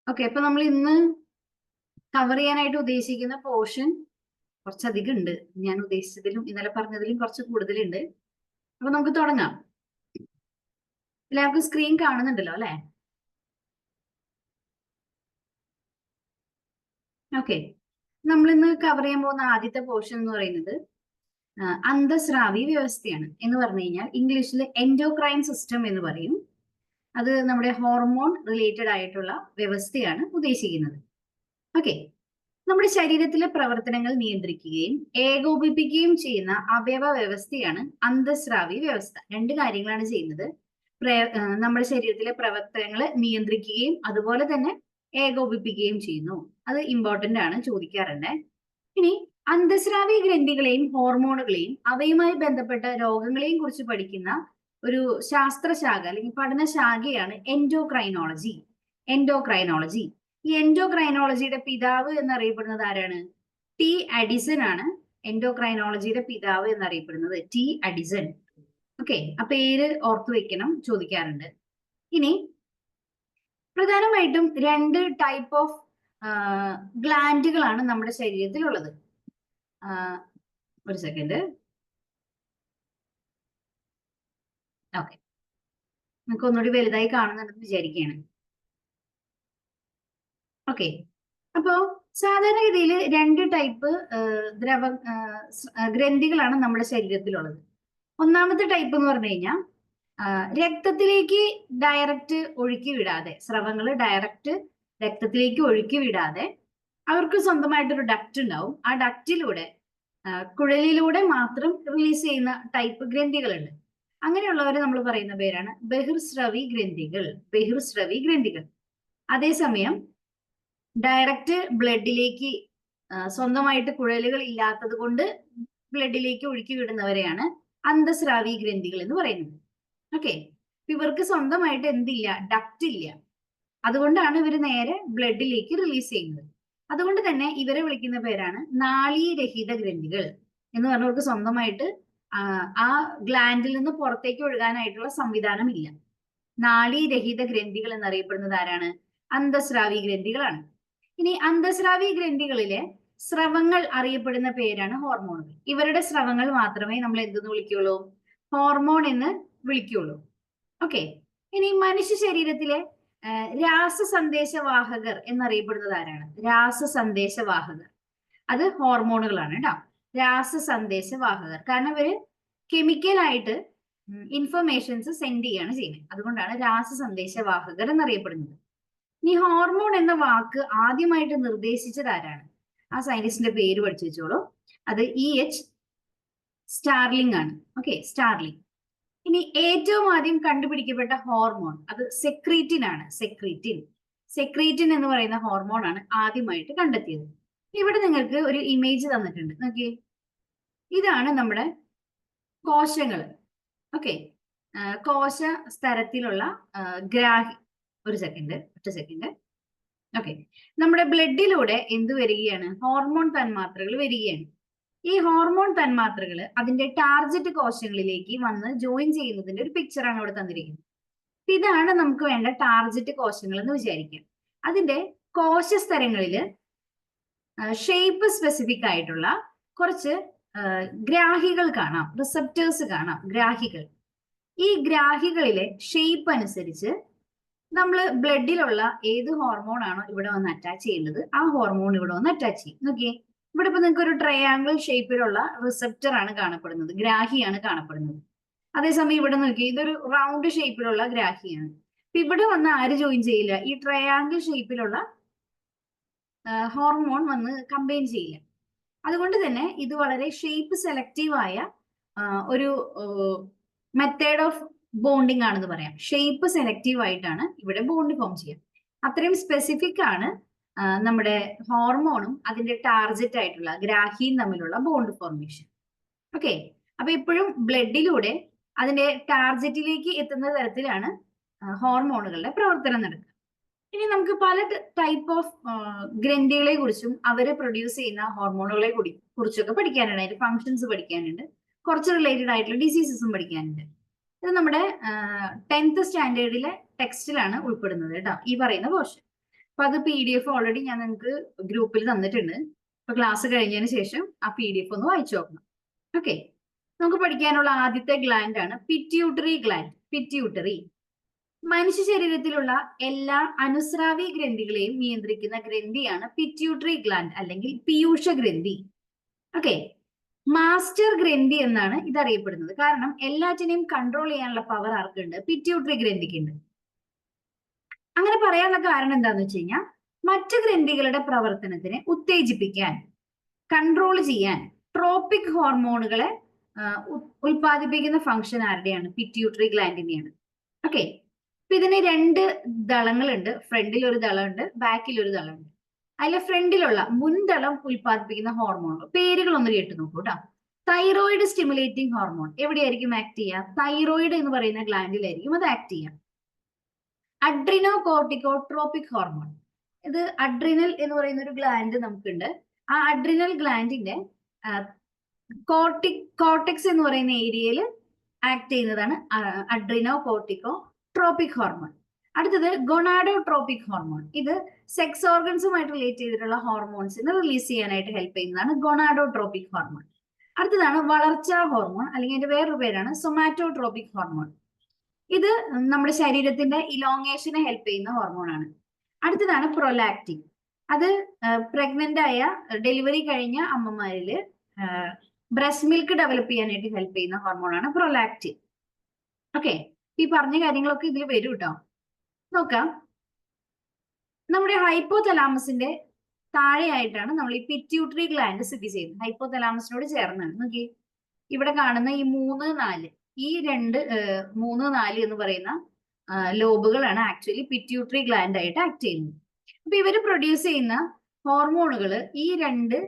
Okay, അപ്പൊ നമ്മൾ ഇന്ന് കവർ ചെയ്യാനായിട്ട് ഉദ്ദേശിക്കുന്ന പോർഷൻ കുറച്ചധികം ഉണ്ട്. ഞാൻ ഉദ്ദേശിച്ചതിലും ഇന്നലെ പറഞ്ഞതിലും കുറച്ച് കൂടുതലുണ്ട്. അപ്പൊ നമുക്ക് തുടങ്ങാം. എല്ലാവർക്കും സ്ക്രീൻ കാണുന്നുണ്ടല്ലോ അല്ലെ? ഓക്കെ, നമ്മൾ ഇന്ന് കവർ ചെയ്യാൻ പോകുന്ന ആദ്യത്തെ പോർഷൻ എന്ന് പറയുന്നത് അന്തസ്രാവി വ്യവസ്ഥയാണ്. എന്ന് പറഞ്ഞു കഴിഞ്ഞാൽ ഇംഗ്ലീഷിൽ എൻഡോക്രൈൻ സിസ്റ്റം എന്ന് പറയും. അത് നമ്മുടെ ഹോർമോൺ റിലേറ്റഡ് ആയിട്ടുള്ള വ്യവസ്ഥയാണ് ഉദ്ദേശിക്കുന്നത്. ഓക്കെ, നമ്മുടെ ശരീരത്തിലെ പ്രവർത്തനങ്ങൾ നിയന്ത്രിക്കുകയും ഏകോപിപ്പിക്കുകയും ചെയ്യുന്ന അവയവ വ്യവസ്ഥയാണ് അന്തസ്രാവി വ്യവസ്ഥ. രണ്ട് കാര്യങ്ങളാണ് ചെയ്യുന്നത്. നമ്മുടെ ശരീരത്തിലെ പ്രവർത്തനങ്ങൾ നിയന്ത്രിക്കുകയും അതുപോലെ തന്നെ ഏകോപിപ്പിക്കുകയും ചെയ്യുന്നു. അത് ഇമ്പോർട്ടന്റ് ആണ്, ചോദിക്കാറുണ്ട്. ഇനി അന്തസ്രാവി ഗ്രന്ഥികളെയും ഹോർമോണുകളെയും അവയുമായി ബന്ധപ്പെട്ട രോഗങ്ങളെയും കുറിച്ച് പഠിക്കുന്ന ഒരു ശാസ്ത്രശാഖ അല്ലെങ്കിൽ പഠനശാഖയാണ് എൻഡോക്രൈനോളജി. എൻഡോക്രൈനോളജി ഈ എൻഡോക്രൈനോളജിയുടെ പിതാവ് എന്നറിയപ്പെടുന്നത് ആരാണ്? ടി അഡിസൺ ആണ് എൻഡോക്രൈനോളജിയുടെ പിതാവ് എന്നറിയപ്പെടുന്നത്. T Addison. ഓക്കെ, ആ പേര് ഓർത്തു വെക്കണം, ചോദിക്കാറുണ്ട്. ഇനി പ്രധാനമായിട്ടും രണ്ട് ടൈപ്പ് ഓഫ് ഗ്ലാൻഡുകളാണ് നമ്മുടെ ശരീരത്തിലുള്ളത്. ഒരു സെക്കൻഡ്. ഓക്കെ, നമുക്ക് ഒന്നുകൂടി വലുതായി കാണുന്നുണ്ടെന്ന് വിചാരിക്കുകയാണ്. ഓക്കെ, അപ്പോ സാധാരണഗതിയിൽ രണ്ട് ടൈപ്പ് ഗ്രന്ഥികളാണ് നമ്മുടെ ശരീരത്തിലുള്ളത്. ഒന്നാമത്തെ ടൈപ്പ് എന്ന് പറഞ്ഞു കഴിഞ്ഞാൽ രക്തത്തിലേക്ക് ഡയറക്റ്റ് ഒഴുക്കി വിടാതെ, സ്രവങ്ങൾ ഡയറക്റ്റ് രക്തത്തിലേക്ക് ഒഴുക്കി വിടാതെ അവർക്ക് സ്വന്തമായിട്ടൊരു ഡക്റ്റ് ഉണ്ടാവും. ആ ഡക്റ്റിലൂടെ കുഴലിലൂടെ മാത്രം റിലീസ് ചെയ്യുന്ന ടൈപ്പ് ഗ്രന്ഥികളുണ്ട്. അങ്ങനെയുള്ളവരെ നമ്മൾ പറയുന്ന പേരാണ് ബഹിർസ്രവി ഗ്രന്ഥികൾ. ബഹിർസ്രവി ഗ്രന്ഥികൾ. അതേസമയം ഡയറക്റ്റ് ബ്ലഡിലേക്ക് സ്വന്തമായിട്ട് കുഴലുകൾ ഇല്ലാത്തത് കൊണ്ട് ബ്ലഡിലേക്ക് ഒഴുക്കി വിടുന്നവരെയാണ് അന്തസ്രാവി ഗ്രന്ഥികൾ എന്ന് പറയുന്നത്. ഓക്കെ, ഇവർക്ക് സ്വന്തമായിട്ട് എന്തില്ല? ഡക്റ്റ് ഇല്ല. അതുകൊണ്ടാണ് ഇവർ നേരെ ബ്ലഡിലേക്ക് റിലീസ് ചെയ്യുന്നത്. അതുകൊണ്ട് തന്നെ ഇവരെ വിളിക്കുന്ന പേരാണ് നാളീരഹിത ഗ്രന്ഥികൾ എന്ന് പറഞ്ഞവർക്ക് സ്വന്തമായിട്ട് ആ ഗ്ലാൻഡിൽ നിന്ന് പുറത്തേക്ക് ഒഴുകാനായിട്ടുള്ള സംവിധാനം ഇല്ല. നാളീരഹിത ഗ്രന്ഥികൾ എന്നറിയപ്പെടുന്നത് ആരാണ്? അന്തസ്രാവി ഗ്രന്ഥികളാണ്. ഇനി അന്തസ്രാവി ഗ്രന്ഥികളിലെ സ്രവങ്ങൾ അറിയപ്പെടുന്ന പേരാണ് ഹോർമോണുകൾ. ഇവരുടെ സ്രവങ്ങൾ മാത്രമേ നമ്മൾ എന്തെന്ന് വിളിക്കുള്ളൂ? ഹോർമോൺ എന്ന് വിളിക്കുള്ളൂ. ഓക്കെ, ഇനി മനുഷ്യ ശരീരത്തിലെ രാസസന്ദേശവാഹകർ എന്നറിയപ്പെടുന്നത് ആരാണ്? രാസസന്ദേശവാഹകർ. അത് ഹോർമോണുകളാണ് കേട്ടോ. രാസസന്ദേശവാഹകർ. കാരണം ഇവര് കെമിക്കലായിട്ട് ഇൻഫർമേഷൻസ് സെൻഡ് ചെയ്യാണ് ചെയ്യുന്നത്. അതുകൊണ്ടാണ് രാസസന്ദേശവാഹകർ എന്നറിയപ്പെടുന്നത്. ഇനി ഹോർമോൺ എന്ന വാക്ക് ആദ്യമായിട്ട് നിർദ്ദേശിച്ചത് ആരാണ്? ആ സയന്റിസ്റ്റിന്റെ പേര് പഠിച്ചു വെച്ചോളൂ. അത് EH സ്റ്റാർലിംഗ് ആണ്. ഓക്കെ, സ്റ്റാർലിംഗ്. ഇനി ഏറ്റവും ആദ്യം കണ്ടുപിടിക്കപ്പെട്ട ഹോർമോൺ അത് സെക്രീറ്റിൻ ആണ്. സെക്രീറ്റിൻ. സെക്രീറ്റിൻ എന്ന് പറയുന്ന ഹോർമോൺ ആണ് ആദ്യമായിട്ട് കണ്ടെത്തിയത്. ഇവിടെ നിങ്ങൾക്ക് ഒരു ഇമേജ് തന്നിട്ടുണ്ട്, നോക്കിയേ. ഇതാണ് നമ്മുടെ കോശങ്ങൾ. ഓക്കെ, കോശ സ്തരത്തിലുള്ള ഗ്രാഹി. ഒരു സെക്കൻഡ്, ഒറ്റ സെക്കൻഡ്. ഓക്കെ, നമ്മുടെ ബ്ലഡിലൂടെ എന്ത് വരികയാണ്? ഹോർമോൺ തന്മാത്രകൾ വരികയാണ്. ഈ ഹോർമോൺ തന്മാത്രകൾ അതിന്റെ ടാർജറ്റ് കോശങ്ങളിലേക്ക് വന്ന് ജോയിൻ ചെയ്യുന്നതിന്റെ ഒരു പിക്ചറാണ് ഇവിടെ തന്നിരിക്കുന്നത്. ഇതാണ് നമുക്ക് വേണ്ട ടാർജറ്റ് കോശങ്ങൾ എന്ന് വിചാരിക്കാം. അതിന്റെ കോശസ്തരങ്ങളിൽ ഷേപ്പ് സ്പെസിഫിക് ആയിട്ടുള്ള കുറച്ച് ഗ്രാഹികൾ കാണാം, റിസപ്റ്റേഴ്സ് കാണാം, ഗ്രാഹികൾ. ഈ ഗ്രാഹികളിലെ ഷേപ്പ് അനുസരിച്ച് നമ്മൾ ബ്ലഡിലുള്ള ഏത് ഹോർമോൺ ആണോ ഇവിടെ വന്ന് അറ്റാച്ച് ചെയ്യേണ്ടത് ആ ഹോർമോൺ ഇവിടെ വന്ന് അറ്റാച്ച് ചെയ്യും. നോക്കിയേ, ഇവിടെ ഇപ്പൊ നിങ്ങൾക്ക് ഒരു ട്രയാങ്കിൾ ഷേപ്പിലുള്ള റിസപ്റ്റർ ആണ് കാണപ്പെടുന്നത്, ഗ്രാഹിയാണ് കാണപ്പെടുന്നത്. അതേസമയം ഇവിടെ നോക്കി, ഇതൊരു റൗണ്ട് ഷേപ്പിലുള്ള ഗ്രാഹിയാണ്. അപ്പൊ ഇവിടെ വന്ന് ആര് ജോയിൻ ചെയ്യില്ല? ഈ ട്രയാങ്കിൾ ഷേപ്പിലുള്ള ഹോർമോൺ വന്ന് കമ്പൈൻ ചെയ്യില്ല. അതുകൊണ്ട് തന്നെ ഇത് വളരെ ഷേപ്പ് സെലക്റ്റീവ് ആയ ഒരു മെത്തേഡ് ഓഫ് ബോണ്ടിങ് ആണെന്ന് പറയാം. ഷേപ്പ് സെലക്റ്റീവ് ആയിട്ടാണ് ഇവിടെ ബോണ്ട് ഫോം ചെയ്യുക. അത്രയും സ്പെസിഫിക് ആണ് നമ്മുടെ ഹോർമോണും അതിന്റെ ടാർജറ്റ് ആയിട്ടുള്ള ഗ്രാഹിയും തമ്മിലുള്ള ബോണ്ട് ഫോർമേഷൻ. ഓക്കെ, അപ്പൊ ഇപ്പോഴും ബ്ലഡിലൂടെ അതിന്റെ ടാർജറ്റിലേക്ക് എത്തുന്ന തരത്തിലാണ് ഹോർമോണുകളുടെ പ്രവർത്തനം നടക്കുക. ഇനി നമുക്ക് പല ടൈപ്പ് ഓഫ് ഗ്രന്ഥികളെ കുറിച്ചും അവരെ പ്രൊഡ്യൂസ് ചെയ്യുന്ന ഹോർമോണുകളെ കുറിച്ചൊക്കെ പഠിക്കാനുണ്ട്. അതിന്റെ ഫങ്ഷൻസ് പഠിക്കാനുണ്ട്. കുറച്ച് റിലേറ്റഡ് ആയിട്ടുള്ള ഡിസീസസും പഠിക്കാനുണ്ട്. ഇത് നമ്മുടെ 10th സ്റ്റാൻഡേർഡിലെ ടെക്സ്റ്റിലാണ് ഉൾപ്പെടുന്നത് കേട്ടോ, ഈ പറയുന്ന പോർഷൻ. അപ്പൊ അത് PDF ഓൾറെഡി ഞാൻ നിങ്ങൾക്ക് ഗ്രൂപ്പിൽ തന്നിട്ടുണ്ട്. അപ്പൊ ക്ലാസ് കഴിഞ്ഞതിന് ശേഷം ആ PDF ഒന്ന് വായിച്ചു നോക്കണം. ഓക്കെ, നമുക്ക് പഠിക്കാനുള്ള ആദ്യത്തെ ഗ്ലാൻഡ് ആണ് പിറ്റ്യൂട്ടറി ഗ്ലാൻഡ്. പിറ്റ്യൂട്ടറി മനുഷ്യ ശരീരത്തിലുള്ള എല്ലാ അനുസ്രാവി ഗ്രന്ഥികളെയും നിയന്ത്രിക്കുന്ന ഗ്രന്ഥിയാണ് പിറ്റ്യൂട്ടറി ഗ്ലാൻഡ് അല്ലെങ്കിൽ പീയൂഷ ഗ്രന്ഥി. ഓക്കെ, മാസ്റ്റർ ഗ്രന്ഥി എന്നാണ് ഇത് അറിയപ്പെടുന്നത്. കാരണം എല്ലാറ്റിനെയും കൺട്രോൾ ചെയ്യാനുള്ള പവർ ആർക്കുണ്ട്? പിറ്റ്യൂട്ടറി ഗ്രന്ഥിക്കുണ്ട്. അങ്ങനെ പറയാനുള്ള കാരണം എന്താന്ന് വെച്ച് കഴിഞ്ഞാൽ മറ്റു ഗ്രന്ഥികളുടെ പ്രവർത്തനത്തിനെ ഉത്തേജിപ്പിക്കാൻ, കൺട്രോൾ ചെയ്യാൻ ട്രോപ്പിക് ഹോർമോണുകളെ ഉൽപ്പാദിപ്പിക്കുന്ന ഫംഗ്ഷൻ ആരുടെയാണ്? പിറ്റ്യൂട്ടറി ഗ്ലാൻഡിനെയാണ്. ഓക്കെ, അപ്പൊ ഇതിന് രണ്ട് ദളങ്ങളുണ്ട്. ഫ്രണ്ടിൽ ഒരു ദളമുണ്ട്, ബാക്കിൽ ഒരു ദളമുണ്ട്. അതിലെ ഫ്രണ്ടിലുള്ള മുൻദളം ഉൽപ്പാദിപ്പിക്കുന്ന ഹോർമോണുകൾ പേരുകൾ ഒന്ന് കേട്ട് നോക്കൂ കേട്ടോ. തൈറോയിഡ് സ്റ്റിമുലേറ്റിംഗ് ഹോർമോൺ എവിടെയായിരിക്കും ആക്ട് ചെയ്യുക? തൈറോയിഡ് എന്ന് പറയുന്ന ഗ്ലാൻഡിലായിരിക്കും അത് ആക്ട് ചെയ്യുക. അഡ്രിനോ കോർട്ടിക്കോട്രോപിക് ഹോർമോൺ, ഇത് അഡ്രിനൽ എന്ന് പറയുന്ന ഒരു ഗ്ലാൻഡ് നമുക്കുണ്ട്. ആ അഡ്രിനൽ ഗ്ലാൻഡിന്റെ കോർട്ടെക്സ് എന്ന് പറയുന്ന ഏരിയയിൽ ആക്ട് ചെയ്യുന്നതാണ് അഡ്രിനോ കോർട്ടിക്കോട്രോപിക് ഹോർമോൺ. അടുത്തത് ഗൊണാഡോട്രോപിക് ഹോർമോൺ. ഇത് സെക്സ് ഓർഗൻസുമായിട്ട് റിലേറ്റ് ചെയ്തിട്ടുള്ള ഹോർമോൺസിനെ റിലീസ് ചെയ്യാനായിട്ട് ഹെൽപ്പ് ചെയ്യുന്നതാണ് ഗൊണാഡോട്രോപിക് ഹോർമോൺ. അടുത്തതാണ് വളർച്ചാ ഹോർമോൺ, അല്ലെങ്കിൽ അതിന്റെ വേറൊരു പേരാണ് സൊമാറ്റോട്രോപിക് ഹോർമോൺ. ഇത് നമ്മുടെ ശരീരത്തിന്റെ ഇലോങ്ങേഷനെ ഹെൽപ്പ് ചെയ്യുന്ന ഹോർമോണാണ്. അടുത്തതാണ് പ്രൊലാക്റ്റിൻ. അത് പ്രഗ്നന്റ് ആയ ഡെലിവറി കഴിഞ്ഞ അമ്മമാരില് ബ്രസ്റ്റ് മിൽക്ക് ഡെവലപ്പ് ചെയ്യാനായിട്ട് ഹെൽപ്പ് ചെയ്യുന്ന ഹോർമോണാണ് പ്രൊലാക്റ്റിൻ. ഓക്കെ, ഈ പറഞ്ഞ കാര്യങ്ങളൊക്കെ ഇതിൽ വരും കേട്ടോ. നോക്കാം, നമ്മുടെ ഹൈപ്പോതലാമസിന്റെ താഴെയായിട്ടാണ് നമ്മൾ ഈ പിറ്റ്യൂട്ടറി ഗ്ലാൻഡ് സ്ഥിതി ചെയ്യുന്നത്. ഹൈപ്പോതലാമസിനോട് ചേർന്നാണ്. നോക്കി, ഇവിടെ കാണുന്ന ഈ 3, 4 ഈ 3, 4 എന്ന് പറയുന്ന ലോബുകളാണ് ആക്ച്വലി പിറ്റ്യൂട്ടറി ഗ്ലാൻഡ് ആയിട്ട് ആക്ട് ചെയ്യുന്നത്. അപ്പൊ ഇവര് പ്രൊഡ്യൂസ് ചെയ്യുന്ന ഹോർമോണുകൾ ഈ 2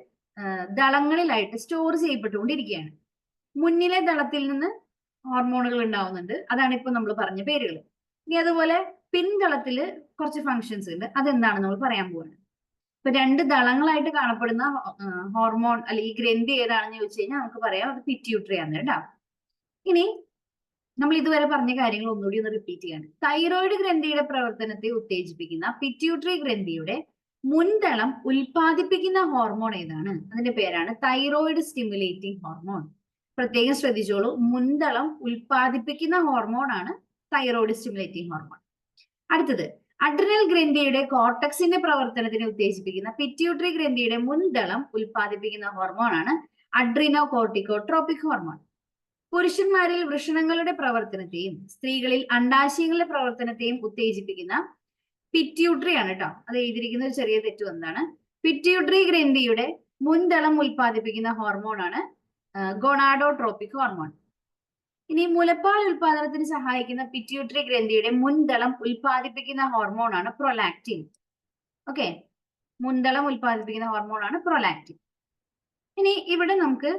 ദളങ്ങളിലായിട്ട് സ്റ്റോർ ചെയ്യപ്പെട്ടുകൊണ്ടിരിക്കുകയാണ്. മുന്നിലെ ദളത്തിൽ നിന്ന് ഹോർമോണുകൾ ഉണ്ടാവുന്നുണ്ട്, അതാണ് ഇപ്പൊ നമ്മൾ പറഞ്ഞ പേരുകൾ. ഇനി അതുപോലെ പിൻദളത്തില് കുറച്ച് ഫങ്ഷൻസ് ഉണ്ട്, അതെന്താണെന്ന് നമ്മൾ പറയാൻ പോവാണ്. ഇപ്പൊ 2 ദളങ്ങളായിട്ട് കാണപ്പെടുന്ന ഹോർമോൺ അല്ലെങ്കിൽ ഗ്രന്ഥി ഏതാണെന്ന് ചോദിച്ചു കഴിഞ്ഞാൽ നമുക്ക് പറയാം അത് പിറ്റ്യൂട്ടറി ആണ് കേട്ടോ. ഇനി നമ്മൾ ഇതുവരെ പറഞ്ഞ കാര്യങ്ങൾ ഒന്നുകൂടി ഒന്ന് റിപ്പീറ്റ് ചെയ്യാണ്. തൈറോയിഡ് ഗ്രന്ഥിയുടെ പ്രവർത്തനത്തെ ഉത്തേജിപ്പിക്കുന്ന പിറ്റ്യൂട്ടറി ഗ്രന്ഥിയുടെ മുൻദളം ഉൽപ്പാദിപ്പിക്കുന്ന ഹോർമോൺ ഏതാണ്? അതിന്റെ പേരാണ് തൈറോയിഡ് സ്റ്റിമുലേറ്റിംഗ് ഹോർമോൺ. പ്രത്യേകം ശ്രദ്ധിച്ചോളൂ, മുൻദളം ഉൽപ്പാദിപ്പിക്കുന്ന ഹോർമോൺ ആണ് തൈറോയിഡ് സ്റ്റിമുലേറ്റിംഗ് ഹോർമോൺ. അടുത്തത് അഡ്രിനൽ ഗ്രന്ഥിയുടെ കോർട്ടക്സിന്റെ പ്രവർത്തനത്തിനെ ഉത്തേജിപ്പിക്കുന്ന പിറ്റ്യൂട്ടറി ഗ്രന്ഥിയുടെ മുൻദളം ഉൽപ്പാദിപ്പിക്കുന്ന ഹോർമോൺ ആണ് അഡ്രിനോ കോർട്ടിക്കോട്രോപിക് ഹോർമോൺ. പുരുഷന്മാരിൽ വൃഷണങ്ങളുടെ പ്രവർത്തനത്തെയും സ്ത്രീകളിൽ അണ്ഡാശയങ്ങളുടെ പ്രവർത്തനത്തെയും ഉത്തേജിപ്പിക്കുന്ന പിറ്റ്യൂട്ടറി ആണ് കേട്ടോ. അത് എഴുതിയിരിക്കുന്ന ഒരു ചെറിയ തെറ്റ് എന്താണ്? പിറ്റ്യൂട്ടറി ഗ്രന്ഥിയുടെ മുൻദളം ഉൽപ്പാദിപ്പിക്കുന്ന ഹോർമോൺ ആണ് ഗൊണാഡോട്രോപിക് ഹോർമോൺ. ഇനി മുലപ്പാൽ ഉൽപാദനത്തിന് സഹായിക്കുന്ന പിറ്റ്യൂട്ടറി ഗ്രന്ഥിയുടെ മുൻദളം ഉൽപ്പാദിപ്പിക്കുന്ന ഹോർമോൺ ആണ് പ്രൊലാക്റ്റിൻ. ഓക്കെ, മുൻദളം ഉൽപ്പാദിപ്പിക്കുന്ന ഹോർമോൺ ആണ് പ്രൊലാക്റ്റിൻ. ഇനി ഇവിടെ നമുക്ക്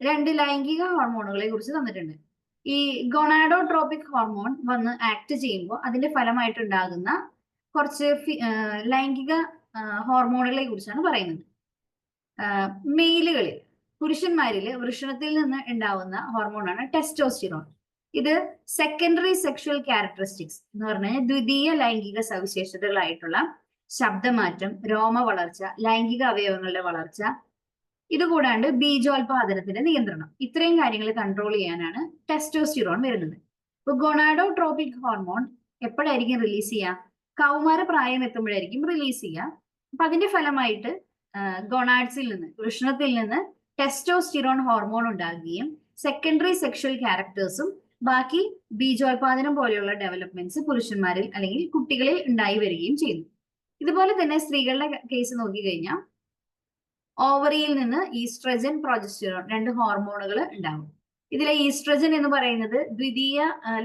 2 ലൈംഗിക ഹോർമോണുകളെ കുറിച്ച് തന്നിട്ടുണ്ട്. ഈ ഗൊണാഡോട്രോപിക് ഹോർമോൺ വന്ന് ആക്ട് ചെയ്യുമ്പോൾ അതിന്റെ ഫലമായിട്ടുണ്ടാകുന്ന കുറച്ച് ലൈംഗിക ഹോർമോണുകളെ കുറിച്ചാണ് പറയുന്നത്. മെയിലുകളിൽ, പുരുഷന്മാരിൽ വൃഷണത്തിൽ നിന്ന് ഉണ്ടാവുന്ന ഹോർമോണാണ് ടെസ്റ്റോസ്റ്റിറോൺ. ഇത് സെക്കൻഡറി സെക്ഷൽ ക്യാരക്ടറിസ്റ്റിക്സ് എന്ന് പറഞ്ഞാൽ ദ്വിതീയ ലൈംഗിക സവിശേഷതകളായിട്ടുള്ള ശബ്ദമാറ്റം, രോമ വളർച്ച, ലൈംഗിക അവയവങ്ങളുടെ വളർച്ച, ഇതുകൂടാണ്ട് ബീജോത്പാദനത്തിന്റെ നിയന്ത്രണം, ഇത്രയും കാര്യങ്ങൾ കൺട്രോൾ ചെയ്യാനാണ് ടെസ്റ്റോസ്റ്റിറോൺ വരുന്നത്. ഇപ്പൊ ഗൊണാഡോട്രോപിക് ഹോർമോൺ എപ്പോഴായിരിക്കും റിലീസ് ചെയ്യുക? കൗമാര പ്രായം എത്തുമ്പോഴായിരിക്കും റിലീസ് ചെയ്യുക. അപ്പൊ അതിന്റെ ഫലമായിട്ട് ഗൊണാഡ്സിൽ നിന്ന്, വൃഷണത്തിൽ നിന്ന് ടെസ്റ്റോസ്റ്റിറോൺ ഹോർമോൺ ഉണ്ടാകുകയും സെക്കൻഡറി സെക്ഷൽ ക്യാരക്ടേഴ്സും ബാക്കി ബീജോത്പാദനം പോലെയുള്ള ഡെവലപ്മെന്റ്സ് പുരുഷന്മാരിൽ അല്ലെങ്കിൽ കുട്ടികളിൽ ഉണ്ടായി വരികയും ചെയ്യുന്നു. ഇതുപോലെ തന്നെ സ്ത്രീകളുടെ കേസ് നോക്കിക്കഴിഞ്ഞാൽ ഓവറിയിൽ നിന്ന് ഈസ്ട്രജൻ, പ്രൊജസ്റ്ററോൺ 2 ഹോർമോണുകൾ ഉണ്ടാവും. ഇതിലെ ഈസ്ട്രജൻ എന്ന് പറയുന്നത് ദ്വിതീയ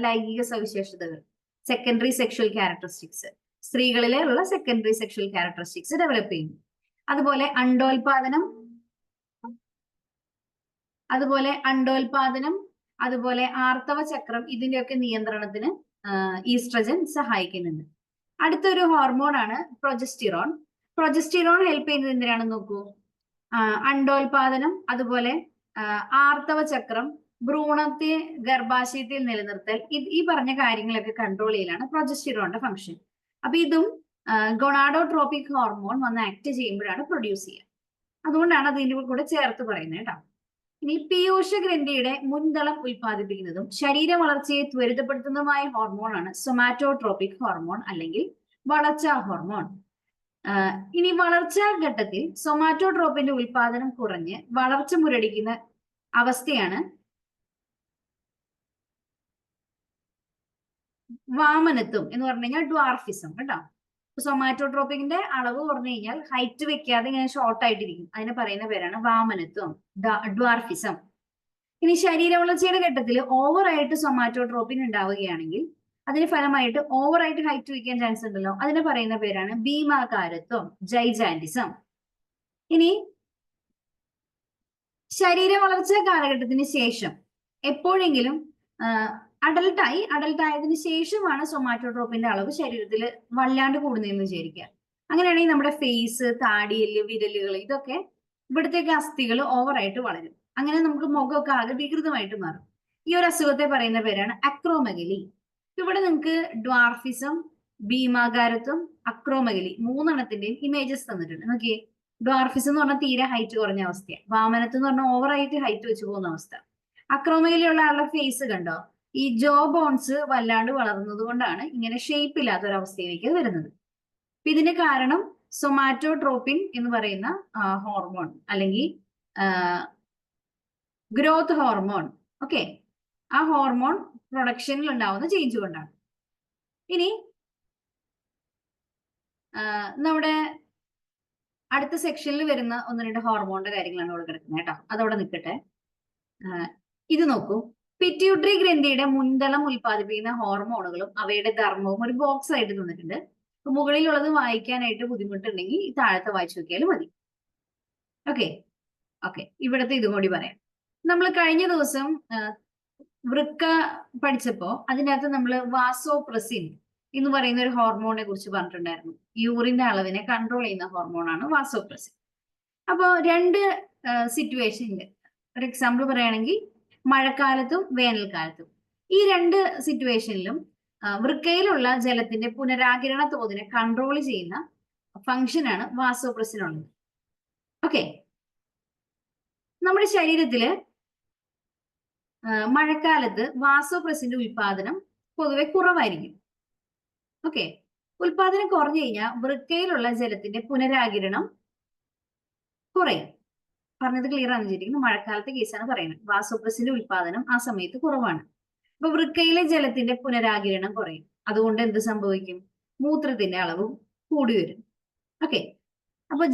ലൈംഗിക സവിശേഷതകൾ, സെക്കൻഡറി സെക്ഷൽ ക്യാരക്ടറിസ്റ്റിക്സ്, സ്ത്രീകളിലെ ഉള്ള സെക്കൻഡറി സെക്ഷൽ ക്യാരക്ടറിസ്റ്റിക്സ് ഡെവലപ്പ് ചെയ്യുന്നു. അതുപോലെ അണ്ടോൽപാദനം, അതുപോലെ ആർത്തവ ചക്രം, ഇതിന്റെയൊക്കെ നിയന്ത്രണത്തിന് ഈസ്ട്രജൻ സഹായിക്കുന്നുണ്ട്. അടുത്തൊരു ഹോർമോൺ ആണ് പ്രൊജസ്റ്റിറോൺ. പ്രൊജസ്റ്റിറോൺ ഹെൽപ്പ് ചെയ്യുന്നത് എന്തിനാണെന്ന് നോക്കൂ. അണ്ടോൽപാദനം, അതുപോലെ ആർത്തവ ചക്രം, ഭ്രൂണത്തെ ഗർഭാശയത്തിൽ നിലനിർത്തൽ, ഈ പറഞ്ഞ കാര്യങ്ങളൊക്കെ കൺട്രോൾ ചെയ്യലാണ് പ്രൊജസ്റ്റിറോണിന്റെ ഫംഗ്ഷൻ. അപ്പൊ ഇതും ഗൊണാഡോട്രോപിക് ഹോർമോൺ വന്ന് ആക്ട് ചെയ്യുമ്പോഴാണ് പ്രൊഡ്യൂസ് ചെയ്യുക. അതുകൊണ്ടാണ് അതിന്റെ കൂടെ ചേർത്ത് പറയുന്നത് കേട്ടോ. ഇനി പീയൂഷ ഗ്രന്ഥിയുടെ മുൻതളം ഉൽപ്പാദിപ്പിക്കുന്നതും ശരീര വളർച്ചയെ ത്വരിതപ്പെടുത്തുന്നതുമായ ഹോർമോണാണ് സൊമാറ്റോട്രോപിക് ഹോർമോൺ അല്ലെങ്കിൽ വളർച്ചാ ഹോർമോൺ. ഇനി വളർച്ചാ ഘട്ടത്തിൽ സൊമാറ്റോട്രോപ്പിന്റെ ഉൽപാദനം കുറഞ്ഞ് വളർച്ച മുരടിക്കുന്ന അവസ്ഥയാണ് വാമനത്വം എന്ന് പറഞ്ഞു കഴിഞ്ഞാൽ ഡ്വാർഫിസം കേട്ടോ. സൊമാറ്റോട്രോപ്പിക്കിന്റെ അളവ് കുറഞ്ഞു കഴിഞ്ഞാൽ ഹൈറ്റ് വെക്കാതെ ഇങ്ങനെ ഷോർട്ട് ആയിട്ടിരിക്കും. അതിന് പറയുന്ന പേരാണ് വാമനത്വം, ഡ്വാർഫിസം. ഇനി ശരീര വളർച്ചയുടെ ഘട്ടത്തിൽ ഓവറായിട്ട് സൊമാറ്റോട്രോപ്പിൻ ഉണ്ടാവുകയാണെങ്കിൽ അതിന് ഫലമായിട്ട് ഓവറായിട്ട് ഹൈറ്റ് വെക്കാൻ ചാൻസ് ഉണ്ടല്ലോ, അതിന് പറയുന്ന പേരാണ് ഭീമാകാരത്വം, ജൈജാൻറ്റിസം. ഇനി ശരീര വളർച്ചാ കാലഘട്ടത്തിന് ശേഷം എപ്പോഴെങ്കിലും അഡൽട്ട് ആയതിനു ശേഷമാണ് സൊമാറ്റോട്രോപ്പിന്റെ അളവ് ശരീരത്തിൽ വല്ലാണ്ട് കൂടുന്നതെന്ന് വിചാരിക്കുക. അങ്ങനെയാണെങ്കിൽ നമ്മുടെ ഫേസ്, താടിയെല്ല്, വിരലുകൾ ഇതൊക്കെ ഇവിടത്തേക്ക് അസ്ഥികൾ ഓവറായിട്ട് വളരും. അങ്ങനെ നമുക്ക് മുഖമൊക്കെ ആകെ വികൃതമായിട്ട് മാറും. ഈ ഒരു അസുഖത്തെ പറയുന്ന പേരാണ് അക്രോമഗലി. ഇവിടെ നിങ്ങൾക്ക് ഡ്വാർഫിസം, ഭീമാകാരത്വം, അക്രോമഗലി മൂന്നെണ്ണത്തിന്റെയും ഇമേജസ് തന്നിട്ടുണ്ട്. നോക്കിയേ, ഡ്വാർഫിസം എന്ന് പറഞ്ഞാൽ തീരെ ഹൈറ്റ് കുറഞ്ഞ അവസ്ഥയാണ്. വാമനത്വം എന്ന് പറഞ്ഞാൽ ഓവറായിട്ട് ഹൈറ്റ് വെച്ച് പോകുന്ന അവസ്ഥ. അക്രോമഗലിയുള്ള ആളുടെ ഫേസ് കണ്ടോ, ഈ ജോ ബോൺസ് വല്ലാണ്ട് വളർന്നത് കൊണ്ടാണ് ഇങ്ങനെ ഷേപ്പ് ഇല്ലാത്ത ഒരു അവസ്ഥയിലേക്ക് വരുന്നത്. അപ്പൊ ഇതിന് കാരണം സൊമാറ്റോട്രോപ്പിൻ എന്ന് പറയുന്ന ഹോർമോൺ അല്ലെങ്കിൽ ഗ്രോത്ത് ഹോർമോൺ, ഓക്കെ, ആ ഹോർമോൺ പ്രൊഡക്ഷനിൽ ഉണ്ടാവുന്ന ചേഞ്ച് കൊണ്ടാണ്. ഇനി നമ്മുടെ അടുത്ത സെക്ഷനിൽ വരുന്ന ഒന്ന് രണ്ട് ഹോർമോണിന്റെ കാര്യങ്ങളാണ് ഇവിടെ കിടക്കുന്നത് കേട്ടോ, അതവിടെ നിൽക്കട്ടെ. ഇത് നോക്കൂ, പിറ്റ്യൂട്ടറി ഗ്രന്ഥിയുടെ മുൻതളം ഉൽപ്പാദിപ്പിക്കുന്ന ഹോർമോണുകളും അവയുടെ ധർമ്മവും ഒരു ബോക്സ് ആയിട്ട് തന്നിട്ടുണ്ട്. മുകളിലുള്ളത് വായിക്കാനായിട്ട് ബുദ്ധിമുട്ടുണ്ടെങ്കിൽ ഈ താഴത്തെ വായിച്ചു നോക്കിയാലും മതി. ഓക്കെ, ഇവിടത്തെ ഇതും കൂടി പറയാം. നമ്മൾ കഴിഞ്ഞ ദിവസം വൃക്ക പഠിച്ചപ്പോ അതിനകത്ത് നമ്മൾ വാസോപ്രസിൻ എന്ന് പറയുന്ന ഒരു ഹോർമോണിനെ കുറിച്ച് പറഞ്ഞിട്ടുണ്ടായിരുന്നു. യൂറിന്റെ അളവിനെ കൺട്രോൾ ചെയ്യുന്ന ഹോർമോണാണ് വാസോപ്രസിൻ. അപ്പോൾ രണ്ട് സിറ്റുവേഷനിൽ ഒരു എക്സാമ്പിൾ പറയുകയാണെങ്കിൽ മഴക്കാലത്തും വേനൽക്കാലത്തും ഈ രണ്ട് സിറ്റുവേഷനിലും വൃക്കയിലുള്ള ജലത്തിന്റെ പുനരാകിരണ തോതിനെ കൺട്രോൾ ചെയ്യുന്ന ഫംഗ്ഷനാണ് വാസോപ്രസിൻ ഉള്ളത്. ഓക്കെ, നമ്മുടെ ശരീരത്തില് മഴക്കാലത്ത് വാസോപ്രസിന്റെ ഉൽപാദനം പൊതുവെ കുറവായിരിക്കും. ഓക്കെ, ഉൽപാദനം കുറഞ്ഞു കഴിഞ്ഞാൽ വൃക്കയിലുള്ള ജലത്തിന്റെ പുനരാകിരണം കുറയും. പറഞ്ഞത് ക്ലിയർ ആണെന്ന് വിചാരിക്കുന്നു. മഴക്കാലത്തെ കേസാണ് പറയുന്നത്. വാസോപ്രസിന്റെ ഉൽപാദനം ആ സമയത്ത് കുറവാണ്. അപ്പൊ വൃക്കയിലെ ജലത്തിന്റെ പുനരാകിരണം കുറയും. അതുകൊണ്ട് എന്ത് സംഭവിക്കും? മൂത്രത്തിന്റെ അളവും കൂടി വരും. ഓക്കെ, അപ്പൊ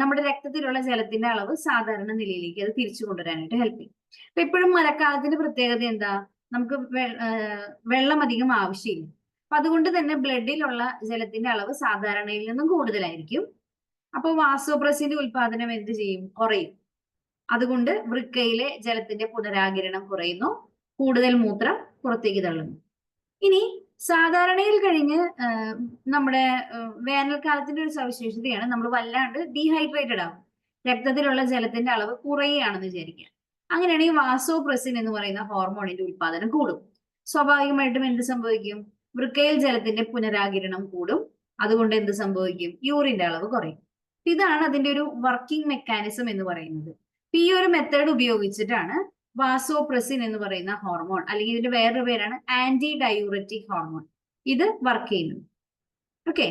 നമ്മുടെ രക്തത്തിലുള്ള ജലത്തിന്റെ അളവ് സാധാരണ നിലയിലേക്ക് അത് തിരിച്ചു കൊണ്ടുവരാനായിട്ട് ഹെൽപ്പ് ചെയ്യും. അപ്പൊ എപ്പോഴും മഴക്കാലത്തിന്റെ പ്രത്യേകത എന്താ? നമുക്ക് വെള്ളം അധികം ആവശ്യമില്ല. അപ്പൊ അതുകൊണ്ട് തന്നെ ബ്ലഡിലുള്ള ജലത്തിന്റെ അളവ് സാധാരണയിൽ നിന്നും കൂടുതലായിരിക്കും. അപ്പോൾ വാസോപ്രസിന്റെ ഉൽപാദനം എന്ത് ചെയ്യും? കുറയും. അതുകൊണ്ട് വൃക്കയിലെ ജലത്തിന്റെ പുനരാകിരണം കുറയുന്നു, കൂടുതൽ മൂത്രം പുറത്തേക്ക് തള്ളുന്നു. ഇനി സാധാരണയിൽ കഴിഞ്ഞ് നമ്മുടെ വേനൽക്കാലത്തിന്റെ ഒരു സവിശേഷതയാണ് നമ്മൾ വല്ലാണ്ട് ഡീഹൈഡ്രേറ്റഡ് ആവും. രക്തത്തിലുള്ള ജലത്തിന്റെ അളവ് കുറയുകയാണെന്ന് വിചാരിക്കുക. അങ്ങനെയാണെങ്കിൽ വാസോപ്രസിൻ എന്ന് പറയുന്ന ഹോർമോണിന്റെ ഉൽപാദനം കൂടും. സ്വാഭാവികമായിട്ടും എന്ത് സംഭവിക്കും? വൃക്കയിൽ ജലത്തിന്റെ പുനരാകിരണം കൂടും. അതുകൊണ്ട് എന്ത് സംഭവിക്കും? യൂറിന്റെ അളവ് കുറയും. ഇതാണ് അതിന്റെ ഒരു വർക്കിംഗ് മെക്കാനിസം എന്ന് പറയുന്നത്. ഈ ഒരു മെത്തേഡ് ഉപയോഗിച്ചിട്ടാണ് വാസോപ്രസിൻ എന്ന് പറയുന്ന ഹോർമോൺ, അല്ലെങ്കിൽ ഇതിന്റെ വേറൊരു പേരാണ് ആന്റി ഡയൂററ്റിക് ഹോർമോൺ, ഇത് വർക്ക് ചെയ്യുന്നത്. ഓക്കെ,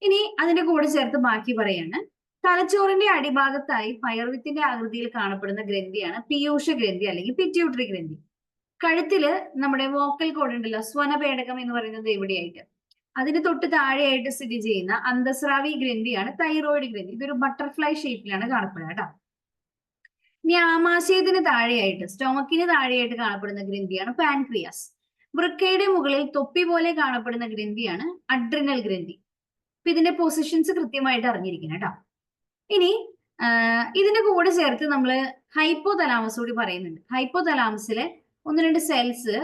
ഇനി അതിന്റെ കൂടെ ചേർത്ത് ബാക്കി പറയാണ്. തലച്ചോറിന്റെ അടിഭാഗത്തായി പയർവിത്തിന്റെ ആകൃതിയിൽ കാണപ്പെടുന്ന ഗ്രന്ഥിയാണ് പീയൂഷ ഗ്രന്ഥി അല്ലെങ്കിൽ പിറ്റ്യൂട്ടറി ഗ്രന്ഥി. കഴുത്തില് നമ്മുടെ വോക്കൽ കോഡ് ഉണ്ടല്ലോ, സ്വനപേടകം എന്ന് പറയുന്നത് എവിടെയായിട്ട്, അതിന് തൊട്ട് താഴെയായിട്ട് സ്ഥിതി ചെയ്യുന്ന അന്തസ്രാവി ഗ്രന്ഥിയാണ് തൈറോയിഡ് ഗ്രന്ഥി. ഇതൊരു ബട്ടർഫ്ലൈ ഷേപ്പിലാണ് കാണപ്പെടുക കേട്ടോ. ഇനി ആമാശയത്തിന് താഴെയായിട്ട്, സ്റ്റൊമക്കിന് താഴെയായിട്ട് കാണപ്പെടുന്ന ഗ്രന്ഥിയാണ് പാൻക്രിയാസ്. വൃക്കയുടെ മുകളിൽ തൊപ്പി പോലെ കാണപ്പെടുന്ന ഗ്രന്ഥിയാണ് അഡ്രിനൽ ഗ്രന്ഥി. അപ്പൊ ഇതിന്റെ പൊസിഷൻസ് കൃത്യമായിട്ട് അറിഞ്ഞിരിക്കണം കേട്ടോ. ഇനി ഇതിന്റെ കൂടെ ചേർത്ത് നമ്മൾ ഹൈപ്പോതലാമസ് കൂടി പറയുന്നുണ്ട്. ഹൈപ്പോതലാമസിലെ ഒന്ന് രണ്ട് സെൽസ്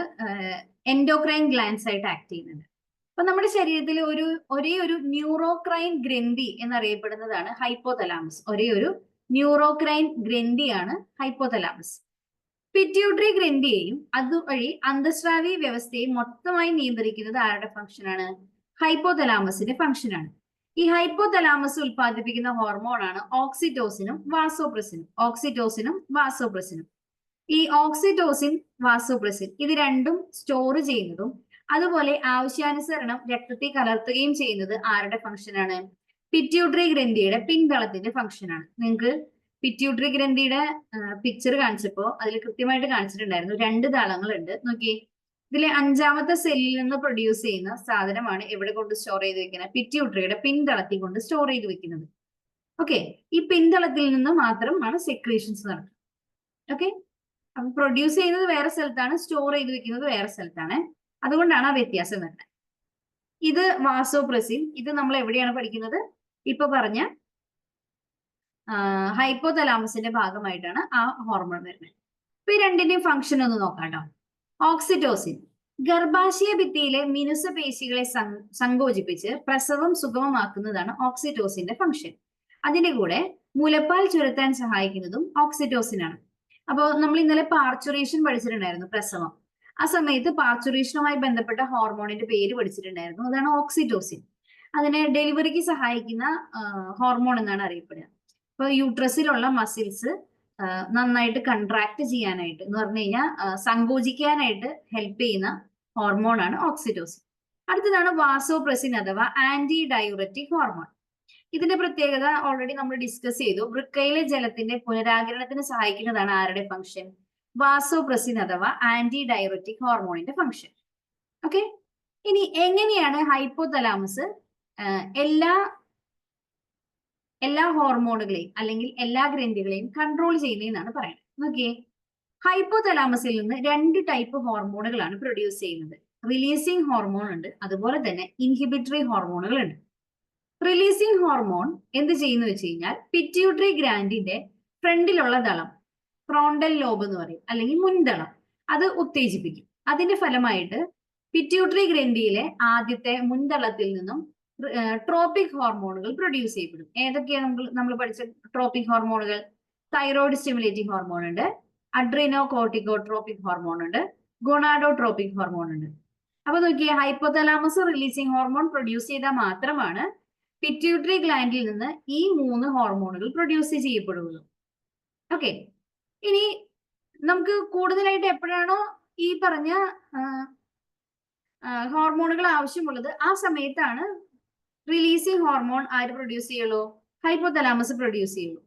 എൻഡോക്രൈൻ ഗ്ലാൻസ് ആയിട്ട് ആക്ട് ചെയ്യുന്നുണ്ട്. അപ്പൊ നമ്മുടെ ശരീരത്തിൽ ഒരേ ഒരു ന്യൂറോക്രൈൻ ഗ്രന്ഥി എന്നറിയപ്പെടുന്നതാണ് ഹൈപ്പോതലാമസ്. ഒരേ ഒരു ന്യൂറോക്രൈൻ ഗ്രന്ഥിയാണ് ഹൈപ്പോതലാമസ്. പിറ്റ്യൂട്ടറി ഗ്രന്ഥിയെയും അതുവഴി അന്തസ്രാവി വ്യവസ്ഥയെയും മൊത്തമായി നിയന്ത്രിക്കുന്നത് ആരുടെ ഫംഗ്ഷനാണ്? ഹൈപ്പോതലാമസിന്റെ ഫംഗ്ഷനാണ്. ഈ ഹൈപ്പോതലാമസ് ഉൽപ്പാദിപ്പിക്കുന്ന ഹോർമോണാണ് ഓക്സിറ്റോസിനും വാസോപ്രസിനും. ഓക്സിറ്റോസിനും വാസോപ്രസിനും. ഈ ഓക്സിറ്റോസിൻ, വാസോപ്രസിൻ ഇത് രണ്ടും സ്റ്റോർ ചെയ്യുന്നതും അതുപോലെ ആവശ്യാനുസരണം രക്തത്തിൽ കലർത്തുകയും ചെയ്യുന്നത് ആരുടെ ഫംഗ്ഷനാണ്? പിറ്റ്യൂട്ടറി ഗ്രന്ഥിയുടെ പിൻതളത്തിന്റെ ഫംഗ്ഷനാണ്. നിങ്ങൾക്ക് പിറ്റ്യൂട്ടറി ഗ്രന്ഥിയുടെ പിക്ചർ കാണിച്ചപ്പോ അതിൽ കൃത്യമായിട്ട് കാണിച്ചിട്ടുണ്ടായിരുന്നു. 2 തളങ്ങളുണ്ട്. നോക്കിയേ, ഇതിലെ 5ാമത്തെ സെല്ലിൽ നിന്ന് പ്രൊഡ്യൂസ് ചെയ്യുന്ന സാധനമാണ് എവിടെ കൊണ്ട് സ്റ്റോർ ചെയ്ത് വെക്കുന്നത്? പിറ്റ്യൂട്ടറിയുടെ പിൻതളത്തിൽ കൊണ്ട് സ്റ്റോർ ചെയ്ത് വെക്കുന്നത്. ഓക്കെ, ഈ പിൻതളത്തിൽ നിന്ന് മാത്രമാണ് സെക്രീഷൻസ് നടക്കുന്നത്. ഓക്കെ, അപ്പൊ പ്രൊഡ്യൂസ് ചെയ്യുന്നത് വേറെ സ്ഥലത്താണ്, സ്റ്റോർ ചെയ്ത് വെക്കുന്നത് വേറെ സ്ഥലത്താണ്. അതുകൊണ്ടാണ് ആ വ്യത്യാസം വരുന്നത്. ഇത് വാസോപ്രസിൻ. ഇത് നമ്മൾ എവിടെയാണ് പഠിക്കുന്നത്? ഇപ്പൊ പറഞ്ഞ ഹൈപ്പോതലാമസിന്റെ ഭാഗമായിട്ടാണ് ആ ഹോർമോൺ വരുന്നത്. ഇപ്പൊ ഈ രണ്ടിന്റെയും ഫംഗ്ഷൻ ഒന്ന് നോക്കാം കേട്ടോ. ഓക്സിറ്റോസിൻ ഗർഭാശയ ഭിത്തിയിലെ മിനുസ പേശികളെ സങ്കോചിപ്പിച്ച് പ്രസവം സുഗമമാക്കുന്നതാണ് ഓക്സിറ്റോസിന്റെ ഫംഗ്ഷൻ. അതിന്റെ കൂടെ മുലപ്പാൽ ചുരത്താൻ സഹായിക്കുന്നതും ഓക്സിറ്റോസിൻ ആണ്. അപ്പോൾ നമ്മൾ ഇന്നലെ പാർച്ചുറേഷൻ പഠിച്ചിട്ടുണ്ടായിരുന്നു, പ്രസവം. ആ സമയത്ത് പാർച്ചുറേഷനുമായി ബന്ധപ്പെട്ട ഹോർമോണിന്റെ പേര് പഠിച്ചിട്ടുണ്ടായിരുന്നു. അതാണ് ഓക്സിറ്റോസിൻ. അതിനെ ഡെലിവറിക്ക് സഹായിക്കുന്ന ഹോർമോൺ എന്നാണ് അറിയപ്പെടുക. ഇപ്പൊ യൂട്രസിലുള്ള മസിൽസ് നന്നായിട്ട് കൺട്രാക്ട് ചെയ്യാനായിട്ട് എന്ന് പറഞ്ഞു കഴിഞ്ഞാൽ സങ്കോചിക്കാനായിട്ട് ഹെൽപ്പ് ചെയ്യുന്ന ഹോർമോണാണ് ഓക്സിറ്റോസിൻ. അടുത്തതാണ് വാസോപ്രസിൻ അഥവാ ആന്റി ഡയൂററ്റിക് ഹോർമോൺ. ഇതിന്റെ പ്രത്യേകത ഓൾറെഡി നമ്മൾ ഡിസ്കസ് ചെയ്തു. വൃക്കയിലെ ജലത്തിന്റെ പുനരാകിരണത്തിന് സഹായിക്കുന്നതാണ് ആരുടെ ഫംഗ്ഷൻ? വാസോപ്രസിൻ അഥവാ ആന്റി ഡയൂററ്റിക് ഹോർമോണിന്റെ ഫംഗ്ഷൻ. ഓക്കെ, ഇനി എങ്ങനെയാണ് ഹൈപ്പോതലാമസ് എല്ലാ ഹോർമോണുകളെയും അല്ലെങ്കിൽ എല്ലാ ഗ്രന്ഥികളെയും കൺട്രോൾ ചെയ്യുന്നതെന്നാണ് പറയുന്നത്. നോക്കിയേ, ഹൈപ്പോതലാമസിൽ നിന്ന് 2 ടൈപ്പ് ഹോർമോണുകളാണ് പ്രൊഡ്യൂസ് ചെയ്യുന്നത്. റിലീസിങ് ഹോർമോൺ ഉണ്ട്, അതുപോലെ തന്നെ ഇൻഹിബിറ്ററി ഹോർമോണുകൾ ഉണ്ട്. റിലീസിങ് ഹോർമോൺ എന്ത് ചെയ്യുന്നു വെച്ച് കഴിഞ്ഞാൽ പിറ്റ്യൂട്ടറി ഗ്രാൻഡിന്റെ ഫ്രണ്ടിലുള്ള ദളം, ഫ്രോണ്ടൽ ലോബ് എന്ന് പറയും, അല്ലെങ്കിൽ മുൻദളം, അത് ഉത്തേജിപ്പിക്കും. അതിന്റെ ഫലമായിട്ട് പിറ്റ്യൂട്ടറി ഗ്രന്ഥിയിലെ ആദ്യത്തെ മുൻദളത്തിൽ നിന്നും ട്രോപ്പിക് ഹോർമോണുകൾ പ്രൊഡ്യൂസ് ചെയ്യപ്പെടും. ഏതൊക്കെയാണ് നമ്മൾ പഠിച്ച ട്രോപ്പിക് ഹോർമോണുകൾ? തൈറോയിഡ് സ്റ്റിമുലേറ്റിംഗ് ഹോർമോൺ ഉണ്ട്, അഡ്രീനോ കോർട്ടിക്കോട്രോപിക് ഹോർമോൺ ഉണ്ട്, ഗൊണാഡോട്രോപിക് ഹോർമോൺ ഉണ്ട്. അപ്പൊ നോക്കിയേ, ഹൈപ്പോതലാമസ് റിലീസിങ് ഹോർമോൺ പ്രൊഡ്യൂസ് ചെയ്താൽ മാത്രമാണ് പിറ്റ്യൂട്ടറി ഗ്ലാൻഡിൽ നിന്ന് ഈ 3 ഹോർമോണുകൾ പ്രൊഡ്യൂസ് ചെയ്യപ്പെടുള്ളൂ. ഓക്കെ, ഇനി നമുക്ക് കൂടുതലായിട്ട് എപ്പോഴാണോ ഈ പറഞ്ഞ ഹോർമോണുകൾ ആവശ്യമുള്ളത് ആ സമയത്താണ് റിലീസിങ് ഹോർമോൺ ആര് പ്രൊഡ്യൂസ് ചെയ്യുള്ളൂ? ഹൈപ്പോതലാമസ് പ്രൊഡ്യൂസ് ചെയ്യുള്ളൂ.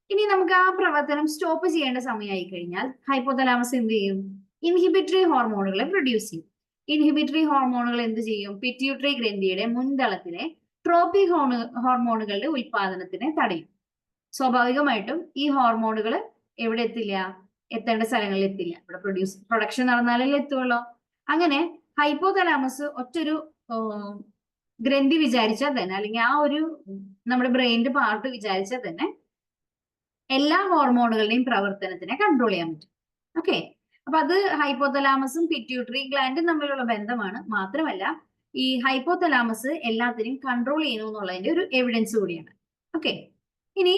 ഇനി നമുക്ക് ആ പ്രവർത്തനം സ്റ്റോപ്പ് ചെയ്യേണ്ട സമയമായി കഴിഞ്ഞാൽ ഹൈപ്പോതലാമസ് എന്ത് ചെയ്യും? ഇൻഹിബിറ്ററി ഹോർമോണുകളെ പ്രൊഡ്യൂസ് ചെയ്യും. ഇൻഹിബിറ്ററി ഹോർമോണുകൾ എന്ത് ചെയ്യും? പിറ്റ്യൂട്ടറി ഗ്രന്ഥിയുടെ മുൻതളത്തിലെ ട്രോപ്പിക് ഹോർമോണുകളുടെ ഉൽപാദനത്തിനെ തടയും. സ്വാഭാവികമായിട്ടും ഈ ഹോർമോണുകൾ എവിടെ എത്തില്ല? എത്തേണ്ട സ്ഥലങ്ങളിൽ എത്തില്ല. ഇവിടെ പ്രൊഡക്ഷൻ നടന്നാലല്ലേ എത്തുള്ളൂ. അങ്ങനെ ഹൈപ്പോതലാമസ് ഒറ്റൊരു ഗ്രന്ഥി വിചാരിച്ചാൽ തന്നെ, അല്ലെങ്കിൽ ആ ഒരു നമ്മുടെ ബ്രെയിനിന്റെ പാർട്ട് വിചാരിച്ചാൽ തന്നെ എല്ലാ ഹോർമോണുകളുടെയും പ്രവർത്തനത്തിനെ കൺട്രോൾ ചെയ്യാൻ പറ്റും. ഓക്കെ, അപ്പൊ അത് ഹൈപ്പോതലാമസും പിറ്റ്യൂട്ടറി ഗ്ലാൻഡും തമ്മിലുള്ള ബന്ധമാണ്. മാത്രമല്ല ഈ ഹൈപ്പോതലാമസ് എല്ലാത്തിനെയും കൺട്രോൾ ചെയ്യുന്നു എന്നുള്ളതിന്റെ ഒരു എവിഡൻസ് കൂടിയാണ്. ഓക്കെ, ഇനി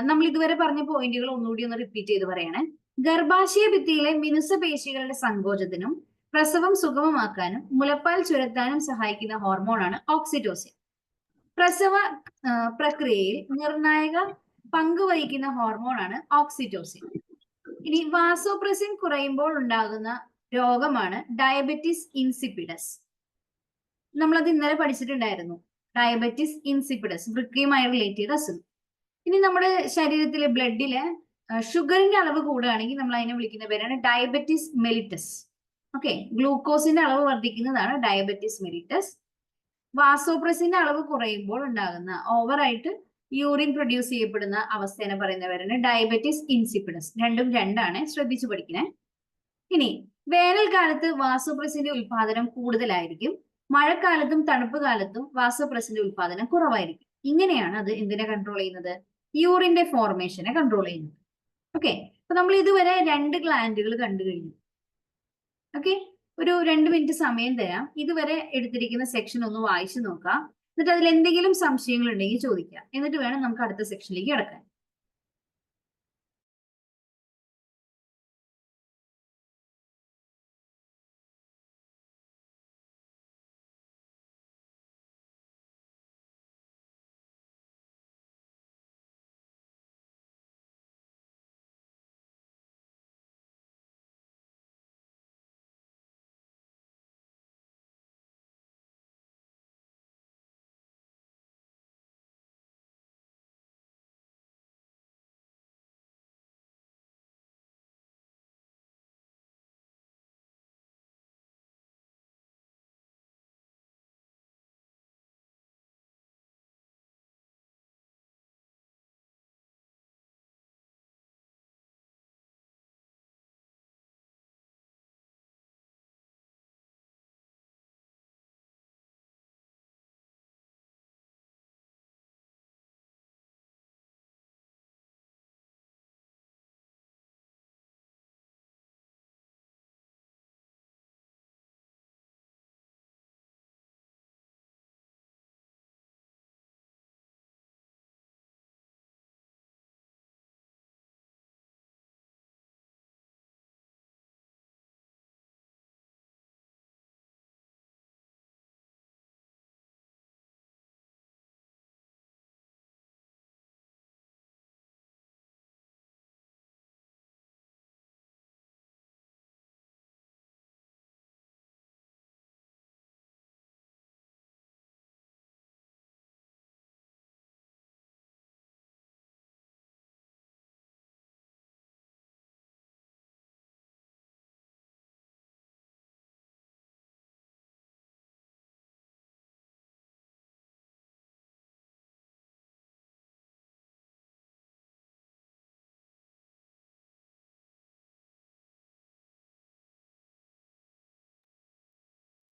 നമ്മൾ ഇതുവരെ പറഞ്ഞ പോയിന്റുകൾ ഒന്നുകൂടി ഒന്ന് റിപ്പീറ്റ് ചെയ്ത് പറയണേ. ഗർഭാശയ ഭിത്തിയിലെ മിനുസ പേശികളുടെ സങ്കോചത്തിനും പ്രസവം സുഗമമാക്കാനും മുലപ്പാൽ ചുരത്താനും സഹായിക്കുന്ന ഹോർമോണാണ് ഓക്സിറ്റോസിൻ. പ്രസവ പ്രക്രിയയിൽ നിർണായക പങ്കുവഹിക്കുന്ന ഹോർമോണാണ് ഓക്സിറ്റോസിൻ. ഇനി വാസോപ്രസിൻ കുറയുമ്പോൾ ഉണ്ടാകുന്ന രോഗമാണ് ഡയബറ്റിസ് ഇൻസിപ്പിഡസ്. നമ്മളത് ഇന്നലെ പഠിച്ചിട്ടുണ്ടായിരുന്നു. ഡയബറ്റിസ് ഇൻസിപ്പിഡസ് വൃക്കയുമായി റിലേറ്റ് ചെയ്ത അസുഖം. ഇനി നമ്മുടെ ശരീരത്തിലെ ബ്ലഡിലെ ഷുഗറിന്റെ അളവ് കൂടുകയാണെങ്കിൽ നമ്മൾ അതിനെ വിളിക്കുന്ന പേരാണ് ഡയബറ്റിസ് മെലിറ്റസ്. ഓക്കെ, ഗ്ലൂക്കോസിന്റെ അളവ് വർദ്ധിക്കുന്നതാണ് ഡയബറ്റിസ് മെലിറ്റസ്. വാസോപ്രസിന്റെ അളവ് കുറയുമ്പോൾ ഉണ്ടാകുന്ന ഓവറായിട്ട് യൂറിൻ പ്രൊഡ്യൂസ് ചെയ്യപ്പെടുന്ന അവസ്ഥയെ പറയുന്നവരാണ് ഡയബറ്റിസ് ഇൻസിപ്പിഡസ്. രണ്ടും രണ്ടാണ്, ശ്രദ്ധിച്ചു പഠിക്കണേ. ഇനി വേനൽക്കാലത്ത് വാസോപ്രസിന്റെ ഉൽപാദനം കൂടുതലായിരിക്കും, മഴക്കാലത്തും തണുപ്പ് കാലത്തും വാസോപ്രസിന്റെ ഉൽപാദനം കുറവായിരിക്കും. ഇങ്ങനെയാണ് അത് എന്തിനെ കൺട്രോൾ ചെയ്യുന്നത്? യൂറിന്റെ ഫോർമേഷനെ കൺട്രോൾ ചെയ്യുന്നത്. ഓക്കെ, അപ്പൊ നമ്മൾ ഇതുവരെ 2 ഗ്ലാൻഡുകൾ കണ്ടു കഴിഞ്ഞു. ഓക്കെ, ഒരു 2 മിനിറ്റ് സമയം തരാം. ഇതുവരെ എടുത്തിരിക്കുന്ന സെക്ഷൻ ഒന്ന് വായിച്ചു നോക്കാം. എന്നിട്ട് അതിൽ എന്തെങ്കിലും സംശയങ്ങൾ ഉണ്ടെങ്കിൽ ചോദിക്കാം. എന്നിട്ട് വേണം നമുക്ക് അടുത്ത സെക്ഷനിലേക്ക് കിടക്കാൻ.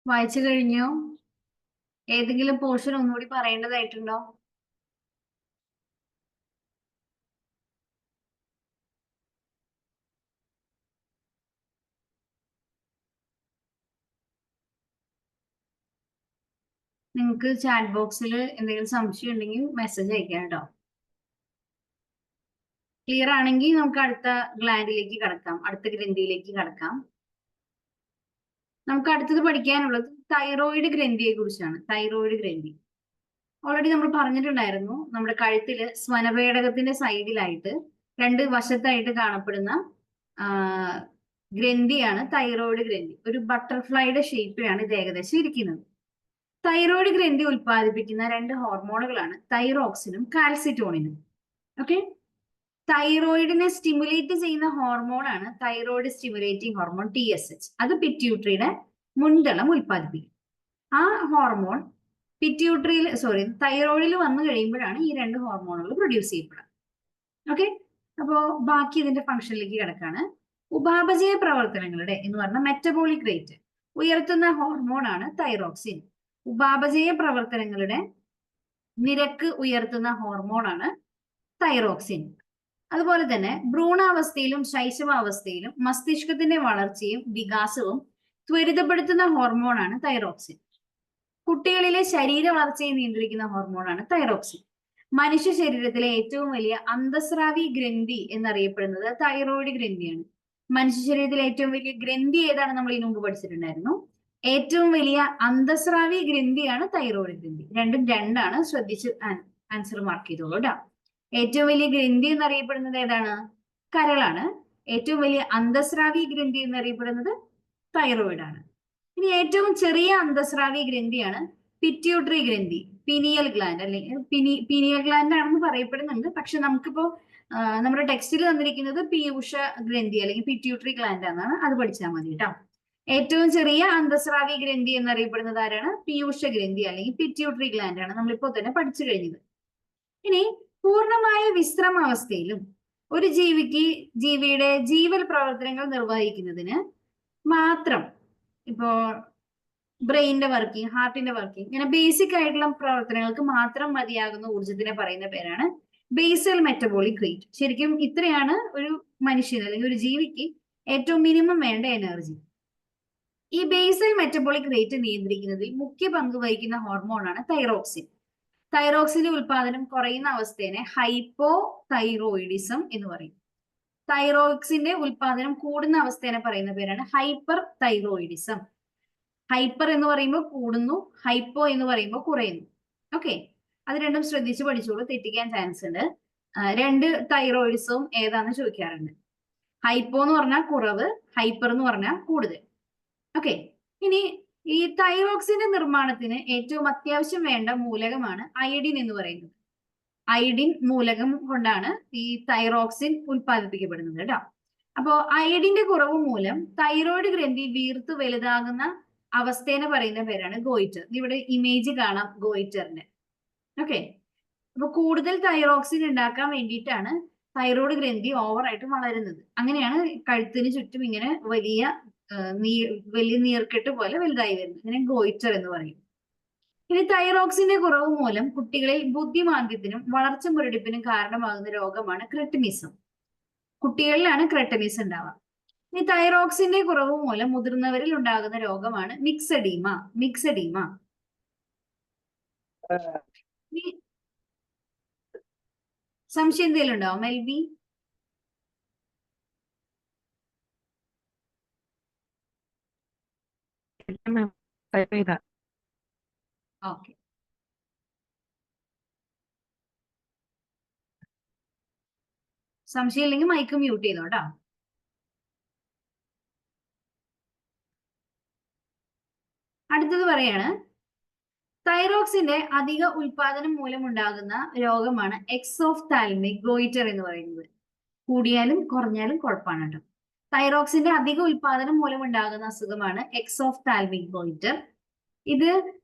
വായിച്ചു കഴിഞ്ഞോ? ഏതെങ്കിലും പോർഷൻ ഒന്നുകൂടി പറയേണ്ടതായിട്ടുണ്ടോ? നിങ്ങൾക്ക് ചാറ്റ് ബോക്സിൽ എന്തെങ്കിലും സംശയം ഉണ്ടെങ്കിൽ മെസ്സേജ് അയക്കാം കേട്ടോ. ക്ലിയർ ആണെങ്കിൽ നമുക്ക് അടുത്ത ഗ്ലാൻഡിലേക്ക് കടക്കാം, അടുത്ത ഗ്രന്ഥിയിലേക്ക് കടക്കാം. നമുക്ക് അടുത്തത് പഠിക്കാനുള്ളത് തൈറോയിഡ് ഗ്രന്ഥിയെ കുറിച്ചാണ്. തൈറോയിഡ് ഗ്രന്ഥി ഓൾറെഡി നമ്മൾ പറഞ്ഞിട്ടുണ്ടായിരുന്നു. നമ്മുടെ കഴുത്തില് സ്വനപേടകത്തിന്റെ സൈഡിലായിട്ട് രണ്ട് വശത്തായിട്ട് കാണപ്പെടുന്ന ഗ്രന്ഥിയാണ് തൈറോയിഡ് ഗ്രന്ഥി. ഒരു ബട്ടർഫ്ലൈയുടെ ഷേപ്പിലാണ് ഇത് ഏകദേശം ഇരിക്കുന്നത്. തൈറോയിഡ് ഗ്രന്ഥി ഉൽപ്പാദിപ്പിക്കുന്ന രണ്ട് ഹോർമോണുകളാണ് തൈറോക്സിനും കാൽസിറ്റോണിനും. ഓക്കെ, തൈറോയിഡിനെ സ്റ്റിമുലേറ്റ് ചെയ്യുന്ന ഹോർമോണാണ് തൈറോയിഡ് സ്റ്റിമുലേറ്റിംഗ് ഹോർമോൺ TSH. അത് പിറ്റ്യൂട്ടറിയുടെ മുൻതളം ഉൽപ്പാദിപ്പിക്കും. ആ ഹോർമോൺ തൈറോയിഡിൽ വന്നു കഴിയുമ്പോഴാണ് ഈ രണ്ട് ഹോർമോണുകൾ പ്രൊഡ്യൂസ് ചെയ്യപ്പെടുക. ഓക്കെ, അപ്പോ ബാക്കി ഇതിന്റെ ഫംഗ്ഷനിലേക്ക് കിടക്കാണ്. ഉപാപചയ പ്രവർത്തനങ്ങളുടെ എന്ന് പറഞ്ഞ മെറ്റബോളിക് റേറ്റ് ഉയർത്തുന്ന ഹോർമോണാണ് തൈറോക്സിൻ. ഉപാപചയ പ്രവർത്തനങ്ങളുടെ നിരക്ക് ഉയർത്തുന്ന ഹോർമോണാണ് തൈറോക്സിൻ. അതുപോലെ തന്നെ ഭ്രൂണാവസ്ഥയിലും ശൈശവാവസ്ഥയിലും മസ്തിഷ്കത്തിന്റെ വളർച്ചയും വികാസവും ത്വരിതപ്പെടുത്തുന്ന ഹോർമോണാണ് തൈറോക്സിൻ. കുട്ടികളിലെ ശരീര വളർച്ചയെ നിയന്ത്രിക്കുന്ന ഹോർമോണാണ് തൈറോക്സിൻ. മനുഷ്യ ശരീരത്തിലെ ഏറ്റവും വലിയ അന്തസ്രാവി ഗ്രന്ഥി എന്നറിയപ്പെടുന്നത് തൈറോയിഡ് ഗ്രന്ഥിയാണ്. മനുഷ്യ ശരീരത്തിലെ ഏറ്റവും വലിയ ഗ്രന്ഥി ഏതാണ് നമ്മൾ ഇതിനു മുമ്പ് പഠിച്ചിട്ടുണ്ടായിരുന്നു. ഏറ്റവും വലിയ അന്തസ്രാവി ഗ്രന്ഥിയാണ് തൈറോയിഡ് ഗ്രന്ഥി. രണ്ടും രണ്ടാണ്, ശ്രദ്ധിച്ച് ആൻസർ മാർക്ക് ചെയ്തോളൂ കേട്ടോ. ഏറ്റവും വലിയ ഗ്രന്ഥി എന്നറിയപ്പെടുന്നത് ഏതാണ്? കരളാണ്. ഏറ്റവും വലിയ അന്തസ്രാവി ഗ്രന്ഥി എന്നറിയപ്പെടുന്നത് തൈറോയിഡ് ആണ്. ഇനി ഏറ്റവും ചെറിയ അന്തസ്രാവി ഗ്രന്ഥിയാണ് പിറ്റ്യൂട്ടറി ഗ്രന്ഥി, പിനിയൽ ഗ്ലാൻഡ് അല്ലെങ്കിൽ പിനിയൽ ഗ്ലാൻഡ് ആണെന്ന് പറയപ്പെടുന്നുണ്ട്. പക്ഷെ നമുക്കിപ്പോ നമ്മുടെ ടെക്സ്റ്റിൽ തന്നിരിക്കുന്നത് പീയൂഷ ഗ്രന്ഥി അല്ലെങ്കിൽ പിറ്റ്യൂട്ടറി ഗ്ലാൻഡ് എന്നാണ്. അത് പഠിച്ചാൽ മതി കേട്ടോ. ഏറ്റവും ചെറിയ അന്തസ്രാവി ഗ്രന്ഥി എന്നറിയപ്പെടുന്നത് ആരാണ്? പീയൂഷ ഗ്രന്ഥി അല്ലെങ്കിൽ പിറ്റ്യൂട്ടറി ഗ്ലാൻഡ് ആണ്. നമ്മളിപ്പോ തന്നെ പഠിച്ചു കഴിഞ്ഞത്. ഇനി പൂർണ്ണമായ വിശ്രമാവസ്ഥയിലും ഒരു ജീവിയുടെ ജീവൽ പ്രവർത്തനങ്ങൾ നിർവഹിക്കുന്നതിന് മാത്രം, ഇപ്പോ ബ്രെയിനിന്റെ വർക്കിംഗ്, ഹാർട്ടിന്റെ വർക്കിംഗ്, ഇങ്ങനെ ബേസിക് ആയിട്ടുള്ള പ്രവർത്തനങ്ങൾക്ക് മാത്രം മതിയാകുന്ന ഊർജത്തിനെ പറയുന്ന പേരാണ് ബേസൽ മെറ്റബോളിക് റേറ്റ്. ശരിക്കും ഇത്രയാണ് ഒരു മനുഷ്യന് അല്ലെങ്കിൽ ഒരു ജീവിക്ക് ഏറ്റവും മിനിമം വേണ്ട എനർജി. ഈ ബേസൽ മെറ്റബോളിക് റേറ്റ് നിയന്ത്രിക്കുന്നതിൽ മുഖ്യ പങ്ക് വഹിക്കുന്ന ഹോർമോണാണ് തൈറോക്സിൻ. തൈറോക്സിന്റെ ഉൽപാദനം കുറയുന്ന അവസ്ഥയെ ഹൈപ്പോ തൈറോയിഡിസം എന്ന് പറയും. തൈറോക്സിന്റെ ഉൽപാദനം കൂടുന്ന അവസ്ഥയെ പറയുന്ന പേരാണ് ഹൈപ്പർ തൈറോയിഡിസം. ഹൈപ്പർ എന്ന് പറയുമ്പോൾ കൂടുന്നു, ഹൈപ്പോ എന്ന് പറയുമ്പോൾ കുറയുന്നു. ഓക്കെ, അത് രണ്ടും ശ്രദ്ധിച്ച് പഠിച്ചോളൂ, തെറ്റിക്കാൻ ചാൻസ് ഉണ്ട്. രണ്ട് തൈറോയിഡിസവും ഏതാന്ന് ചോദിക്കാറുണ്ട്. ഹൈപ്പോ എന്ന് പറഞ്ഞാൽ കുറവ്, ഹൈപ്പർ എന്ന് പറഞ്ഞാൽ കൂടുതൽ. ഓക്കെ, ഇനി ഈ തൈറോക്സിന്റെ നിർമ്മാണത്തിന് ഏറ്റവും അത്യാവശ്യം വേണ്ട മൂലകമാണ് അയഡിൻ എന്ന് പറയുന്നത്. അയഡിൻ മൂലകം കൊണ്ടാണ് ഈ തൈറോക്സിൻ ഉൽപ്പാദിപ്പിക്കപ്പെടുന്നത് കേട്ടോ. അപ്പോ അയഡിന്റെ കുറവ് മൂലം തൈറോയിഡ് ഗ്രന്ഥി വീർത്ത് വലുതാകുന്ന അവസ്ഥേനെ പറയുന്ന പേരാണ് ഗോയിറ്റർ. ഇവിടെ ഇമേജ് കാണാം ഗോയിറ്ററിന്റെ. ഓക്കെ, അപ്പൊ കൂടുതൽ തൈറോക്സിൻ ഉണ്ടാക്കാൻ വേണ്ടിയിട്ടാണ് തൈറോയിഡ് ഗ്രന്ഥി ഓവറായിട്ട് വളരുന്നത്. അങ്ങനെയാണ് കഴുത്തിന് ചുറ്റും ഇങ്ങനെ വലിയ നീർക്കെട്ട് പോലെ വലുതായി വരുന്നത്. ഇതിനെ ഗോയിറ്റർ എന്ന് പറയും. ഇനി തൈറോക്സിന്റെ കുറവ് മൂലം കുട്ടികളിൽ ബുദ്ധിമാന്ദ്യത്തിനും വളർച്ച മുരടിപ്പിനും കാരണമാകുന്ന രോഗമാണ് ക്രെട്ടിനിസം. കുട്ടികളിലാണ് ക്രെട്ടിനിസം ഉണ്ടാവുക. ഇനി തൈറോക്സിന്റെ കുറവ് മൂലം മുതിർന്നവരിൽ ഉണ്ടാകുന്ന രോഗമാണ് മിക്സഡീമ. സംശയം എന്തെങ്കിലും ഉണ്ടോ മെൽബി? ഓക്കെ, സംശയം ഇല്ലെങ്കിൽ മൈക്ക് മ്യൂട്ട് ചെയ്തോട്ടോ. അടുത്തത് പറയാണ്, തൈറോക്സിന്റെ അധിക ഉൽപാദനം മൂലമുണ്ടാകുന്ന രോഗമാണ് എക്സോഫ്താൽമിക് ഗോയിറ്റർ എന്ന് പറയുന്നത്. കൂടിയാലും കുറഞ്ഞാലും കുഴപ്പമാണ് കേട്ടോ. തൈറോക്സിന്റെ അധിക ഉൽപാദനം മൂലമുണ്ടാകുന്ന അസുഖമാണ് എക്സോഫ്താൽമിക് ഗോയിറ്റർ. ഇത്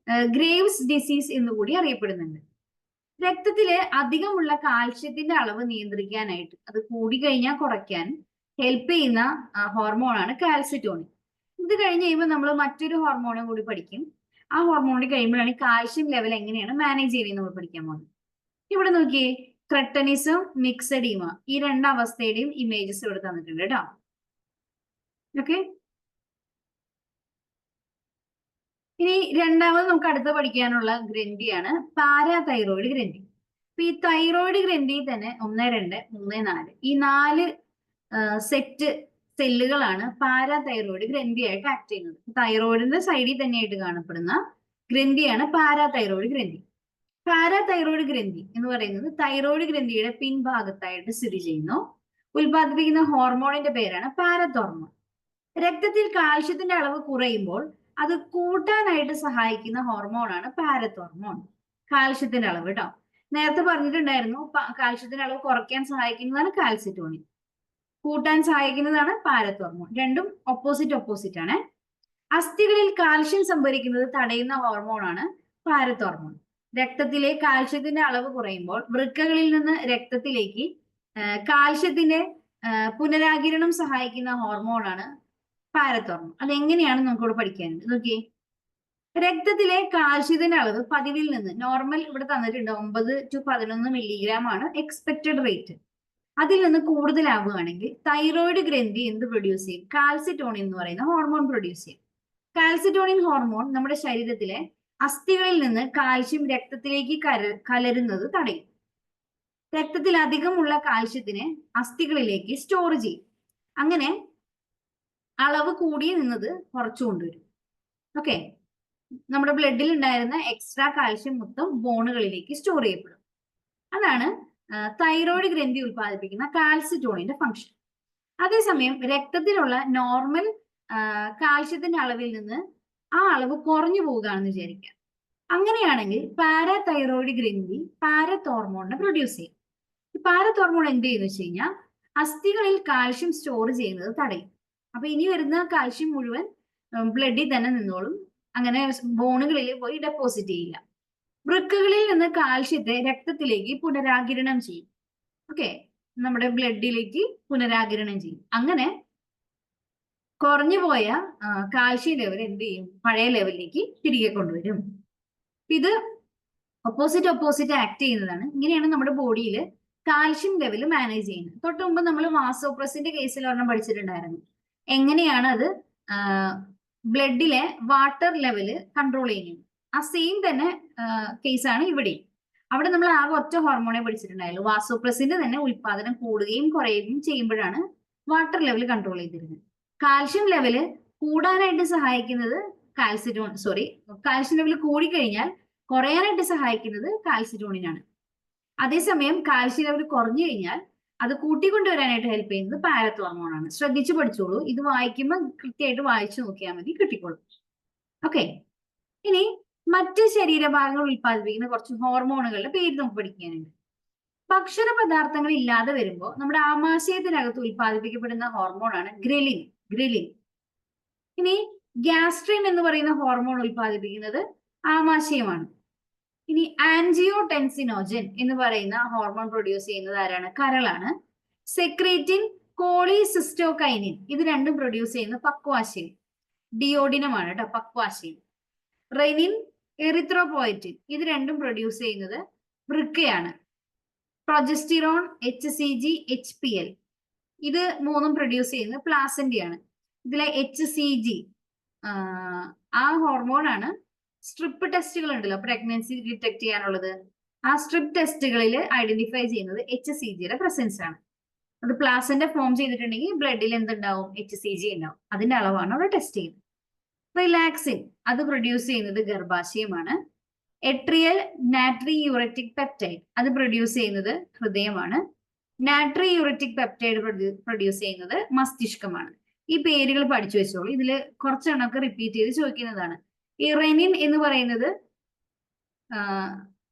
ഗ്രേവ്സ് ഡിസീസ് എന്നുകൂടി അറിയപ്പെടുന്നുണ്ട്. രക്തത്തില് അധികമുള്ള കാൽഷ്യത്തിന്റെ അളവ് നിയന്ത്രിക്കാനായിട്ട്, അത് കൂടിക്കഴിഞ്ഞാൽ കുറയ്ക്കാൻ ഹെൽപ്പ് ചെയ്യുന്ന ഹോർമോണാണ് കാൽസിറ്റോണിൻ. ഇത് കഴിഞ്ഞ് കഴിയുമ്പോൾ നമ്മൾ മറ്റൊരു ഹോർമോണും കൂടി പഠിക്കും. ആ ഹോർമോണിൽ കഴിയുമ്പോഴാണ് കാൽഷ്യം ലെവൽ എങ്ങനെയാണ് മാനേജ് ചെയ്യുന്നത് നമ്മൾ പഠിക്കാൻ പോകുന്നത്. ഇവിടെ നോക്കിയേ, ക്രെട്ടനിസം, മിക്സഡീമ, ഈ രണ്ടവസ്ഥയുടെയും ഇമേജസ് ഇവിടെ തന്നിട്ടുണ്ട് കേട്ടോ. ഓക്കെ, ഇനി രണ്ടാമത് നമുക്ക് അടുത്ത് പഠിക്കാനുള്ള ഗ്രന്ഥിയാണ് പാരാതൈറോയിഡ് ഗ്രന്ഥി. അപ്പൊ ഈ തൈറോയിഡ് ഗ്രന്ഥിയിൽ തന്നെ 1, 2, 3, 4 ഈ 4 സെറ്റ് സെല്ലുകളാണ് പാരാതൈറോയിഡ് ഗ്രന്ഥിയായിട്ട് ആക്ട് ചെയ്യുന്നത്. തൈറോയിഡിന്റെ സൈഡിൽ തന്നെയായിട്ട് കാണപ്പെടുന്ന ഗ്രന്ഥിയാണ് പാരാതൈറോയിഡ് ഗ്രന്ഥി. പാരാതൈറോയിഡ് ഗ്രന്ഥി എന്ന് പറയുന്നത് തൈറോയിഡ് ഗ്രന്ഥിയുടെ പിൻഭാഗത്തായിട്ട് സ്ഥിതി ചെയ്യുന്നു. ഉൽപ്പാദിപ്പിക്കുന്ന ഹോർമോണിന്റെ പേരാണ് പാരത്തോർമോൺ. രക്തത്തിൽ കാൽഷ്യത്തിന്റെ അളവ് കുറയുമ്പോൾ അത് കൂട്ടാനായിട്ട് സഹായിക്കുന്ന ഹോർമോണാണ് പാരത്തോർമോൺ. കാൽഷ്യത്തിന്റെ അളവ് കേട്ടോ, നേരത്തെ പറഞ്ഞിട്ടുണ്ടായിരുന്നു കാൽഷ്യത്തിന്റെ അളവ് കുറയ്ക്കാൻ സഹായിക്കുന്നതാണ് കാൽസിറ്റോണിൻ, കൂട്ടാൻ സഹായിക്കുന്നതാണ് പാരത്തോർമോൺ. രണ്ടും ഓപ്പോസിറ്റ് ആണ്. അസ്ഥികളിൽ കാൽഷ്യം സംഭരിക്കുന്നത് തടയുന്ന ഹോർമോണാണ് പാരത്തോർമോൺ. രക്തത്തിലെ കാൽഷ്യത്തിന്റെ അളവ് കുറയുമ്പോൾ വൃക്കകളിൽ നിന്ന് രക്തത്തിലേക്ക് കാൽഷ്യത്തിന്റെ പുനരാകിരണം സഹായിക്കുന്ന ഹോർമോണാണ് പാരത്തോർമോൺ. അതെങ്ങനെയാണ് നമുക്കിവിടെ പഠിക്കാനുണ്ട്. നോക്കിയേ, രക്തത്തിലെ കാൽഷ്യത്തിന്റെ അളവ് പതിവിൽ നിന്ന്, നോർമൽ ഇവിടെ തന്നിട്ടുണ്ട് 9 to 11 മില്ലിഗ്രാം ആണ് എക്സ്പെക്റ്റഡ് റേറ്റ്. അതിൽ നിന്ന് കൂടുതലാവുകയാണെങ്കിൽ തൈറോയിഡ് ഗ്രന്ഥി എന്ത് പ്രൊഡ്യൂസ് ചെയ്യും? കാൽസിറ്റോണിൻ എന്ന് പറയുന്ന ഹോർമോൺ പ്രൊഡ്യൂസ് ചെയ്യും. കാൽസിറ്റോണിൻ ഹോർമോൺ നമ്മുടെ ശരീരത്തിലെ അസ്ഥികളിൽ നിന്ന് കാൽഷ്യം രക്തത്തിലേക്ക് കലരുന്നത് തടയും. രക്തത്തിൽ അധികമുള്ള കാൽഷ്യത്തിനെ അസ്ഥികളിലേക്ക് സ്റ്റോർ ചെയ്യും. അങ്ങനെ അളവ് കൂടി നിന്നത് കുറച്ചു കൊണ്ടുവരും. ഓക്കെ, നമ്മുടെ ബ്ലഡിൽ ഉണ്ടായിരുന്ന എക്സ്ട്രാ കാൽഷ്യം മൊത്തം ബോണുകളിലേക്ക് സ്റ്റോർ ചെയ്യപ്പെടും. അതാണ് തൈറോയിഡ് ഗ്രന്ഥി ഉൽപ്പാദിപ്പിക്കുന്ന കാൽസിറ്റോണിന്റെ ഫംഗ്ഷൻ. അതേസമയം രക്തത്തിലുള്ള നോർമൽ കാൽഷ്യത്തിന്റെ അളവിൽ നിന്ന് ആ അളവ് കുറഞ്ഞു പോവുകയാണെന്ന് വിചാരിക്കുക. അങ്ങനെയാണെങ്കിൽ പാരാതൈറോയിഡ് ഗ്രന്ഥി പാരത്തോർമോണിനെ പ്രൊഡ്യൂസ് ചെയ്യും. ഈ പാരത്തോർമോൺ എന്ത് ചെയ്യുന്നു വെച്ച് കഴിഞ്ഞാൽ അസ്ഥികളിൽ കാൽഷ്യം സ്റ്റോർ ചെയ്യുന്നത് തടയും. അപ്പൊ ഇനി വരുന്ന കാൽഷ്യം മുഴുവൻ ബ്ലഡിൽ തന്നെ നിന്നോളും, അങ്ങനെ ബോണുകളിൽ പോയി ഡെപ്പോസിറ്റ് ചെയ്യില്ല. വൃക്കകളിൽ നിന്ന് കാൽഷ്യത്തെ രക്തത്തിലേക്ക് പുനരാകിരണം ചെയ്യും. ഓക്കെ, നമ്മുടെ ബ്ലഡിലേക്ക് പുനരാകിരണം ചെയ്യും. അങ്ങനെ കുറഞ്ഞു പോയ കാൽഷ്യം ലെവൽ എന്ത് ചെയ്യും? പഴയ ലെവലിലേക്ക് തിരികെ കൊണ്ടുവരും. ഇത് ഓപ്പോസിറ്റ് ആക്ട് ചെയ്യുന്നതാണ്. ഇങ്ങനെയാണ് നമ്മുടെ ബോഡിയിൽ കാൽഷ്യം ലെവൽ മാനേജ് ചെയ്യുന്നത്. തൊട്ട് മുമ്പ് നമ്മൾ വാസോപ്രസിന്റെ കേസിൽ ഒരെണ്ണം പഠിച്ചിട്ടുണ്ടായിരുന്നു. എങ്ങനെയാണ് അത് ബ്ലഡിലെ വാട്ടർ ലെവല് കൺട്രോൾ ചെയ്യുന്നത്. ആ സെയിം തന്നെ കേസാണ് ഇവിടെ. അവിടെ നമ്മൾ ആകെ ഒറ്റ ഹോർമോണെ പഠിച്ചിട്ടുണ്ടായുള്ളൂ. വാസോപ്രസിന്റെ തന്നെ ഉൽപാദനം കൂടുകയും കുറയുകയും ചെയ്യുമ്പോഴാണ് വാട്ടർ ലെവൽ കൺട്രോൾ ചെയ്തിരുന്നത്. കാൽഷ്യം ലെവല് കൂടാനായിട്ട് സഹായിക്കുന്നത് കാൽഷ്യം ലെവൽ കൂടിക്കഴിഞ്ഞാൽ കുറയാനായിട്ട് സഹായിക്കുന്നത് കാൽസിറ്റോണിനാണ്. അതേസമയം കാൽഷ്യം ലെവൽ കുറഞ്ഞു കഴിഞ്ഞാൽ അത് കൂട്ടിക്കൊണ്ടുവരാനായിട്ട് ഹെൽപ്പ് ചെയ്യുന്നത് പാരത്തോർമോൺ ആണ്. ശ്രദ്ധിച്ചു പഠിച്ചോളൂ. ഇത് വായിക്കുമ്പോൾ കൃത്യമായിട്ട് വായിച്ചു നോക്കിയാൽ മതി, കിട്ടിക്കോളും. ഓക്കെ, ഇനി മറ്റ് ശരീരഭാഗങ്ങൾ ഉൽപ്പാദിപ്പിക്കുന്ന കുറച്ച് ഹോർമോണുകളുടെ പേര് നമുക്ക് പഠിക്കാനുണ്ട്. ഭക്ഷണ പദാർത്ഥങ്ങൾ ഇല്ലാതെ വരുമ്പോൾ നമ്മുടെ ആമാശയത്തിനകത്ത് ഉൽപ്പാദിപ്പിക്കപ്പെടുന്ന ഹോർമോണാണ് ഗ്രിലിൻ. ഇനി ഗ്യാസ്ട്രിൻ എന്ന് പറയുന്ന ഹോർമോൺ ഉൽപ്പാദിപ്പിക്കുന്നത് ആമാശയമാണ്. ഇനി ആൻജിയോടെൻസിനോജൻ എന്ന് പറയുന്ന ഹോർമോൺ പ്രൊഡ്യൂസ് ചെയ്യുന്നത് ആരാണ്? കരളാണ്. സെക്രീറ്റിൻ, കോളിസിസ്റ്റോകൈനിൻ ഇത് രണ്ടും പ്രൊഡ്യൂസ് ചെയ്യുന്നത് പക്വാശയം, ഡിയോഡിനമാണ് കേട്ടോ, പക്വാശയം. റെനിൻ, എറിത്രോപോയറ്റിൻ ഇത് രണ്ടും പ്രൊഡ്യൂസ് ചെയ്യുന്നത് വൃക്കയാണ്. പ്രൊജസ്റ്റിറോൺ, HCG, HPL ഇത് മൂന്നും പ്രൊഡ്യൂസ് ചെയ്യുന്നത് പ്ലാസന്റയാണ്. ഇതിലെ HCG ആ ഹോർമോൺ ആണ് സ്ട്രിപ്പ് ടെസ്റ്റുകൾ ഉണ്ടല്ലോ പ്രഗ്നൻസി ഡിറ്റക്ട് ചെയ്യാനുള്ളത്. ആ സ്ട്രിപ്പ് ടെസ്റ്റുകളിൽ ഐഡന്റിഫൈ ചെയ്യുന്നത് HCGയുടെ പ്രസൻസ് ആണ്. അത് പ്ലാസന്റ ഫോം ചെയ്തിട്ടുണ്ടെങ്കിൽ ബ്ലഡിൽ എന്തുണ്ടാവും? HCG ഉണ്ടാവും. അതിന്റെ അളവാണ് അവിടെ ടെസ്റ്റ് ചെയ്യുന്നത്. റിലാക്സിൻ അത് പ്രൊഡ്യൂസ് ചെയ്യുന്നത് ഗർഭാശയമാണ്. എട്രിയൽ നാട്രി യൂററ്റിക് പെപ്റ്റൈഡ് അത് പ്രൊഡ്യൂസ് ചെയ്യുന്നത് ഹൃദയമാണ്. നാട്രി യൂററ്റിക് പെപ്റ്റൈഡ് പ്രൊഡ്യൂസ് ചെയ്യുന്നത് മസ്തിഷ്കമാണ്. ഈ പേരുകൾ പഠിച്ചു വെച്ചോളൂ. ഇതിൽ കുറച്ചെണ്ണമൊക്കെ റിപ്പീറ്റ് ചെയ്ത് ചോദിക്കുന്നതാണ്. ഈ റെനിൻ എന്ന് പറയുന്നത്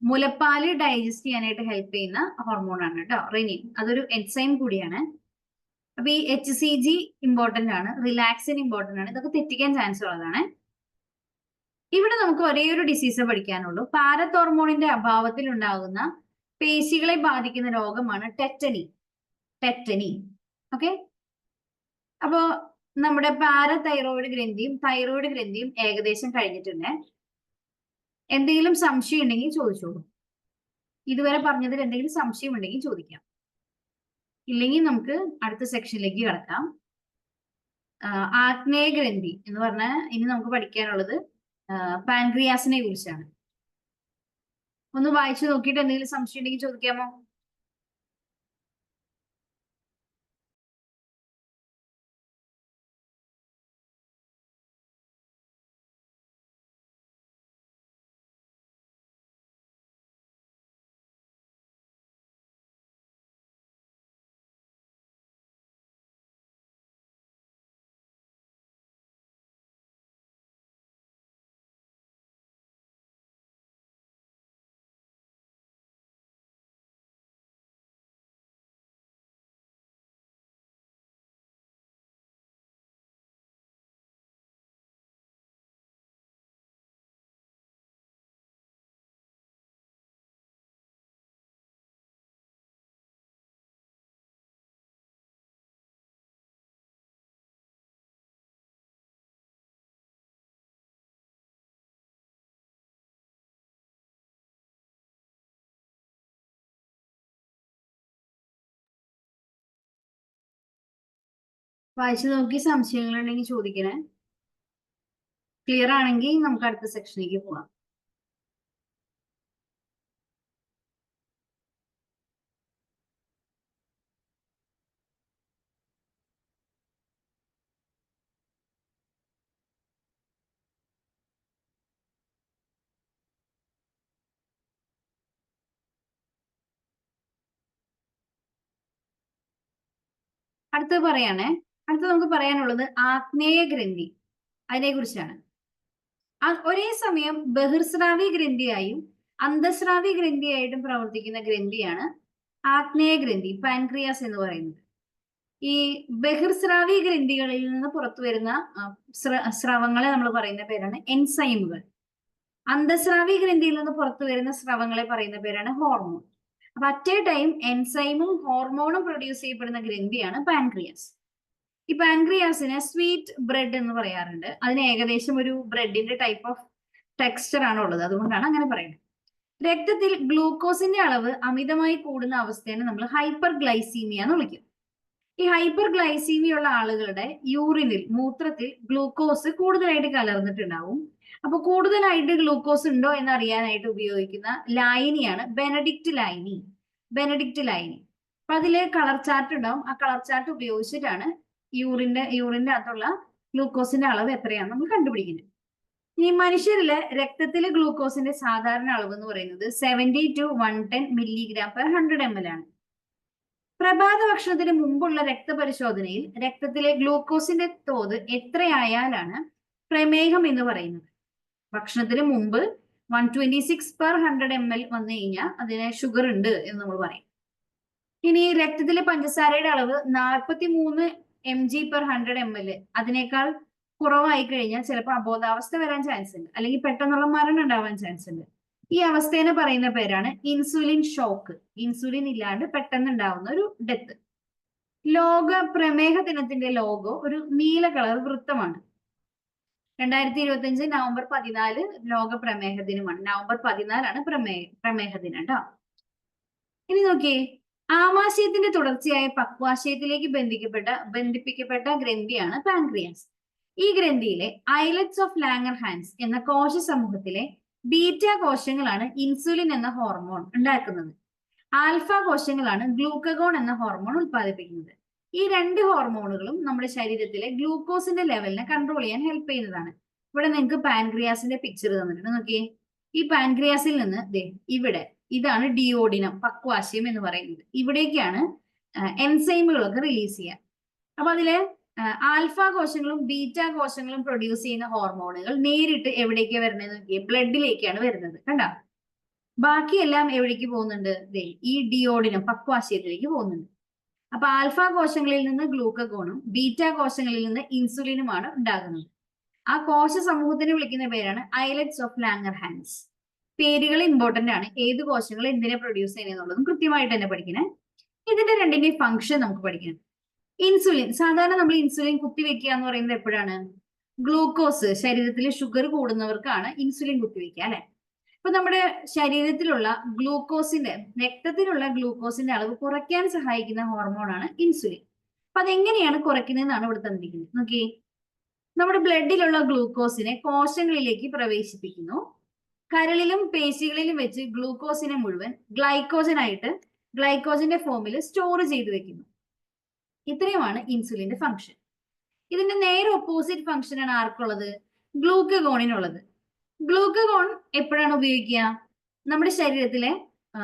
മുലപ്പാല് ഡൈജസ്റ്റ് ചെയ്യാനായിട്ട് ഹെൽപ്പ് ചെയ്യുന്ന ഹോർമോൺ ആണ് കേട്ടോ. റെനിൻ അതൊരു എൻസൈം കൂടിയാണ്. അപ്പൊ ഈ HCG ഇമ്പോർട്ടന്റ് ആണ്, റിലാക്സിൻ ഇമ്പോർട്ടന്റ് ആണ്. ഇതൊക്കെ തെറ്റിക്കാൻ ചാൻസ് ഉള്ളതാണ്. ഇവിടെ നമുക്ക് ഒരേ ഒരു ഡിസീസ് പഠിക്കാനുള്ളൂ. പാരത്തോർമോണിന്റെ അഭാവത്തിൽ ഉണ്ടാകുന്ന പേശികളെ ബാധിക്കുന്ന രോഗമാണ് ടെറ്റനി. ഓക്കെ, അപ്പോ നമ്മുടെ പാരതൈറോയിഡ് ഗ്രന്ഥിയും തൈറോയിഡ് ഗ്രന്ഥിയും ഏകദേശം കഴിഞ്ഞിട്ടുണ്ട്. എന്തെങ്കിലും സംശയം ഉണ്ടെങ്കിൽ ചോദിച്ചോളൂ. ഇതുവരെ പറഞ്ഞതിൽ എന്തെങ്കിലും സംശയം ഉണ്ടെങ്കിൽ ചോദിക്കാം. ഇല്ലെങ്കിൽ നമുക്ക് അടുത്ത സെക്ഷനിലേക്ക് കടക്കാം. ആഗ്നേയ ഗ്രന്ഥി എന്ന് പറഞ്ഞാൽ ഇനി നമുക്ക് പഠിക്കാനുള്ളത് പാൻക്രിയാസിനെ കുറിച്ചാണ്. ഒന്ന് വായിച്ചു നോക്കിയിട്ട് എന്തെങ്കിലും സംശയം ഉണ്ടെങ്കിൽ ചോദിക്കാമോ? വായിച്ചു നോക്കി സംശയങ്ങൾ ഉണ്ടെങ്കിൽ ചോദിക്കണേ. ക്ലിയർ ആണെങ്കിൽ നമുക്ക് അടുത്ത സെക്ഷനിലേക്ക് പോവാം. അടുത്തത് പറയാണേ. അടുത്തത് നമുക്ക് പറയാനുള്ളത് ആഗ്നേയ ഗ്രന്ഥി, അതിനെ കുറിച്ചാണ്. ഒരേ സമയം ബഹിർസ്രാവി ഗ്രന്ഥിയായും അന്തസ്രാവി ഗ്രന്ഥിയായിട്ടും പ്രവർത്തിക്കുന്ന ഗ്രന്ഥിയാണ് ആഗ്നേയ ഗ്രന്ഥി, പാൻക്രിയാസ് എന്ന് പറയുന്നത്. ഈ ബഹിർസ്രാവി ഗ്രന്ഥികളിൽ നിന്ന് പുറത്തു വരുന്ന സ്രവങ്ങളെ നമ്മൾ പറയുന്ന പേരാണ് എൻസൈമുകൾ. അന്തസ്രാവി ഗ്രന്ഥിയിൽ നിന്ന് പുറത്തു വരുന്ന സ്രവങ്ങളെ പറയുന്ന പേരാണ് ഹോർമോൺ. അപ്പൊ അറ്റ് എ ടൈം എൻസൈമും ഹോർമോണും പ്രൊഡ്യൂസ് ചെയ്യപ്പെടുന്ന ഗ്രന്ഥിയാണ് പാൻക്രിയാസ്. ഈ പാൻക്രിയാസിനെ സ്വീറ്റ് ബ്രെഡ് എന്ന് പറയാറുണ്ട്. അതിന് ഏകദേശം ഒരു ബ്രെഡിന്റെ ടൈപ്പ് ഓഫ് ടെക്സ്ചർ ആണ് ഉള്ളത്, അതുകൊണ്ടാണ് അങ്ങനെ പറയുന്നത്. രക്തത്തിൽ ഗ്ലൂക്കോസിന്റെ അളവ് അമിതമായി കൂടുന്ന അവസ്ഥയാണ് നമ്മൾ ഹൈപ്പർ ഗ്ലൈസീമിയ എന്ന് വിളിക്കും. ഈ ഹൈപ്പർ ഗ്ലൈസീമിയ ഉള്ള ആളുകളുടെ യൂറിനിൽ, മൂത്രത്തിൽ ഗ്ലൂക്കോസ് കൂടുതലായിട്ട് കലർന്നിട്ടുണ്ടാവും. അപ്പൊ കൂടുതലായിട്ട് ഗ്ലൂക്കോസ് ഉണ്ടോ എന്ന് അറിയാനായിട്ട് ഉപയോഗിക്കുന്ന ലായനിയാണ് ബെനഡിക്റ്റ് ലായനി. അപ്പൊ അതില് കളർ ചാർട്ട് ഉണ്ടാവും. ആ കളർ ചാർട്ട് ഉപയോഗിച്ചിട്ടാണ് യൂറിന്റെ അകത്തുള്ള ഗ്ലൂക്കോസിന്റെ അളവ് എത്രയാണ് നമ്മൾ കണ്ടുപിടിക്കുന്നത്. ഈ മനുഷ്യരിലെ രക്തത്തിലെ ഗ്ലൂക്കോസിന്റെ സാധാരണ അളവ് എന്ന് പറയുന്നത് 70 to 110 mg/100 ml ആണ്. പ്രഭാത ഭക്ഷണത്തിന് മുമ്പുള്ള രക്തപരിശോധനയിൽ രക്തത്തിലെ ഗ്ലൂക്കോസിന്റെ തോത് എത്രയായാലാണ് പ്രമേഹം എന്ന് പറയുന്നത്. ഭക്ഷണത്തിന് മുമ്പ് 126/100 ml വന്നു കഴിഞ്ഞാൽ അതിന് ഷുഗർ ഉണ്ട് എന്ന് നമ്മൾ പറയും. ഇനി രക്തത്തിലെ പഞ്ചസാരയുടെ അളവ് 43 mg/100 ml, അതിനേക്കാൾ കുറവായി കഴിഞ്ഞാൽ ചിലപ്പോൾ അബോധാവസ്ഥ വരാൻ ചാൻസ് ഉണ്ട്, അല്ലെങ്കിൽ പെട്ടെന്നുള്ള മരണം ഉണ്ടാവാൻ ചാൻസ് ഉണ്ട്. ഈ അവസ്ഥേനെ പറയുന്ന പേരാണ് ഇൻസുലിൻ ഷോക്ക്. ഇൻസുലിൻ ഇല്ലാണ്ട് പെട്ടെന്ന് ഉണ്ടാവുന്ന ഒരു ഡെത്ത്. ലോക പ്രമേഹ ദിനത്തിന്റെ ലോഗോ ഒരു നീല കളർ വൃത്തമാണ്. 2025 നവംബർ 14 ലോക പ്രമേഹ ദിനമാണ്. നവംബർ 14 പ്രമേഹ ദിനം കേട്ടോ. ഇനി നോക്കിയേ, ആമാശയത്തിന്റെ തുടർച്ചയായ പക്വാശയത്തിലേക്ക് ബന്ധിപ്പിക്കപ്പെട്ട ഗ്രന്ഥിയാണ് പാൻക്രിയാസ്. ഈ ഗ്രന്ഥിയിലെ ഐലറ്റ്സ് ഓഫ് ലാംഗർഹാൻസ് എന്ന കോശ സമൂഹത്തിലെ ബീറ്റ കോശങ്ങളാണ് ഇൻസുലിൻ എന്ന ഹോർമോൺ ഉണ്ടാക്കുന്നത്. ആൽഫ കോശങ്ങളാണ് ഗ്ലൂക്കഗോൺ എന്ന ഹോർമോൺ ഉത്പാദിപ്പിക്കുന്നത്. ഈ രണ്ട് ഹോർമോണുകളും നമ്മുടെ ശരീരത്തിലെ ഗ്ലൂക്കോസിന്റെ ലെവലിനെ കൺട്രോൾ ചെയ്യാൻ ഹെൽപ്പ് ചെയ്യുന്നതാണ്. ഇവിടെ നിങ്ങൾക്ക് പാൻക്രിയാസിന്റെ പിക്ചർ തന്നിട്ടുണ്ട്, നോക്കിയേ. ഈ പാൻക്രിയാസിൽ നിന്ന് ഇവിടെ ഇതാണ് ഡിയോഡിനം, പക്വാശയം എന്ന് പറയുന്നത്. ഇവിടേക്കാണ് എൻസൈമുകളൊക്കെ റിലീസ് ചെയ്യുക. അപ്പൊ അതിലെ ആൽഫ കോശങ്ങളും ബീറ്റ കോശങ്ങളും പ്രൊഡ്യൂസ് ചെയ്യുന്ന ഹോർമോണുകൾ നേരിട്ട് എവിടേക്കാണ് വരുന്നത് നോക്കിയേ, ബ്ലഡിലേക്കാണ് വരുന്നത്. കണ്ടോ? ബാക്കിയെല്ലാം എവിടേക്ക് പോകുന്നുണ്ട്? ഈ ഡിയോഡിനം, പക്വാശയത്തിലേക്ക് പോകുന്നുണ്ട്. അപ്പൊ ആൽഫ കോശങ്ങളിൽ നിന്ന് ഗ്ലൂക്കഗോണും ബീറ്റ കോശങ്ങളിൽ നിന്ന് ഇൻസുലിനുമാണ് ഉണ്ടാകുന്നത്. ആ കോശ സമൂഹത്തിന് വിളിക്കുന്ന പേരാണ് ഐലറ്റ്സ് ഓഫ് ലാംഗർഹാൻസ്. പേരുകൾ ഇമ്പോർട്ടന്റ് ആണ്. ഏത് കോശങ്ങൾ എന്തിനെ പ്രൊഡ്യൂസ് ചെയ്യുന്നതുള്ളതും കൃത്യമായിട്ട് തന്നെ പഠിക്കണേ. ഇതിന്റെ രണ്ടിന്റെയും ഫംഗ്ഷൻ നമുക്ക് പഠിക്കണം. ഇൻസുലിൻ, സാധാരണ നമ്മൾ ഇൻസുലിൻ കുത്തിവെക്കുക എന്ന് പറയുന്നത് എപ്പോഴാണ്? ഗ്ലൂക്കോസ്, ശരീരത്തിൽ ഷുഗർ കൂടുന്നവർക്കാണ് ഇൻസുലിൻ കുത്തിവെക്കുക അല്ലെ. അപ്പൊ നമ്മുടെ ശരീരത്തിലുള്ള ഗ്ലൂക്കോസിന്റെ, രക്തത്തിലുള്ള ഗ്ലൂക്കോസിന്റെ അളവ് കുറയ്ക്കാൻ സഹായിക്കുന്ന ഹോർമോണാണ് ഇൻസുലിൻ. അപ്പൊ അതെങ്ങനെയാണ് കുറയ്ക്കുന്നതെന്നാണ് ഇവിടെ തന്നിരിക്കുന്നത്. നോക്കി, നമ്മുടെ ബ്ലഡിലുള്ള ഗ്ലൂക്കോസിനെ കോശങ്ങളിലേക്ക് പ്രവേശിപ്പിക്കുന്നു. കരളിലും പേശികളിലും വെച്ച് ഗ്ലൂക്കോസിനെ മുഴുവൻ ഗ്ലൈക്കോജന്റെ ഫോമിൽ സ്റ്റോർ ചെയ്ത് വെക്കുന്നു. ഇത്രയുമാണ് ഇൻസുലിന്റെ ഫംഗ്ഷൻ. ഇതിന്റെ നേരെ ഓപ്പോസിറ്റ് ഫംഗ്ഷൻ ആണ് ആർക്കുള്ളത്? ഗ്ലൂക്കഗോണിനുള്ളത്. ഗ്ലൂക്കഗോൺ എപ്പോഴാണ് ഉപയോഗിക്കുക? നമ്മുടെ ശരീരത്തിലെ,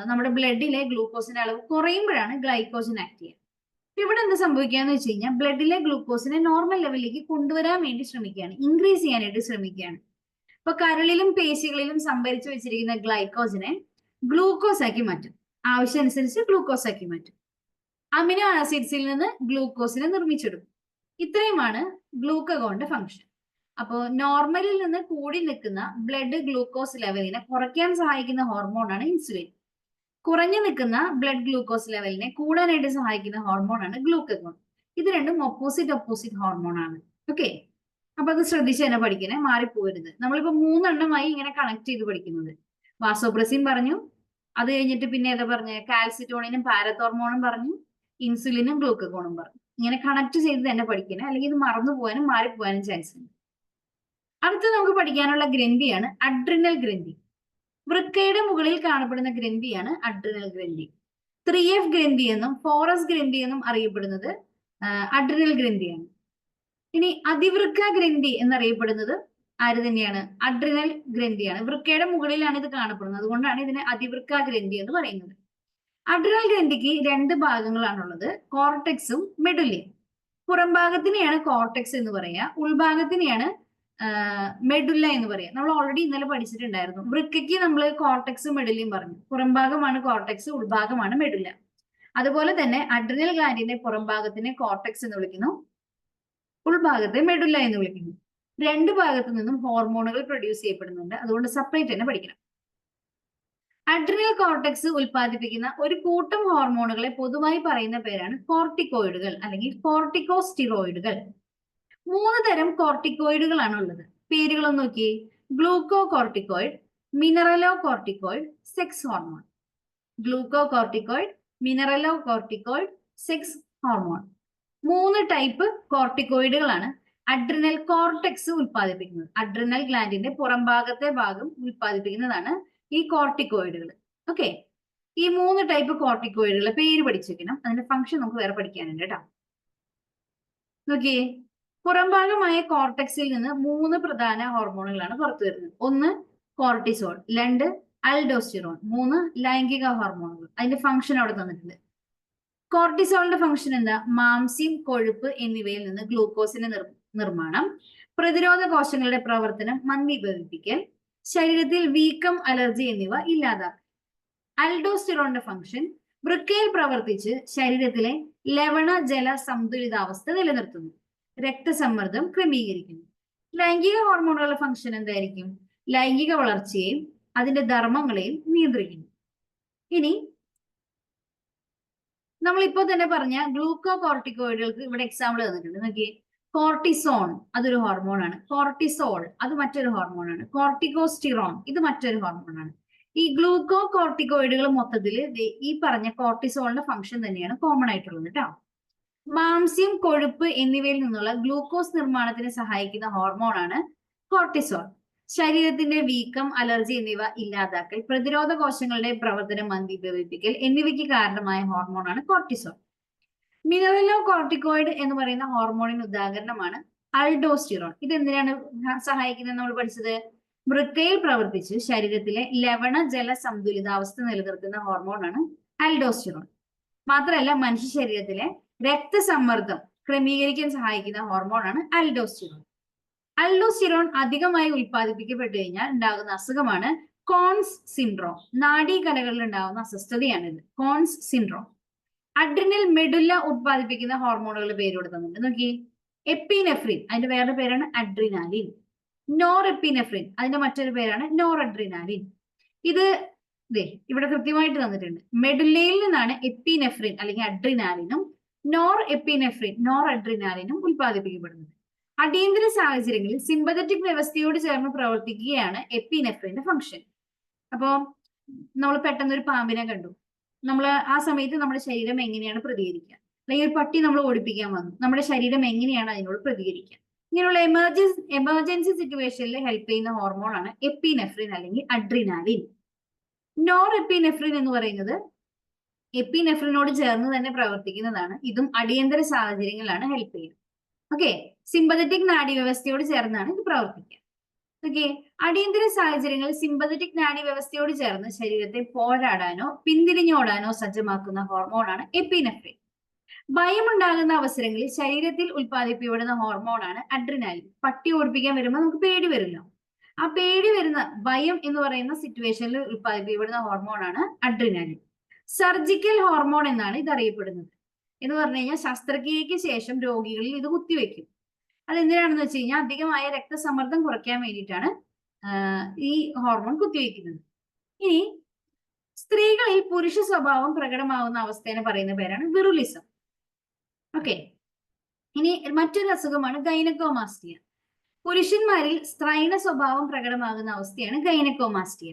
നമ്മുടെ ബ്ലഡിലെ ഗ്ലൂക്കോസിന്റെ അളവ് കുറയുമ്പോഴാണ് ഗ്ലൈക്കോജൻ ആക്ട് ചെയ്യുക. ഇവിടെ എന്താ സംഭവിക്കാന്ന് വെച്ച് കഴിഞ്ഞാൽ ബ്ലഡിലെ ഗ്ലൂക്കോസിനെ നോർമൽ ലെവലിലേക്ക് കൊണ്ടുവരാൻ വേണ്ടി ശ്രമിക്കുകയാണ്, ഇൻക്രീസ് ചെയ്യാനായിട്ട് ശ്രമിക്കുകയാണ്. അപ്പൊ കരളിലും പേശികളിലും സംഭരിച്ചു വെച്ചിരിക്കുന്ന ഗ്ലൈക്കോജനെ ഗ്ലൂക്കോസ് ആക്കി മാറ്റും, ആവശ്യമനുസരിച്ച് ഗ്ലൂക്കോസ് ആക്കി മാറ്റും. അമിനോ ആസിഡ്സിൽ നിന്ന് ഗ്ലൂക്കോസിനെ നിർമ്മിച്ചെടുക്കും. ഇത്രയുമാണ് ഗ്ലൂക്കഗോണിന്റെ ഫംഗ്ഷൻ. അപ്പോൾ നോർമലിൽ നിന്ന് കൂടി നിൽക്കുന്ന ബ്ലഡ് ഗ്ലൂക്കോസ് ലെവലിനെ കുറയ്ക്കാൻ സഹായിക്കുന്ന ഹോർമോണാണ് ഇൻസുലിൻ. കുറഞ്ഞു നിൽക്കുന്ന ബ്ലഡ് ഗ്ലൂക്കോസ് ലെവലിനെ കൂടാനായിട്ട് സഹായിക്കുന്ന ഹോർമോണാണ് ഗ്ലൂക്കഗോൺ. ഇത് രണ്ടും ഓപ്പോസിറ്റ് ഹോർമോണാണ്. ഓക്കെ, അപ്പൊ അത് ശ്രദ്ധിച്ച് തന്നെ പഠിക്കണേ, മാറിപ്പോരുത്. നമ്മളിപ്പോ 3 എണ്ണമായി ഇങ്ങനെ കണക്ട് ചെയ്ത് പഠിക്കുന്നത്. വാസോപ്രസിൻ പറഞ്ഞു, അത് കഴിഞ്ഞിട്ട് പിന്നെ ഏതാ പറഞ്ഞ, കാൽസിറ്റോണിനും പാരത്തോർമോണും പറഞ്ഞു, ഇൻസുലിനും ഗ്ലൂക്കഗോണും പറഞ്ഞു. ഇങ്ങനെ കണക്ട് ചെയ്ത് തന്നെ പഠിക്കണേ, അല്ലെങ്കിൽ ഇത് മറന്നു പോകാനും മാറിപ്പോകാനും ചാൻസ് ഉണ്ട്. അടുത്ത് നമുക്ക് പഠിക്കാനുള്ള ഗ്രന്ഥിയാണ് അഡ്രിനൽ ഗ്രന്ഥി. വൃക്കയുടെ മുകളിൽ കാണപ്പെടുന്ന ഗ്രന്ഥിയാണ് അഡ്രിനൽ ഗ്രന്ഥി. 3F ഗ്രന്ഥി എന്നും 4S ഗ്രന്ഥി എന്നും അറിയപ്പെടുന്നത് അഡ്രിനൽ ഗ്രന്ഥിയാണ്. ഇനി അതിവൃക്ക ഗ്രന്ഥി എന്നറിയപ്പെടുന്നത് ആര് തന്നെയാണ്? അഡ്രിനൽ ഗ്രന്ഥിയാണ്. വൃക്കയുടെ മുകളിലാണ് ഇത് കാണപ്പെടുന്നത്, അതുകൊണ്ടാണ് ഇതിനെ അതിവൃക്ക ഗ്രന്ഥി എന്ന് പറയുന്നത്. അഡ്രിനൽ ഗ്രന്ഥിക്ക് 2 ഭാഗങ്ങളാണുള്ളത്, കോർട്ടെക്സും മെഡുല്ലയും. പുറംഭാഗത്തിനെയാണ് കോർട്ടെക്സ് എന്ന് പറയുക, ഉൾഭാഗത്തിനെയാണ് മെഡുല്ല എന്ന് പറയാം. നമ്മൾ ഓൾറെഡി ഇന്നലെ പഠിച്ചിട്ടുണ്ടായിരുന്നു. വൃക്കയ്ക്ക് നമ്മൾ കോർട്ടെക്സും മെഡുല്ലയും പറഞ്ഞു. പുറംഭാഗമാണ് കോർട്ടെക്സ്, ഉൾഭാഗമാണ് മെഡുല്ല. അതുപോലെ തന്നെ അഡ്രിനൽ ഗ്ലാൻഡിന്റെ പുറംഭാഗത്തിനെ കോർട്ടെക്സ് എന്ന് വിളിക്കുന്നു, ഉൾഭാഗത്തെ മെഡുല്ല എന്ന് വിളിക്കുന്നു. 2 ഭാഗത്തു നിന്നും ഹോർമോണുകൾ പ്രൊഡ്യൂസ് ചെയ്യപ്പെടുന്നുണ്ട്, അതുകൊണ്ട് സെപ്പറേറ്റ് തന്നെ പഠിക്കണം. അഡ്രിനൽ കോർട്ടെക്സ് ഉൽപ്പാദിപ്പിക്കുന്ന ഒരു കൂട്ടം ഹോർമോണുകളെ പൊതുവായി പറയുന്ന പേരാണ് കോർട്ടിക്കോയിഡുകൾ അല്ലെങ്കിൽ കോർട്ടിക്കോസ്റ്റിറോയിഡുകൾ. 3 തരം കോർട്ടിക്കോയിഡുകളാണ് ഉള്ളത്. പേരുകളൊന്ന് നോക്കിയേ: glucocorticoid, mineralocorticoid, sex hormone. Glucocorticoid, mineralocorticoid, sex hormone. 3 type കോർട്ടിക്കോയിഡുകളാണ് അഡ്രിനൽ കോർട്ടെക്സ് ഉൽപ്പാദിപ്പിക്കുന്നത്. അഡ്രിനൽ ഗ്ലാൻഡിന്റെ പുറംഭാഗത്തെ ഭാഗം ഉൽപ്പാദിപ്പിക്കുന്നതാണ് ഈ കോർട്ടിക്കോയിഡുകൾ. ഓക്കെ, ഈ 3 ടൈപ്പ് കോർട്ടിക്കോയിഡുകളെ പേര് പഠിച്ചിരിക്കണം, അതിന്റെ ഫംഗ്ഷൻ നമുക്ക് വേറെ പഠിക്കാനുണ്ട് കേട്ടോ. നോക്കിയേ, പുറംഭാഗമായ കോർട്ടെക്സിൽ നിന്ന് 3 പ്രധാന ഹോർമോണുകളാണ് പുറത്തു വരുന്നത്. 1 കോർട്ടിസോൾ, 2 അൽഡോസ്റ്റിറോൺ, 3 ലൈംഗിക ഹോർമോണുകൾ. അതിന്റെ ഫംഗ്ഷൻ അവിടെ തന്നിട്ടുണ്ട്. കോർട്ടിസോളിന്റെ ഫംഗ്ഷൻ എന്താ? മാംസ്യം, കൊഴുപ്പ് എന്നിവയിൽ നിന്ന് ഗ്ലൂക്കോസിന്റെ നിർമ്മാണം, പ്രതിരോധ കോശങ്ങളുടെ പ്രവർത്തനം മന്ദീഭവിപ്പിക്കൽ, ശരീരത്തിൽ വീക്കം, അലർജി എന്നിവ ഇല്ലാതാക്കും. അൽഡോസ്റ്റിറോണിന്റെ ഫംഗ്ഷൻ വൃക്കയിൽ പ്രവർത്തിച്ച് ശരീരത്തിലെ ലവണ ജല സന്തുലിതാവസ്ഥ നിലനിർത്തുന്നു, രക്തസമ്മർദ്ദം ക്രമീകരിക്കുന്നു. ലൈംഗിക ഹോർമോണുകളുടെ ഫംഗ്ഷൻ എന്തായിരിക്കും? ലൈംഗിക വളർച്ചയെയും അതിന്റെ ധർമ്മങ്ങളെയും നിയന്ത്രിക്കുന്നു. ഇനി നമ്മളിപ്പോ തന്നെ പറഞ്ഞ ഗ്ലൂക്കോ കോർട്ടിക്കോയിഡുകൾക്ക് ഇവിടെ എക്സാമ്പിൾ തന്നിട്ടുണ്ട്. നോക്കിയേ, കോർട്ടിസോൺ അതൊരു ഹോർമോണാണ്, കോർട്ടിസോൾ അത് മറ്റൊരു ഹോർമോണാണ്, കോർട്ടിക്കോസ്റ്റിറോൺ ഇത് മറ്റൊരു ഹോർമോണാണ്. ഈ ഗ്ലൂക്കോ കോർട്ടിക്കോയിഡുകൾ മൊത്തത്തിൽ ഈ പറഞ്ഞ കോർട്ടിസോളിന്റെ ഫംഗ്ഷൻ തന്നെയാണ് കോമൺ ആയിട്ടുള്ളത് കേട്ടോ. മാംസ്യം, കൊഴുപ്പ് എന്നിവയിൽ നിന്നുള്ള ഗ്ലൂക്കോസ് നിർമ്മാണത്തിന് സഹായിക്കുന്ന ഹോർമോണാണ് കോർട്ടിസോൾ. ശരീരത്തിന്റെ വീക്കം, അലർജി എന്നിവ ഇല്ലാതാക്കൽ, പ്രതിരോധ കോശങ്ങളുടെ പ്രവർത്തനം മന്ദീഭവിപ്പിക്കൽ എന്നിവയ്ക്ക് കാരണമായ ഹോർമോണാണ് കോർട്ടിസോൾ. മിനറലോ കോർട്ടിക്കോയിഡ് എന്ന് പറയുന്ന ഹോർമോണിന് ഉദാഹരണമാണ് അൽഡോസ്റ്റിറോൺ. ഇത് എന്തിനാണ് സഹായിക്കുന്നത് നമ്മൾ പഠിച്ചത്? വൃക്കയിൽ പ്രവർത്തിച്ച് ശരീരത്തിലെ ലവണ ജല സന്തുലിതാവസ്ഥ നിലനിർത്തുന്ന ഹോർമോണാണ് അൽഡോസ്റ്റിറോൺ. മാത്രമല്ല മനുഷ്യ ശരീരത്തിലെ രക്തസമ്മർദ്ദം ക്രമീകരിക്കാൻ സഹായിക്കുന്ന ഹോർമോണാണ് അൽഡോസ്റ്റിറോൺ. അൽഡോസ്റ്റിറോൺ അധികമായി ഉൽപ്പാദിപ്പിക്കപ്പെട്ടു കഴിഞ്ഞാൽ ഉണ്ടാകുന്ന അസുഖമാണ് കോൺസ് സിൻഡ്രോം. നാഡീകലകളിൽ ഉണ്ടാകുന്ന അസ്വസ്ഥതയാണിത്, കോൺസ് സിൻഡ്രോം. അഡ്രിനൽ മെഡുല്ല ഉത്പാദിപ്പിക്കുന്ന ഹോർമോണുകളുടെ പേര് കൊടുക്കുന്നുണ്ട്. നോക്കി, എപ്പിനെഫ്രിൻ അതിന്റെ വേറെ പേരാണ് അഡ്രിനാലിൻ. നോർ എപ്പിനെഫ്രിൻ അതിന്റെ മറ്റൊരു പേരാണ് നോർ അഡ്രിനാലിൻ. ഇത് ഇവിടെ കൃത്യമായിട്ട് തന്നിട്ടുണ്ട്. മെഡുല്ലയിൽ നിന്നാണ് എപ്പിനെഫ്രിൻ അല്ലെങ്കിൽ അഡ്രിനാലിനും നോർ എപ്പിനെഫ്രിൻ, നോർ അഡ്രിനാലിനും ഉൽപ്പാദിപ്പിക്കപ്പെടുന്നത്. അടിയന്തര സാഹചര്യങ്ങളിൽ സിമ്പതറ്റിക് വ്യവസ്ഥയോട് ചേർന്ന് പ്രവർത്തിക്കുകയാണ് എപ്പിനെഫ്രിന്റെ ഫംഗ്ഷൻ. അപ്പോ നമ്മൾ പെട്ടെന്ന് ഒരു പാമ്പിനെ കണ്ടു, നമ്മൾ ആ സമയത്ത് നമ്മുടെ ശരീരം എങ്ങനെയാണ് പ്രതികരിക്കുക, അല്ലെങ്കിൽ ഒരു പട്ടി നമ്മൾ ഓടിപ്പിക്കാൻ വന്നു, നമ്മുടെ ശരീരം എങ്ങനെയാണ് അതിനോട് പ്രതികരിക്കുക. ഇങ്ങനെയുള്ള എമർജൻസി സിറ്റുവേഷനിൽ ഹെൽപ്പ് ചെയ്യുന്ന ഹോർമോൺ ആണ് എപ്പിനെഫ്രിൻ അല്ലെങ്കിൽ അഡ്രിനാലിൻ. നോർ എപ്പിനെഫ്രിൻ എന്ന് പറയുന്നത് എപ്പിനെഫ്രിനോട് ചേർന്ന് തന്നെ പ്രവർത്തിക്കുന്നതാണ്. ഇതും അടിയന്തര സാഹചര്യങ്ങളിലാണ് ഹെൽപ്പ് ചെയ്യുന്നത്. ഓക്കെ, സിമ്പതറ്റിക് നാഡീവ്യവസ്ഥയോട് ചേർന്നാണ് ഇത് പ്രവർത്തിക്കുക. ഓക്കെ, അടിയന്തര സാഹചര്യങ്ങളിൽ സിമ്പതറ്റിക് നാഡീവ്യവസ്ഥയോട് ചേർന്ന് ശരീരത്തെ പോരാടാനോ പിന്തിരിഞ്ഞോടാനോ സജ്ജമാക്കുന്ന ഹോർമോണാണ് എപ്പിനെഫ്രിൻ. ഭയമുണ്ടാകുന്ന അവസരങ്ങളിൽ ശരീരത്തിൽ ഉൽപ്പാദിപ്പിക്കപ്പെടുന്ന ഹോർമോണാണ് അഡ്രിനാലിൻ. പട്ടി ഓടിപ്പിക്കാൻ വരുമ്പോൾ നമുക്ക് പേടി വരുമല്ലോ, ആ പേടി വരുന്ന ഭയം എന്ന് പറയുന്ന സിറ്റുവേഷനിൽ ഉൽപ്പാദിപ്പിക്കപ്പെടുന്ന ഹോർമോണാണ് അഡ്രിനാലിൻ. സർജിക്കൽ ഹോർമോൺ എന്നാണ് ഇത് അറിയപ്പെടുന്നത്. എന്ന് പറഞ്ഞു കഴിഞ്ഞാൽ ശസ്ത്രക്രിയയ്ക്ക് ശേഷം രോഗികളിൽ ഇത് കുത്തിവെക്കും. അതെന്തിനാണെന്ന് വെച്ച് കഴിഞ്ഞാൽ അധികമായ രക്തസമ്മർദ്ദം കുറയ്ക്കാൻ വേണ്ടിയിട്ടാണ് ഈ ഹോർമോൺ കുത്തിവെക്കുന്നത്. ഇനി സ്ത്രീകളിൽ പുരുഷ സ്വഭാവം പ്രകടമാവുന്ന അവസ്ഥയെ പറയുന്ന പേരാണ് വിറുലിസം. ഓക്കെ, ഇനി മറ്റൊരു അസുഖമാണ് ഗൈനക്കോമാസ്റ്റിയ. പുരുഷന്മാരിൽ സ്ത്രൈണ സ്വഭാവം പ്രകടമാകുന്ന അവസ്ഥയാണ് ഗൈനക്കോമാസ്റ്റിയ.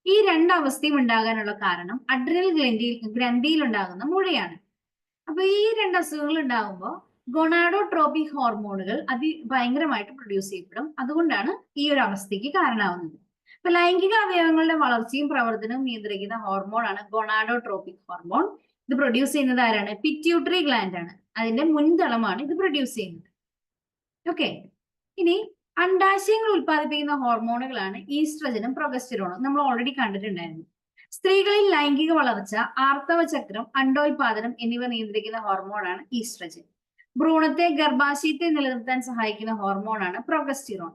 ഈ രണ്ടവസ്ഥയും ഉണ്ടാകാനുള്ള കാരണം അഡ്രിനൽ ഗ്രന്ഥിയിൽ ഉണ്ടാകുന്ന മുഴയാണ്. അപ്പൊ ഈ രണ്ട് അസുഖങ്ങൾ ഉണ്ടാകുമ്പോൾ ഗൊണാഡോട്രോപിക് ഹോർമോണുകൾ ഭയങ്കരമായിട്ട് പ്രൊഡ്യൂസ് ചെയ്യപ്പെടും. അതുകൊണ്ടാണ് ഈ ഒരു അവസ്ഥയ്ക്ക് കാരണമാവുന്നത്. അപ്പൊ ലൈംഗിക അവയവങ്ങളുടെ വളർച്ചയും പ്രവർത്തനവും നിയന്ത്രിക്കുന്ന ഹോർമോൺ ആണ് ഗൊണാഡോട്രോപിക് ഹോർമോൺ. ഇത് പ്രൊഡ്യൂസ് ചെയ്യുന്നത് ആരാണ്? പിറ്റ്യൂട്ടറി ഗ്ലാൻഡ് ആണ്. അതിന്റെ മുൻതളമാണ് ഇത് പ്രൊഡ്യൂസ് ചെയ്യുന്നത്. ഓക്കെ, ഇനി അണ്ഡാശയങ്ങൾ ഉൽപ്പാദിപ്പിക്കുന്ന ഹോർമോണുകളാണ് ഈസ്ട്രജനും പ്രൊഗസ്റ്ററോണും. നമ്മൾ ഓൾറെഡി കണ്ടിട്ടുണ്ടായിരുന്നു. സ്ത്രീകളിൽ ലൈംഗിക വളർച്ച, ആർത്തവ ചക്രം, അണ്ഡോൽപാദനം എന്നിവ നിയന്ത്രിക്കുന്ന ഹോർമോണാണ് ഈസ്ട്രജൻ. ഭ്രൂണത്തെ ഗർഭാശയത്തെ നിലനിർത്താൻ സഹായിക്കുന്ന ഹോർമോണാണ് പ്രൊഗസ്റ്ററോൺ.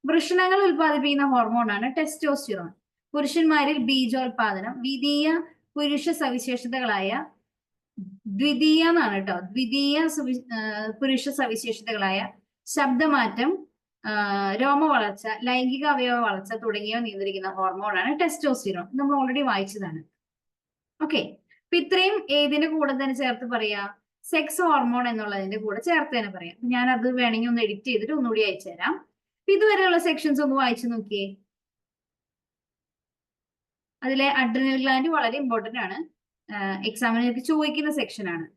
വൃഷണങ്ങൾ ഉൽപ്പാദിപ്പിക്കുന്ന ഹോർമോണാണ് ടെസ്റ്റോസ്റ്റിറോൺ. പുരുഷന്മാരിൽ ബീജോൽപാദനം, ദ്വിതീയ പുരുഷ സവിശേഷതകളായ പുരുഷ സവിശേഷതകളായ ശബ്ദമാറ്റം, രോമ വളർച്ച, ലൈംഗിക അവയവ വളർച്ച തുടങ്ങിയവ നിയന്ത്രിക്കുന്ന ഹോർമോണാണ് ടെസ്റ്റോസ്റ്റിറോൺ. നമ്മൾ ഓൾറെഡി വായിച്ചതാണ്. ഓക്കെ, അപ്പൊ ഇത്രയും ഏതിന്റെ കൂടെ തന്നെ ചേർത്ത് പറയാ? സെക്സ് ഹോർമോൺ എന്നുള്ളതിന്റെ കൂടെ ചേർത്ത് തന്നെ പറയാം. ഞാൻ അത് വേണമെങ്കിൽ ഒന്ന് എഡിറ്റ് ചെയ്തിട്ട് ഒന്നുകൂടി അയച്ചു തരാം. ഇതുവരെയുള്ള സെക്ഷൻസ് ഒന്ന് വായിച്ചു നോക്കിയേ. അതിലെ അഡ്രിനൽ ഗ്ലാൻഡ് വളരെ ഇമ്പോർട്ടന്റ് ആണ്, എക്സാമിനൊക്കെ ചോദിക്കുന്ന സെക്ഷൻ ആണ്.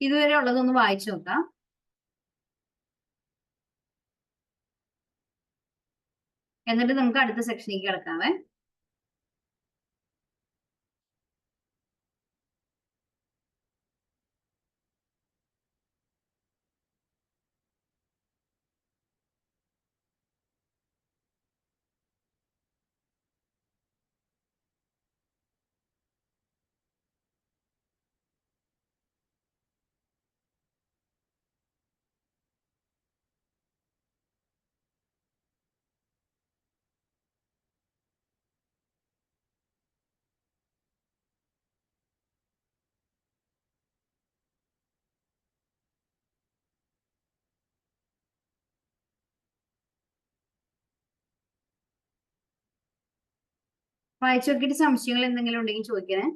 ഇതുവരെ ഉള്ളതൊന്ന് വായിച്ചു നോക്കാം. എന്നിട്ട് നമുക്ക് അടുത്ത സെക്ഷനിലേക്ക് കിടക്കാവേ. വായിച്ചു നോക്കിയിട്ട് സംശയങ്ങൾ എന്തെങ്കിലും ഉണ്ടെങ്കിൽ ചോദിക്കണേ.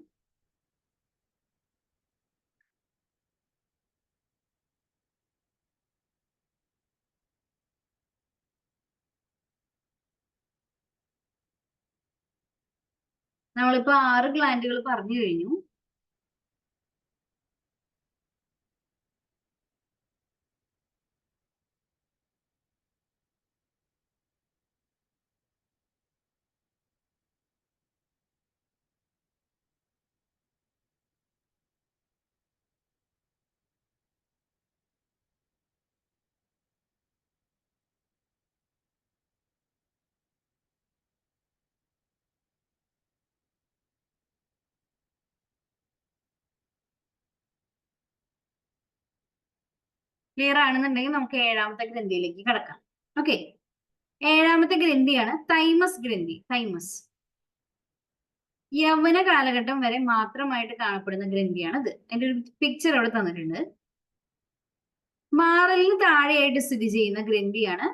നമ്മളിപ്പോ 6 ഗ്ലാൻഡുകൾ പറഞ്ഞു കഴിഞ്ഞു. ക്ലിയർ ആണെന്നുണ്ടെങ്കിൽ നമുക്ക് 7ാമത്തെ ഗ്രന്ഥിയിലേക്ക് കടക്കാം. ഓക്കെ, 7ാമത്തെ ഗ്രന്ഥിയാണ് തൈമസ് ഗ്രന്ഥി. തൈമസ് യൗവന കാലഘട്ടം വരെ മാത്രമായിട്ട് കാണപ്പെടുന്ന ഗ്രന്ഥിയാണ് ഇത്. അതിന്റെ ഒരു പിക്ചർ അവിടെ തന്നിട്ടുണ്ട്. മാറലിന് താഴെയായിട്ട് സ്ഥിതി ചെയ്യുന്ന ഗ്രന്ഥിയാണ്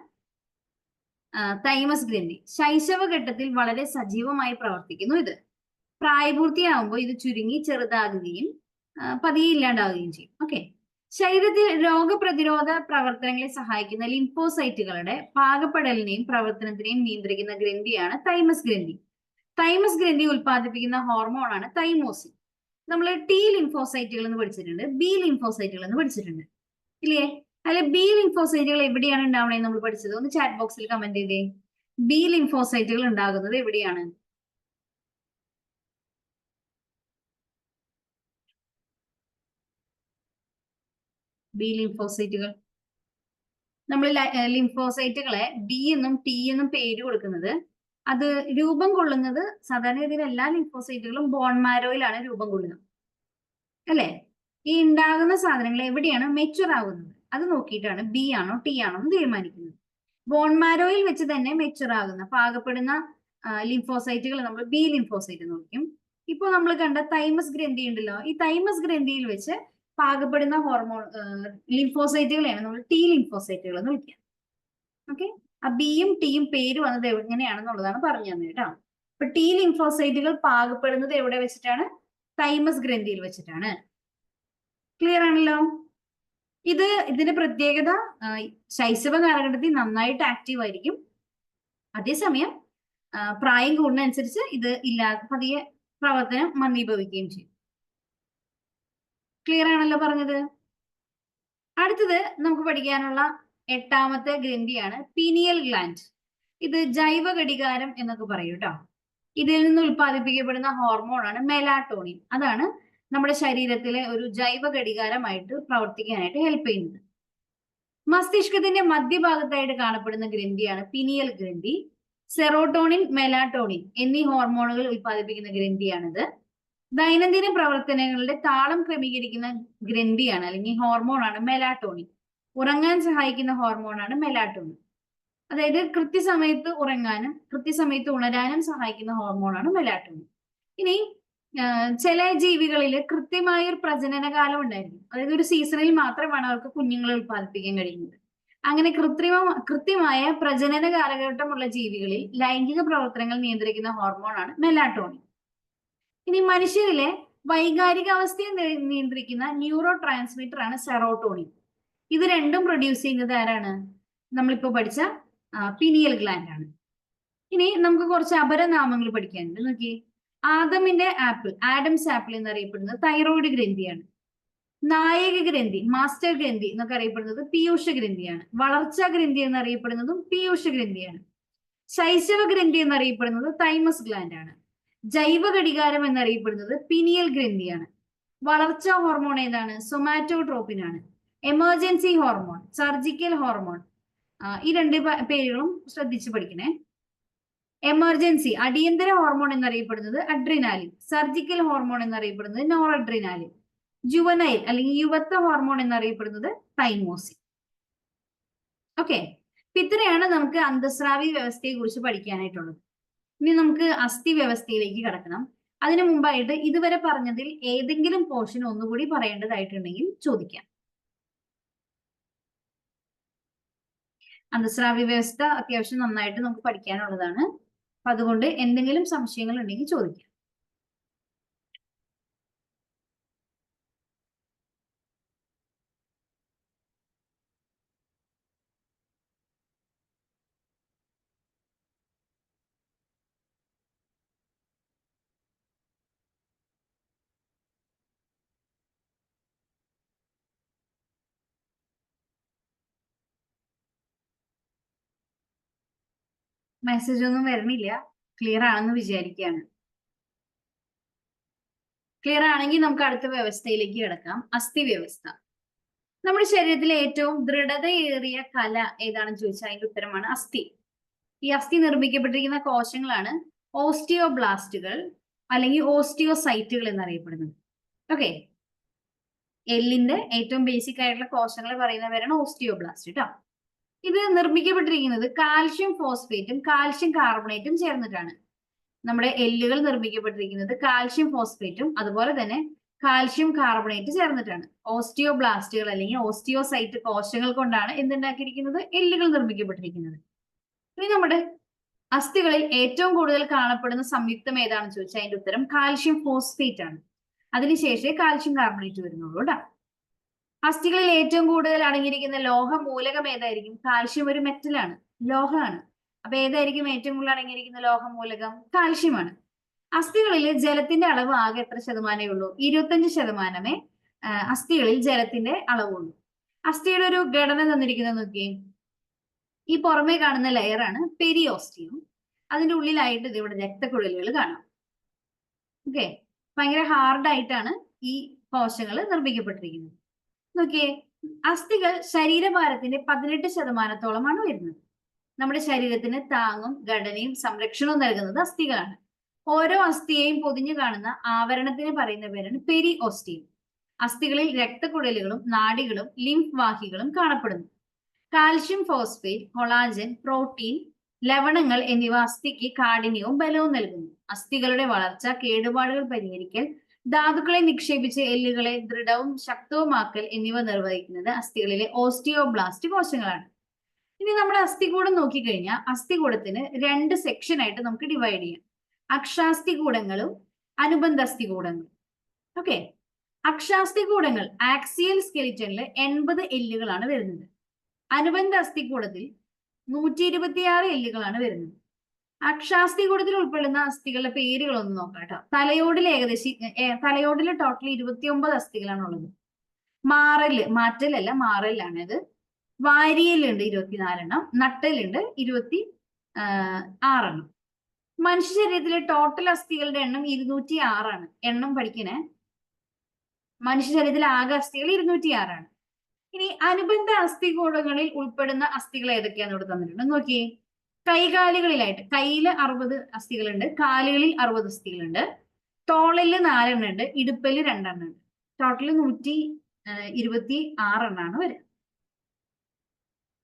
തൈമസ് ഗ്രന്ഥി. ശൈശവഘട്ടത്തിൽ വളരെ സജീവമായി പ്രവർത്തിക്കുന്നു ഇത്. പ്രായപൂർത്തിയാകുമ്പോൾ ഇത് ചുരുങ്ങി ചെറുതാകുകയും പതിയെ ഇല്ലാണ്ടാവുകയും ചെയ്യും. ഓക്കെ. ശരീരത്തിൽ രോഗപ്രതിരോധ പ്രവർത്തനങ്ങളെ സഹായിക്കുന്ന ലിംഫോസൈറ്റുകളുടെ പാകപ്പെടലിനെയും പ്രവർത്തനത്തിനെയും നിയന്ത്രിക്കുന്ന ഗ്രന്ഥിയാണ് തൈമസ് ഗ്രന്ഥി. തൈമസ് ഗ്രന്ഥി ഉൽപ്പാദിപ്പിക്കുന്ന ഹോർമോണാണ് തൈമോസിൻ. നമ്മൾ ടി ലിംഫോസൈറ്റുകൾ എന്ന് പഠിച്ചിട്ടുണ്ട്, ബി ലിംഫോസൈറ്റുകൾ എന്ന് പഠിച്ചിട്ടുണ്ട് ഇല്ലേ? അല്ലെ, ബി ലിംഫോസൈറ്റുകൾ എവിടെയാണ് ഉണ്ടാവണേന്ന് നമ്മൾ പഠിച്ചത്? ഒന്ന് ചാറ്റ് ബോക്സിൽ കമന്റ് ചെയ്തേ. ബി ലിംഫോസൈറ്റുകൾ ഉണ്ടാകുന്നത് എവിടെയാണ്? ബി ലിംഫോസൈറ്റുകൾ, നമ്മൾ ലിംഫോസൈറ്റുകളെ ബി എന്നും ടി എന്നും പേര് കൊടുക്കുന്നത്, അത് രൂപം കൊള്ളുന്നത് സാധാരണഗതിയിൽ എല്ലാ ലിംഫോസൈറ്റുകളും ബോൺമാരോയിലാണ് രൂപം കൊള്ളുന്നത് അല്ലെ? ഈ ഉണ്ടാകുന്ന സാധനങ്ങൾ എവിടെയാണ് മെച്ചുവർ ആകുന്നത് അത് നോക്കിയിട്ടാണ് ബി ആണോ ടി ആണോ എന്ന് തീരുമാനിക്കുന്നത്. ബോൺമാരോയിൽ വെച്ച് തന്നെ മെച്ചുവർ ആകുന്ന പാകപ്പെടുന്ന ലിംഫോസൈറ്റുകൾ നമ്മൾ ബി ലിംഫോസൈറ്റ് എന്ന് വിളിക്കും. ഇപ്പോൾ നമ്മൾ കണ്ട തൈമസ് ഗ്രന്ഥി ഉണ്ടല്ലോ, ഈ തൈമസ് ഗ്രന്ഥിയിൽ വെച്ച് പാകപ്പെടുന്ന ഹോർമോൺ ലിംഫോസൈറ്റുകളെയാണ് നമ്മൾ ടി ലിംഫോസൈറ്റുകൾ എന്ന് വിളിക്കുക. ഓക്കെ. ആ ബിയും ടിയും പേര് വന്നത് എങ്ങനെയാണെന്നുള്ളതാണ് പറഞ്ഞു തന്നെ കേട്ടോ. അപ്പൊ ടി ലിംഫോസൈറ്റുകൾ പാകപ്പെടുന്നത് എവിടെ വെച്ചിട്ടാണ്? തൈമസ് ഗ്രന്ഥിയിൽ വെച്ചിട്ടാണ്. ക്ലിയർ ആണല്ലോ? ഇതിന്റെ പ്രത്യേകത ശൈശവ കാലഘട്ടത്തിൽ നന്നായിട്ട് ആക്റ്റീവ് ആയിരിക്കും. അതേസമയം പ്രായം കൂടുന്നതനുസരിച്ച് ഇത് ഇല്ലാതെ പതിയെ പ്രവർത്തനം മന്ദീഭവിക്കുകയും ചെയ്യും. ക്ലിയർ ആണല്ലോ പറഞ്ഞത്? അടുത്തത് നമുക്ക് പഠിക്കാനുള്ള 8ാമത്തെ ഗ്രന്ഥിയാണ് പീനിയൽ ഗ്ലാൻഡ്. ഇത് ജൈവ ഘടികാരം എന്നൊക്കെ പറയും കേട്ടോ. ഇതിൽ നിന്ന് ഉൽപ്പാദിപ്പിക്കപ്പെടുന്ന ഹോർമോണാണ് മെലാറ്റോണിൻ. അതാണ് നമ്മുടെ ശരീരത്തിലെ ഒരു ജൈവ ഘടികാരമായിട്ട് പ്രവർത്തിക്കാനായിട്ട് ഹെൽപ്പ് ചെയ്യുന്നത്. മസ്തിഷ്കത്തിന്റെ മധ്യഭാഗത്തായിട്ട് കാണപ്പെടുന്ന ഗ്രന്ഥിയാണ് പീനിയൽ ഗ്രന്ഥി. സെറോട്ടോണിൻ, മെലാറ്റോണിൻ എന്നീ ഹോർമോണുകൾ ഉൽപ്പാദിപ്പിക്കുന്ന ഗ്രന്ഥിയാണിത്. ദൈനംദിന പ്രവർത്തനങ്ങളുടെ താളം ക്രമീകരിക്കുന്ന ഗ്രന്ഥിയാണ് അല്ലെങ്കിൽ ഹോർമോണാണ് മെലാറ്റോണിൻ. ഉറങ്ങാൻ സഹായിക്കുന്ന ഹോർമോണാണ് മെലാറ്റോണിൻ. അതായത് കൃത്യസമയത്ത് ഉറങ്ങാനും കൃത്യസമയത്ത് ഉണരാനും സഹായിക്കുന്ന ഹോർമോണാണ് മെലാറ്റോണിൻ. ഇനി ചില ജീവികളിൽ കൃത്യമായ ഒരു പ്രജനന കാലം ഉണ്ടായിരിക്കും. അതായത് ഒരു സീസണിൽ മാത്രമാണ് അവർക്ക് കുഞ്ഞുങ്ങളെ ഉൽപ്പാദിപ്പിക്കാൻ കഴിയുന്നത്. അങ്ങനെ കൃത്യമായ പ്രജനന കാലഘട്ടമുള്ള ജീവികളിൽ ലൈംഗിക പ്രവർത്തനങ്ങൾ നിയന്ത്രിക്കുന്ന ഹോർമോണാണ് മെലാറ്റോണിൻ. ഇനി മനുഷ്യരിലെ വൈകാരികാവസ്ഥയെ നിയന്ത്രിക്കുന്ന ന്യൂറോ ട്രാൻസ്മിറ്റർ ആണ് സെറോട്ടോണിൻ. ഇത് രണ്ടും പ്രൊഡ്യൂസ് ചെയ്യുന്നത് ആരാണ്? നമ്മളിപ്പോ പഠിച്ച പീനിയൽ ഗ്ലാൻഡ് ആണ്. ഇനി നമുക്ക് കുറച്ച് അപരനാമങ്ങൾ പഠിക്കാനുണ്ട്. നോക്കി, ആദമിന്റെ ആപ്പിൾ, ആഡംസ് ആപ്പിൾ എന്നറിയപ്പെടുന്നത് തൈറോയിഡ് ഗ്രന്ഥിയാണ്. നായക ഗ്രന്ഥി, മാസ്റ്റർ ഗ്രന്ഥി എന്നൊക്കെ അറിയപ്പെടുന്നത് പീയൂഷ ഗ്രന്ഥിയാണ്. വളർച്ചാ ഗ്രന്ഥി എന്നറിയപ്പെടുന്നതും പീയൂഷ ഗ്രന്ഥിയാണ്. ശൈശവ ഗ്രന്ഥി എന്നറിയപ്പെടുന്നത് തൈമസ് ഗ്ലാൻഡ് ആണ്. ജൈവ ഘടികാരം എന്നറിയപ്പെടുന്നത് പീനിയൽ ഗ്രന്ഥിയാണ്. വളർച്ചാ ഹോർമോൺ ഏതാണ്? സൊമാറ്റോട്രോപ്പിൻ ആണ്. എമർജൻസി ഹോർമോൺ, സർജിക്കൽ ഹോർമോൺ, ഈ രണ്ട് പേരുകളും ശ്രദ്ധിച്ച് പഠിക്കണേ. എമർജൻസി അടിയന്തര ഹോർമോൺ എന്നറിയപ്പെടുന്നത് അഡ്രിനാലിൻ. സർജിക്കൽ ഹോർമോൺ എന്നറിയപ്പെടുന്നത് നോർ അഡ്രിനാലിൻ. ജുവനൈൽ അല്ലെങ്കിൽ യുവത്വ ഹോർമോൺ എന്നറിയപ്പെടുന്നത് തൈമോസിൻ. ഓക്കെ. ഇത്രയാണ് നമുക്ക് അന്തസ്രാവി വ്യവസ്ഥയെ കുറിച്ച് പഠിക്കാനായിട്ടുള്ളത്. ഇനി നമുക്ക് അസ്ഥി വ്യവസ്ഥയിലേക്ക് കടക്കണം. അതിനു മുമ്പായിട്ട് ഇതുവരെ പറഞ്ഞതിൽ ഏതെങ്കിലും പോർഷൻ ഒന്നുകൂടി പറയേണ്ടതായിട്ടുണ്ടെങ്കിൽ ചോദിക്കാം. അന്തസ്രാവി വ്യവസ്ഥ അത്യാവശ്യം നന്നായിട്ട് നമുക്ക് പഠിക്കാനുള്ളതാണ്. അപ്പൊ അതുകൊണ്ട് എന്തെങ്കിലും സംശയങ്ങൾ ഉണ്ടെങ്കിൽ ചോദിക്കാം. മെസ്സേജ് ഒന്നും വരുന്നില്ല. ക്ലിയർ ആണെന്ന് വിചാരിക്കുകയാണ്. ക്ലിയർ ആണെങ്കിൽ നമുക്ക് അടുത്ത വ്യവസ്ഥയിലേക്ക് കിടക്കാം. അസ്ഥി വ്യവസ്ഥ. നമ്മുടെ ശരീരത്തിലെ ഏറ്റവും ദൃഢതയേറിയ കല ഏതാണെന്ന് ചോദിച്ചാൽ അതിന്റെ ഉത്തരമാണ് അസ്ഥി. ഈ അസ്ഥി നിർമ്മിക്കപ്പെട്ടിരിക്കുന്ന കോശങ്ങളാണ് ഓസ്റ്റിയോബ്ലാസ്റ്റുകൾ അല്ലെങ്കിൽ ഓസ്റ്റിയോസൈറ്റുകൾ എന്നറിയപ്പെടുന്നത്. ഓക്കെ. എല്ലിന്റെ ഏറ്റവും ബേസിക് ആയിട്ടുള്ള കോശങ്ങൾ പറയുന്നവരാണ് ഓസ്റ്റിയോബ്ലാസ്റ്റ് കേട്ടോ. ഇത് നിർമ്മിക്കപ്പെട്ടിരിക്കുന്നത് കാൽഷ്യം ഫോസ്ഫേറ്റും കാൽഷ്യം കാർബണേറ്റും ചേർന്നിട്ടാണ്. നമ്മുടെ എല്ലുകൾ നിർമ്മിക്കപ്പെട്ടിരിക്കുന്നത് കാൽഷ്യം ഫോസ്ഫേറ്റും അതുപോലെ തന്നെ കാൽഷ്യം കാർബണേറ്റ് ചേർന്നിട്ടാണ്. ഓസ്റ്റിയോബ്ലാസ്റ്റുകൾ അല്ലെങ്കിൽ ഓസ്റ്റിയോസൈറ്റ് കോശങ്ങൾ കൊണ്ടാണ് എന്തുണ്ടാക്കിയിരിക്കുന്നത്? എല്ലുകൾ നിർമ്മിക്കപ്പെട്ടിരിക്കുന്നത്. ഇനി നമ്മുടെ അസ്ഥികളിൽ ഏറ്റവും കൂടുതൽ കാണപ്പെടുന്ന സംയുക്തം ഏതാണെന്ന് ചോദിച്ചാൽ അതിന്റെ ഉത്തരം കാൽഷ്യം ഫോസ്ഫേറ്റ് ആണ്. അതിനുശേഷമേ കാൽഷ്യം കാർബണേറ്റ് വരുന്നുള്ളൂ കേട്ടോ. അസ്ഥികളിൽ ഏറ്റവും കൂടുതൽ അടങ്ങിയിരിക്കുന്ന ലോഹ മൂലകം ഏതായിരിക്കും? കാൽഷ്യം ഒരു മെറ്റലാണ്, ലോഹമാണ്. അപ്പൊ ഏതായിരിക്കും ഏറ്റവും കൂടുതൽ അടങ്ങിയിരിക്കുന്ന ലോഹ മൂലകം? കാൽഷ്യമാണ്. അസ്ഥികളിൽ ജലത്തിന്റെ അളവ് ആകെ എത്ര ശതമാനമേ ഉള്ളൂ? 25% അസ്ഥികളിൽ ജലത്തിന്റെ അളവുള്ളൂ. അസ്ഥിയുടെ ഒരു ഘടന തന്നിരിക്കുന്നത് നോക്കിയേ. ഈ പുറമേ കാണുന്ന ലെയറാണ് പെരിയോസ്റ്റിയം. അതിന്റെ ഉള്ളിലായിട്ട് ഇത് ഇവിടെ രക്തക്കുഴലുകൾ കാണാം. ഓക്കെ, ഭയങ്കര ഹാർഡായിട്ടാണ് ഈ കോശങ്ങൾ നിർമ്മിക്കപ്പെട്ടിരിക്കുന്നത്. നോക്കിയേ, അസ്ഥികൾ ശരീരഭാരത്തിന്റെ 18%-ഓളമാണ് വരുന്നത്. നമ്മുടെ ശരീരത്തിന് താങ്ങും ഘടനയും സംരക്ഷണവും നൽകുന്നത് അസ്ഥികളാണ്. ഓരോ അസ്ഥിയെയും പൊതിഞ്ഞു കാണുന്ന ആവരണത്തിന് പറയുന്ന പേരാണ് പെരിഓസ്റ്റിയം. അസ്ഥികളിൽ രക്തക്കുഴലുകളും നാഡികളും ലിംഫ് വാഹികളും കാണപ്പെടുന്നു. കാൽഷ്യം ഫോസ്ഫേറ്റ്, കൊളാജൻ, പ്രോട്ടീൻ, ലവണങ്ങൾ എന്നിവ അസ്ഥിക്ക് കാഠിന്യവും ബലവും നൽകുന്നു. അസ്ഥികളുടെ വളർച്ച, കേടുപാടുകൾ പരിഹരിക്കൽ, ധാതുക്കളെ നിക്ഷേപിച്ച് എല്ലുകളെ ദൃഢവും ശക്തവുമാക്കൽ എന്നിവ നിർവഹിക്കുന്നത് അസ്ഥികളിലെ ഓസ്റ്റിയോബ്ലാസ്റ്റ് കോശങ്ങളാണ്. ഇനി നമ്മുടെ അസ്ഥികൂടം നോക്കിക്കഴിഞ്ഞാൽ അസ്ഥികൂടത്തിന് 2 സെക്ഷനായിട്ട് നമുക്ക് ഡിവൈഡ് ചെയ്യാം. അക്ഷാസ്ഥികൂടങ്ങളും അനുബന്ധ അസ്ഥികൂടങ്ങളും. ഓക്കെ, അക്ഷാസ്ഥികൂടങ്ങൾ ആക്സിയൽ സ്കെലിറ്റനിൽ 80 എല്ലുകളാണ് വരുന്നത്. അനുബന്ധ അസ്ഥികൂടത്തിൽ 126 എല്ലുകളാണ് വരുന്നത്. അക്ഷാസ്ഥികൂടത്തിൽ ഉൾപ്പെടുന്ന അസ്ഥികളുടെ പേരുകളൊന്നും നോക്കാം കേട്ടോ. തലയോടില് ടോട്ടൽ 29 അസ്ഥികളാണ് ഉള്ളത്. മാറ്റലല്ല, മാറലാണ് ഇത്. വാരിയലുണ്ട് 24 എണ്ണം, നട്ടലുണ്ട് 26 എണ്ണം. മനുഷ്യ ശരീരത്തിലെ ടോട്ടൽ അസ്ഥികളുടെ എണ്ണം 206 ആണ്. എണ്ണം പഠിക്കണേ. മനുഷ്യ ശരീരത്തിലെ ആകെ അസ്ഥികൾ 206 ആണ്. ഇനി അനുബന്ധ അസ്ഥികൂടങ്ങളിൽ ഉൾപ്പെടുന്ന അസ്ഥികൾ ഏതൊക്കെയാന്ന് ഇവിടെ തന്നിട്ടുണ്ട്. നോക്കിയേ, കൈകാലുകളിലായിട്ട് കയ്യില് 60 അസ്ഥികളുണ്ട്, കാലുകളിൽ 60 അസ്ഥികളുണ്ട്, തോളില് 4 എണ്ണം ഉണ്ട്, ഇടുപ്പല് 2 എണ്ണം ഉണ്ട്. ടോട്ടല് 126 എണ്ണാണ് വരിക.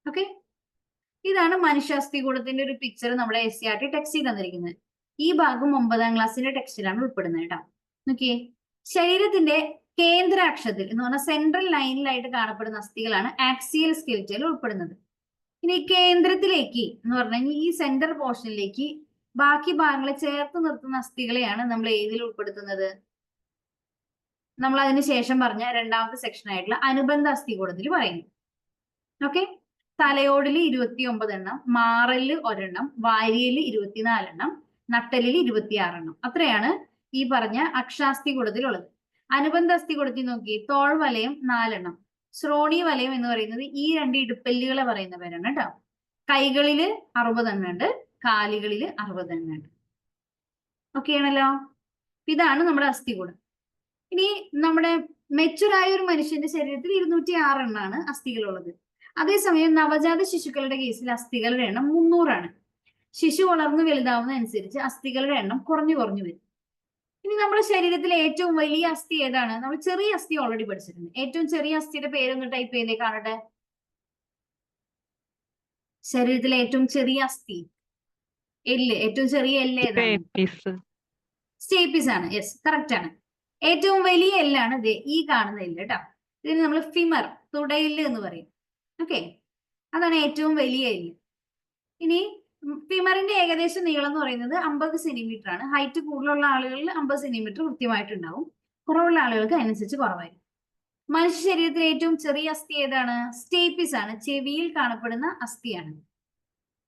ഓക്കെ, ഇതാണ് മനുഷ്യാസ്ഥികൂടത്തിന്റെ ഒരു പിക്ചർ നമ്മുടെ SCERT ടെക്സ്റ്റിൽ തന്നിരിക്കുന്നത്. ഈ ഭാഗം 9ാം ക്ലാസ്സിന്റെ ടെക്സ്റ്റിലാണ് ഉൾപ്പെടുന്നത് കേട്ടോ. നോക്കിയേ, ശരീരത്തിന്റെ കേന്ദ്രാക്ഷത്തിൽ എന്ന് പറഞ്ഞാൽ സെൻട്രൽ ലൈനിലായിട്ട് കാണപ്പെടുന്ന അസ്ഥികളാണ് ആക്സിയൽ സ്കെലിറ്റനിൽ ഉൾപ്പെടുന്നത്. ഇനി കേന്ദ്രത്തിലേക്ക് എന്ന് പറഞ്ഞാൽ ഈ സെന്റർ പോർഷനിലേക്ക് ബാക്കി ഭാഗങ്ങളെ ചേർത്ത് നിർത്തുന്ന അസ്ഥികളെയാണ് നമ്മൾ ഏതിൽ ഉൾപ്പെടുത്തുന്നത്? നമ്മൾ അതിന് ശേഷം പറഞ്ഞ 2ാമത്തെ സെക്ഷൻ ആയിട്ടുള്ള അനുബന്ധ അസ്ഥികൂടത്തിൽ പറയുന്നു. ഓക്കെ, തലയോടില് 29 എണ്ണം, മാറലില് 1 എണ്ണം, വാരിയല് 24 എണ്ണം, നട്ടലില് 26 എണ്ണം. അത്രയാണ് ഈ പറഞ്ഞ അക്ഷാസ്ഥികൂടത്തിലുള്ളത്. അനുബന്ധ അസ്ഥികൂടത്തിൽ നോക്കി, തോൾ വലയം 4 എണ്ണം, ശ്രോണി വലയം എന്ന് പറയുന്നത് ഈ 2 ഇടുപ്പല്ലുകളെ പറയുന്ന പേരാണ് കേട്ടോ. കൈകളില് 60 എണ്ണം ഉണ്ട്, കാലുകളില് 60 എണ്ണം ഉണ്ട്. ഓക്കെ ആണല്ലോ. ഇതാണ് നമ്മുടെ അസ്ഥികൂടം. ഇനി നമ്മുടെ മെച്ചുറായ ഒരു മനുഷ്യന്റെ ശരീരത്തിൽ 206 എണ്ണാണ് അസ്ഥികളുള്ളത്. അതേസമയം നവജാത ശിശുക്കളുടെ കേസിൽ അസ്ഥികളുടെ എണ്ണം 300 ആണ്. ശിശു വളർന്നു വലുതാവുന്ന അനുസരിച്ച് അസ്ഥികളുടെ എണ്ണം കുറഞ്ഞു വരും. ഇനി നമ്മുടെ ശരീരത്തിലെ ഏറ്റവും വലിയ അസ്ഥി ഏതാണ്? നമ്മൾ ചെറിയ അസ്ഥി ഓൾറെഡി പഠിച്ചിട്ടുണ്ട്. ഏറ്റവും ചെറിയ അസ്ഥിയുടെ പേരൊന്ന് ടൈപ്പ് ചെയ്തേ കാണട്ടെ. ശരീരത്തിലെ ഏറ്റവും ചെറിയ അസ്ഥി, എല്ല്, ഏറ്റവും ചെറിയ എല്ല് ഏതാണ്? സ്റ്റേപ്പിസ് ആണ്. യെസ്, കറക്റ്റ് ആണ്. ഏറ്റവും വലിയ എല്ലാണ് ഈ കാണുന്ന എല്ല് കേട്ടോ. ഇതിന് നമ്മൾ ഫിമർ, തുടയെല്ല് എന്ന് പറയും. ഓക്കെ, അതാണ് ഏറ്റവും വലിയ എല്ല്. ഇനി ഫിമറിന്റെ ഏകദേശം നീളം എന്ന് പറയുന്നത് 50 സെന്റിമീറ്റർ ആണ്. ഹൈറ്റ് കൂടുതലുള്ള ആളുകളിൽ 50 സെന്റിമീറ്റർ കൃത്യമായിട്ടുണ്ടാവും, കുറവുള്ള ആളുകൾക്ക് അതിനനുസരിച്ച് കുറവായിരിക്കും. മനുഷ്യ ശരീരത്തിലെ ഏറ്റവും ചെറിയ അസ്ഥി ഏതാണ്? സ്റ്റേപ്പിസ് ആണ്, ചെവിയിൽ കാണപ്പെടുന്ന അസ്ഥിയാണ്.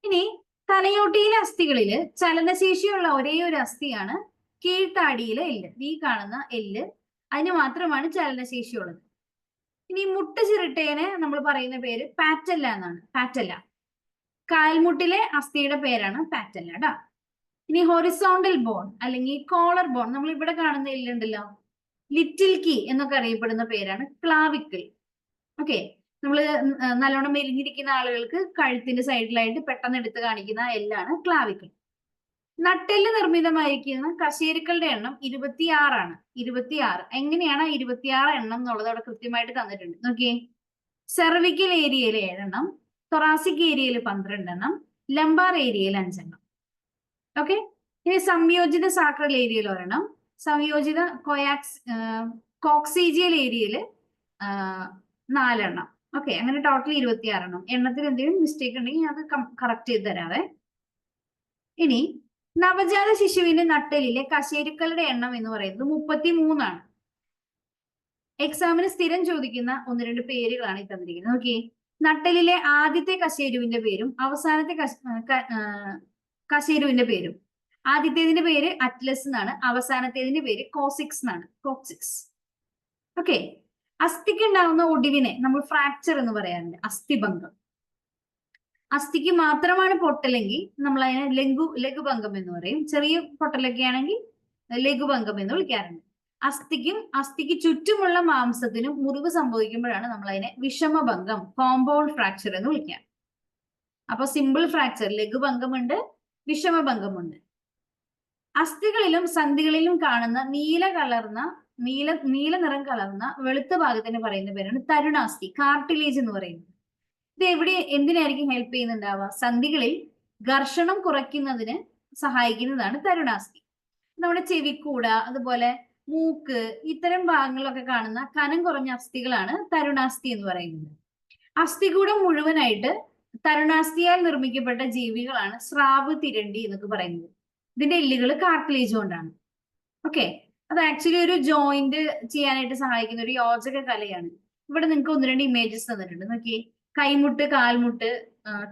ഇനി തലയോട്ടിയിലെ അസ്ഥികളിൽ ചലനശേഷിയുള്ള ഒരേ ഒരു അസ്ഥിയാണ് കീഴ്ത്താടിയിലെ എല്ല്. ഈ കാണുന്ന എല്ല്, അതിന് മാത്രമാണ് ചലനശേഷിയുള്ളത്. ഇനി മുട്ട് ചിരട്ടേനെ നമ്മൾ പറയുന്ന പേര് പാറ്റല്ല എന്നാണ്. പാറ്റല്ല, കാൽമുട്ടിലെ അസ്ഥിയുടെ പേരാണ് പാറ്റല്ല കേട്ടോ. ഇനി ഹൊറിസോണ്ടൽ ബോൺ അല്ലെങ്കിൽ കോളർ ബോൺ, നമ്മൾ ഇവിടെ കാണുന്ന എല്ലുണ്ടല്ലോ, ലിറ്റിൽ കീ എന്നൊക്കെ അറിയപ്പെടുന്ന പേരാണ് ക്ലാവിക്കിൾ. ഓക്കെ, നമ്മൾ നല്ലോണം മെലിഞ്ഞിരിക്കുന്ന ആളുകൾക്ക് കഴുത്തിന്റെ സൈഡിലായിട്ട് പെട്ടെന്ന് എടുത്ത് കാണിക്കുന്ന എല്ലാണ് ക്ലാവിക്കിൾ. നട്ടെല്ല് നിർമ്മിതമായിരിക്കുന്ന കശേരുക്കളുടെ എണ്ണം 26 ആണ്. 26. എങ്ങനെയാണ് 26 എണ്ണം എന്നുള്ളത് അവിടെ കൃത്യമായിട്ട് തന്നിട്ടുണ്ട്. നോക്കിയേ, സെർവിക്കൽ ഏരിയയിൽ 7 എണ്ണം, തൊറാസിക് ഏരിയയിൽ 12 എണ്ണം, ലംബാർ ഏരിയയിൽ 5 എണ്ണം. ഓക്കെ, ഇനി സംയോജിത സാക്രൽ ഏരിയയിൽ 1 എണ്ണം, സംയോജിത കോക്സീജിയൽ ഏരിയയിൽ 4 ഓക്കെ, അങ്ങനെ ടോട്ടൽ 26 എണ്ണത്തിൽ എന്തെങ്കിലും മിസ്റ്റേക്ക് ഉണ്ടെങ്കിൽ അത് കറക്റ്റ് ചെയ്ത് തരാവേ. ഇനി നവജാത ശിശുവിന്റെ നട്ടലിലെ കശേരുക്കളുടെ എണ്ണം എന്ന് പറയുന്നത് 33. എക്സാമിന് സ്ഥിരം ചോദിക്കുന്ന 1-2 പേരുകളാണ് ഈ തന്നിരിക്കുന്നത്. നോക്കി, നട്ടലിലെ ആദ്യത്തെ കശേരുവിന്റെ പേരും അവസാനത്തെ കശേരുവിന്റെ പേരും. ആദ്യത്തേതിന്റെ പേര് അറ്റ്ലസ് എന്നാണ്, അവസാനത്തേതിന്റെ പേര് കോസിക്സ് എന്നാണ്. കോക്സിക്സ്. ഓക്കെ. അസ്ഥിക്ക് ഉണ്ടാകുന്ന ഒടിവിനെ നമ്മൾ ഫ്രാക്ചർ എന്ന് പറയാറുണ്ട്, അസ്ഥിഭംഗം. അസ്ഥിക്ക് മാത്രമാണ് പൊട്ടലെങ്കിൽ നമ്മൾ അതിനെ ലഘുഭംഗം എന്ന് പറയും. ചെറിയ പൊട്ടലൊക്കെ ആണെങ്കിൽ ലഘുഭംഗം എന്ന് വിളിക്കാറുണ്ട്. അസ്ഥിക്ക് ചുറ്റുമുള്ള മാംസത്തിനും മുറിവ് സംഭവിക്കുമ്പോഴാണ് നമ്മൾ അതിനെ വിഷമഭംഗം, കോമ്പൗണ്ട് ഫ്രാക്ചർ എന്ന് വിളിക്കുക. അപ്പൊ സിമ്പിൾ ഫ്രാക്ചർ ലഘുഭംഗമുണ്ട്, വിഷമഭംഗമുണ്ട്. അസ്ഥികളിലും സന്ധികളിലും കാണുന്ന നീല നിറം കലർന്ന വെളുത്ത ഭാഗത്തിന് പറയുന്ന പേരാണ് തരുണാസ്ഥി, കാർട്ടിലേജ് എന്ന് പറയുന്നത്. ഇത് എന്തിനായിരിക്കും ഹെൽപ്പ് ചെയ്യുന്നുണ്ടാവുക? സന്ധികളിൽ ഘർഷണം കുറയ്ക്കുന്നതിന് സഹായിക്കുന്നതാണ് തരുണാസ്ഥി. നമ്മുടെ ചെവിക്കൂട, അതുപോലെ മൂക്ക്, ഇത്തരം ഭാഗങ്ങളിലൊക്കെ കാണുന്ന കനം കുറഞ്ഞ അസ്ഥികളാണ് തരുണാസ്ഥി എന്ന് പറയുന്നത്. അസ്ഥികൂടം മുഴുവനായിട്ട് തരുണാസ്ഥിയാൽ നിർമ്മിക്കപ്പെട്ട ജീവികളാണ് സ്രാവ്, തിരണ്ടി എന്നൊക്കെ പറയുന്നത്. ഇതിന്റെ എല്ലുകൾ കാർട്ടിലേജ് കൊണ്ടാണ്. ഓക്കെ, അത് ആക്ച്വലി ഒരു ജോയിന്റ് ചെയ്യാനായിട്ട് സഹായിക്കുന്ന ഒരു യോജക കലയാണ്. ഇവിടെ നിങ്ങൾക്ക് 1-2 ഇമേജസ് തന്നിട്ടുണ്ട്. നോക്കിയേ, കൈമുട്ട്, കാൽമുട്ട്,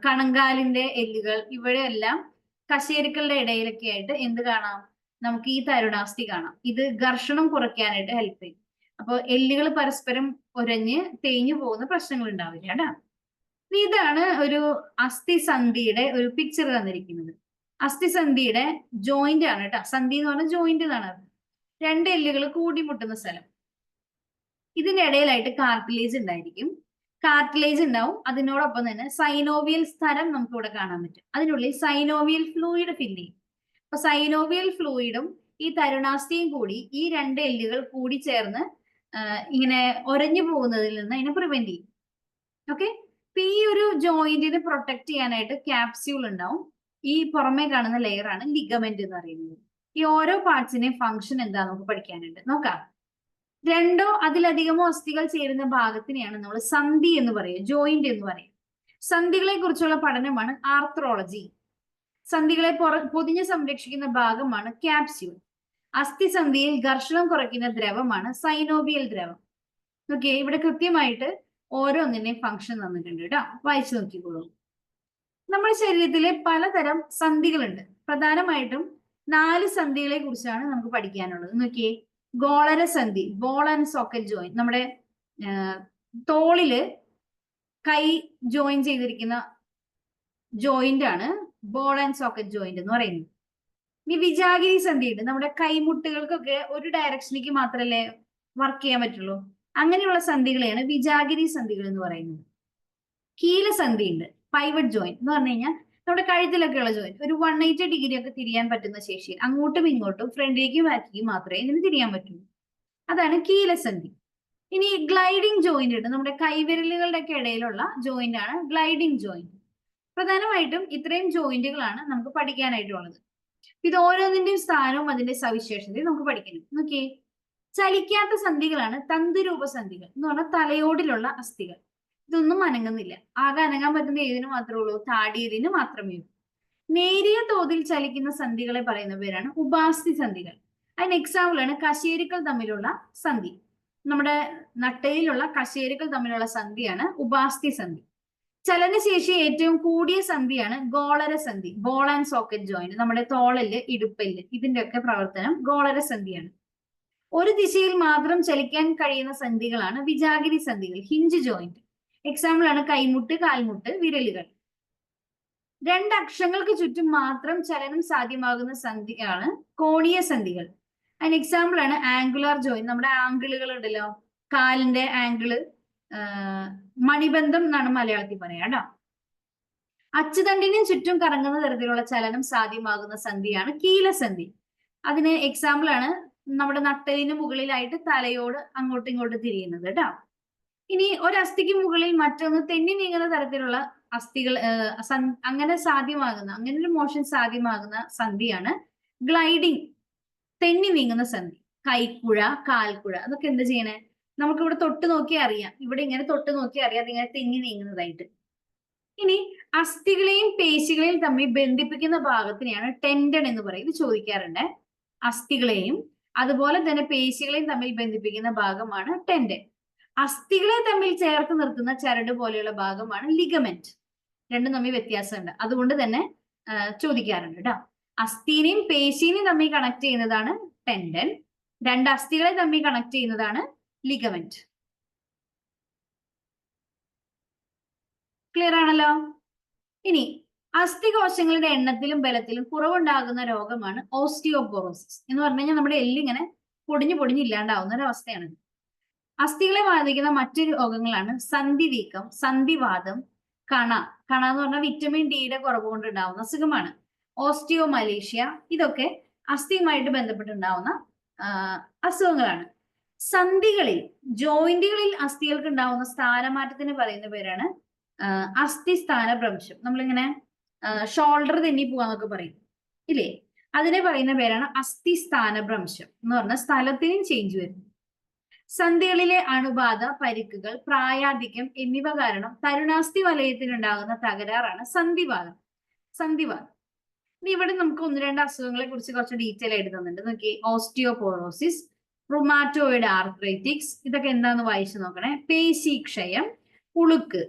കണങ്കാലിന്റെ എല്ലുകൾ, ഇവിടെയെല്ലാം കശേരുക്കളുടെ ഇടയിലൊക്കെ ആയിട്ട് എന്ത് കാണാം? നമുക്ക് ഈ തരുണാസ്ഥി കാണാം. ഇത് ഘർഷണം കുറയ്ക്കാനായിട്ട് ഹെൽപ്പ് ചെയ്യും. അപ്പൊ എല്ലുകൾ പരസ്പരം ഉരഞ്ഞ് തേഞ്ഞു പോകുന്ന പ്രശ്നങ്ങൾ ഉണ്ടാവില്ല കേട്ടോ. ഇതാണ് ഒരു അസ്ഥിസന്ധിയുടെ ഒരു പിക്ചർ തന്നിരിക്കുന്നത്. അസ്ഥിസന്ധിയുടെ ജോയിന്റ് ആണ് കേട്ടോ. സന്ധി എന്ന് പറഞ്ഞാൽ ജോയിന്റ് എന്നാണ്. 2 എല്ലുകൾ കൂടിമുട്ടുന്ന സ്ഥലം. ഇതിന്റെ ഇടയിലായിട്ട് കാർട്ടിലേജ് ഉണ്ടായിരിക്കും. കാർട്ടിലേജ് ഉണ്ടാവും. അതിനോടൊപ്പം തന്നെ സൈനോവിയൽ സ്ഥലം നമുക്ക് ഇവിടെ കാണാൻ പറ്റും. അതിനുള്ളിൽ സൈനോവിയൽ ഫ്ലൂയിഡ് ഫില്ല് ചെയ്യും. അപ്പൊ സൈനോവിയൽ ഫ്ലൂയിഡും ഈ തരുണാസ്ഥിയും കൂടി ഈ 2 എല്ലുകൾ കൂടി ചേർന്ന് ഇങ്ങനെ ഒരഞ്ഞു പോകുന്നതിൽ നിന്ന് അതിനെ പ്രിവെന്റ് ചെയ്യും. ഓക്കെ, അപ്പൊ ഈ ഒരു ജോയിന്റിനെ പ്രൊട്ടക്ട് ചെയ്യാനായിട്ട് ക്യാപ്സ്യൂൾ ഉണ്ടാവും. ഈ പുറമേ കാണുന്ന ലെയർ ആണ് ലിഗമെന്റ് എന്ന് പറയുന്നത്. ഈ ഓരോ പാർട്സിനെയും ഫംഗ്ഷൻ എന്താ നമുക്ക് പഠിക്കാനുണ്ട്. നോക്കാം. 2 അതിലധികമോ അസ്ഥികൾ ചേരുന്ന ഭാഗത്തിനെയാണ് നമ്മൾ സന്ധി എന്ന് പറയുക, ജോയിന്റ് എന്ന് പറയും. സന്ധികളെ കുറിച്ചുള്ള പഠനമാണ് ആർത്രോളജി. സന്ധികളെ പൊതിഞ്ഞ് സംരക്ഷിക്കുന്ന ഭാഗമാണ് ക്യാപ്സ്യൂൾ. അസ്ഥിസന്ധിയിൽ ഘർഷണം കുറയ്ക്കുന്ന ദ്രവമാണ് സൈനോവിയൽ ദ്രവം. ഓക്കെ, ഇവിടെ കൃത്യമായിട്ട് ഓരോന്നിനെയും ഫംഗ്ഷൻ തന്നിട്ടുണ്ട് കേട്ടോ. വായിച്ചു നോക്കിക്കോളൂ. നമ്മുടെ ശരീരത്തിലെ പലതരം സന്ധികളുണ്ട്. പ്രധാനമായിട്ടും 4 സന്ധികളെ കുറിച്ചാണ് നമുക്ക് പഠിക്കാനുള്ളത്. നോക്കിയേ, ഗോളര സന്ധി, ബോൾ ആൻഡ് സോക്കറ്റ് ജോയിന്റ്. നമ്മുടെ തോളില് കൈ ജോയിൻ ചെയ്തിരിക്കുന്ന ജോയിന്റ് ആണ് ബോൾ ആൻഡ് സോക്കറ്റ് ജോയിന്റ് എന്ന് പറയുന്നത്. ഇനി വിജാഗിരി സന്ധി ഉണ്ട്. നമ്മുടെ കൈമുട്ടുകൾക്കൊക്കെ ഒരു ഡയറക്ഷനിലേക്ക് മാത്രമല്ലേ വർക്ക് ചെയ്യാൻ പറ്റുള്ളൂ. അങ്ങനെയുള്ള സന്ധികളെയാണ് വിജാഗിരി സന്ധികൾ എന്ന് പറയുന്നത്. കീലസന്ധി ഉണ്ട്, പൈവറ്റ് ജോയിന്റ് എന്ന് പറഞ്ഞു കഴിഞ്ഞാൽ നമ്മുടെ കഴുത്തിലൊക്കെയുള്ള ജോയിന്റ്. ഒരു 180 ഡിഗ്രി ഒക്കെ തിരിയാൻ പറ്റുന്ന ശേഷിയിൽ അങ്ങോട്ടും ഇങ്ങോട്ടും ഫ്രണ്ടിലേക്കും ബാക്കിലേക്കും മാത്രമേ ഇതിന് തിരിയാൻ പറ്റുള്ളൂ. അതാണ് കീലസന്ധി. ഇനി ഗ്ലൈഡിംഗ് ജോയിന്റ് ഉണ്ട്. നമ്മുടെ കൈവിരലുകളുടെ ഒക്കെ ഇടയിലുള്ള ജോയിന്റ് ആണ് ഗ്ലൈഡിംഗ് ജോയിന്റ്. പ്രധാനമായിട്ടും ഇത്രയും ജോയിന്റുകളാണ് നമുക്ക് പഠിക്കാനായിട്ടുള്ളത്. ഇത് ഓരോന്നിന്റെയും സ്ഥാനവും അതിന്റെ സവിശേഷതയും നമുക്ക് പഠിക്കണം. നോക്കിയേ, ചലിക്കാത്ത സന്ധികളാണ് തന്തുരൂപ സന്ധികൾ എന്ന് പറഞ്ഞാൽ തലയോടിലുള്ള അസ്ഥികൾ. ഇതൊന്നും അനങ്ങുന്നില്ല. ആകെ അനങ്ങാൻ പറ്റുന്ന ഏതിന് മാത്രമേ ഉള്ളൂ? താടിയതിന് മാത്രമേ ഉള്ളൂ. നേരിയ തോതിൽ ചലിക്കുന്ന സന്ധികളെ പറയുന്ന പേരാണ് ഉപാസ്ഥി സന്ധികൾ. അതിന് എക്സാമ്പിൾ ആണ് കശേരുക്കൾ തമ്മിലുള്ള സന്ധി. നമ്മുടെ നട്ടയിലുള്ള കശേരുക്കൾ തമ്മിലുള്ള സന്ധിയാണ് ഉപാസ്ഥി സന്ധി. ചലനശേഷി ഏറ്റവും കൂടിയ സന്ധിയാണ് ഗോളര സന്ധി, ബോൾ ആൻഡ് സോക്കറ്റ് ജോയിന്റ്. നമ്മുടെ തോളല്, ഇടുപ്പല്, ഇതിന്റെ ഒക്കെ പ്രവർത്തനം ഗോളര സന്ധിയാണ്. ഒരു ദിശയിൽ മാത്രം ചലിക്കാൻ കഴിയുന്ന സന്ധികളാണ് വിജാഗിരി സന്ധികൾ, ഹിഞ്ച് ജോയിന്റ്. എക്സാമ്പിൾ ആണ് കൈമുട്ട്, കാൽമുട്ട്, വിരലുകൾ. 2 അക്ഷങ്ങൾക്ക് ചുറ്റും മാത്രം ചലനം സാധ്യമാകുന്ന സന്ധിയാണ് കോണീയ സന്ധികൾ. അതിന് എക്സാമ്പിൾ ആണ് ആംഗുലാർ ജോയിന്റ്. നമ്മുടെ ആംഗിളുകൾ ഉണ്ടല്ലോ, കാലിന്റെ ആംഗിള്, മണിബന്ധം എന്നാണ് മലയാളത്തിൽ പറയാം കേട്ടോ. അച്ചുതണ്ടിനും ചുറ്റും കറങ്ങുന്ന തരത്തിലുള്ള ചലനം സാധ്യമാകുന്ന സന്ധിയാണ് കീലസന്ധി. അതിന് എക്സാമ്പിൾ ആണ് നമ്മുടെ നട്ടലിന് മുകളിലായിട്ട് തലയോട് അങ്ങോട്ടും ഇങ്ങോട്ടും തിരിയുന്നത് കേട്ടോ. ഇനി ഒരു അസ്ഥിക്ക് മുകളിൽ മറ്റൊന്ന് തെന്നി നീങ്ങുന്ന തരത്തിലുള്ള അസ്ഥികൾ അങ്ങനെ ഒരു മോഷൻ സാധ്യമാകുന്ന സന്ധിയാണ് ഗ്ലൈഡിംഗ്, തെന്നി നീങ്ങുന്ന സന്ധി. കൈക്കുഴ, കാൽക്കുഴ, അതൊക്കെ എന്ത് ചെയ്യണേ? നമുക്ക് ഇവിടെ തൊട്ട് നോക്കിയാൽ അറിയാം. ഇവിടെ ഇങ്ങനെ തൊട്ട് നോക്കിയാൽ അറിയാം അതിങ്ങനെ തെന്നി നീങ്ങുന്നതായിട്ട്. ഇനി അസ്ഥികളെയും പേശികളെയും തമ്മിൽ ബന്ധിപ്പിക്കുന്ന ഭാഗത്തിനെയാണ് ടെൻഡൺ എന്ന് പറയും. ഇത് ചോദിക്കാറുണ്ട്. അസ്ഥികളെയും അതുപോലെ തന്നെ പേശികളെയും തമ്മിൽ ബന്ധിപ്പിക്കുന്ന ഭാഗമാണ് ടെൻഡൻ. അസ്ഥികളെ തമ്മിൽ ചേർത്ത് നിർത്തുന്ന ചരട് പോലെയുള്ള ഭാഗമാണ് ലിഗമെന്റ്. രണ്ടും തമ്മിൽ വ്യത്യാസമുണ്ട്, അതുകൊണ്ട് തന്നെ ചോദിക്കാറുണ്ട് കേട്ടോ. അസ്ഥിനെയും പേശിനെയും തമ്മിൽ കണക്ട് ചെയ്യുന്നതാണ് ടെൻഡൻ, രണ്ട് അസ്ഥികളെ തമ്മിൽ കണക്ട് ചെയ്യുന്നതാണ് ലിഗമെന്റ്. ക്ലിയർ ആണല്ലോ? ഇനി അസ്ഥികോശങ്ങളുടെ എണ്ണത്തിലും ബലത്തിലും കുറവുണ്ടാകുന്ന രോഗമാണ് ഓസ്റ്റിയോപോറോസിസ്. എന്ന് പറഞ്ഞു കഴിഞ്ഞാൽ നമ്മുടെ എല്ലിങ്ങനെ പൊടിഞ്ഞു ഇല്ലാണ്ടാവുന്ന ഒരു അവസ്ഥയാണ്. അസ്ഥികളെ ബാധിക്കുന്ന മറ്റു രോഗങ്ങളാണ് സന്ധിവീക്കം, സന്ധിവാദം, കണ എന്ന് പറഞ്ഞാൽ വിറ്റമിൻ ഡിയുടെ കുറവ് കൊണ്ട് ഉണ്ടാവുന്ന അസുഖമാണ്. ഓസ്റ്റിയോമലേഷ്യ, ഇതൊക്കെ അസ്ഥിയുമായിട്ട് ബന്ധപ്പെട്ടുണ്ടാവുന്ന അസുഖങ്ങളാണ്. സന്ധികളിൽ, ജോയിന്റുകളിൽ അസ്ഥികൾക്ക് ഉണ്ടാവുന്ന സ്ഥാനമാറ്റത്തിന് പറയുന്ന പേരാണ് അസ്ഥി സ്ഥാനഭ്രംശം. നമ്മളിങ്ങനെ ഷോൾഡർ തെന്നി പോവാന്നൊക്കെ പറയും ഇല്ലേ? അതിനെ പറയുന്ന പേരാണ് അസ്ഥി സ്ഥാനഭ്രംശം എന്ന് പറഞ്ഞാൽ സ്ഥലത്തിനും ചേഞ്ച് വരും. സന്ധികളിലെ അണുബാധ, പരിക്കുകൾ, പ്രായാധിക്യം എന്നിവ കാരണം തരുണാസ്ഥി വലയത്തിനുണ്ടാകുന്ന തകരാറാണ് സന്ധിവാദം. ഇനി ഇവിടെ നമുക്ക് ഒന്ന് രണ്ട് അസുഖങ്ങളെ കുറിച്ച് കുറച്ച് ഡീറ്റെയിൽ ആയിട്ട് തന്നിട്ടുണ്ട്. നോക്കി, ഓസ്റ്റിയോപോറോസിസ്, റുമാറ്റോയിഡ് ആർത്രൈറ്റിക്സ്, ഇതൊക്കെ എന്താന്ന് വായിച്ചു നോക്കണേ. പേശീക്ഷയം, ഉളുക്ക്,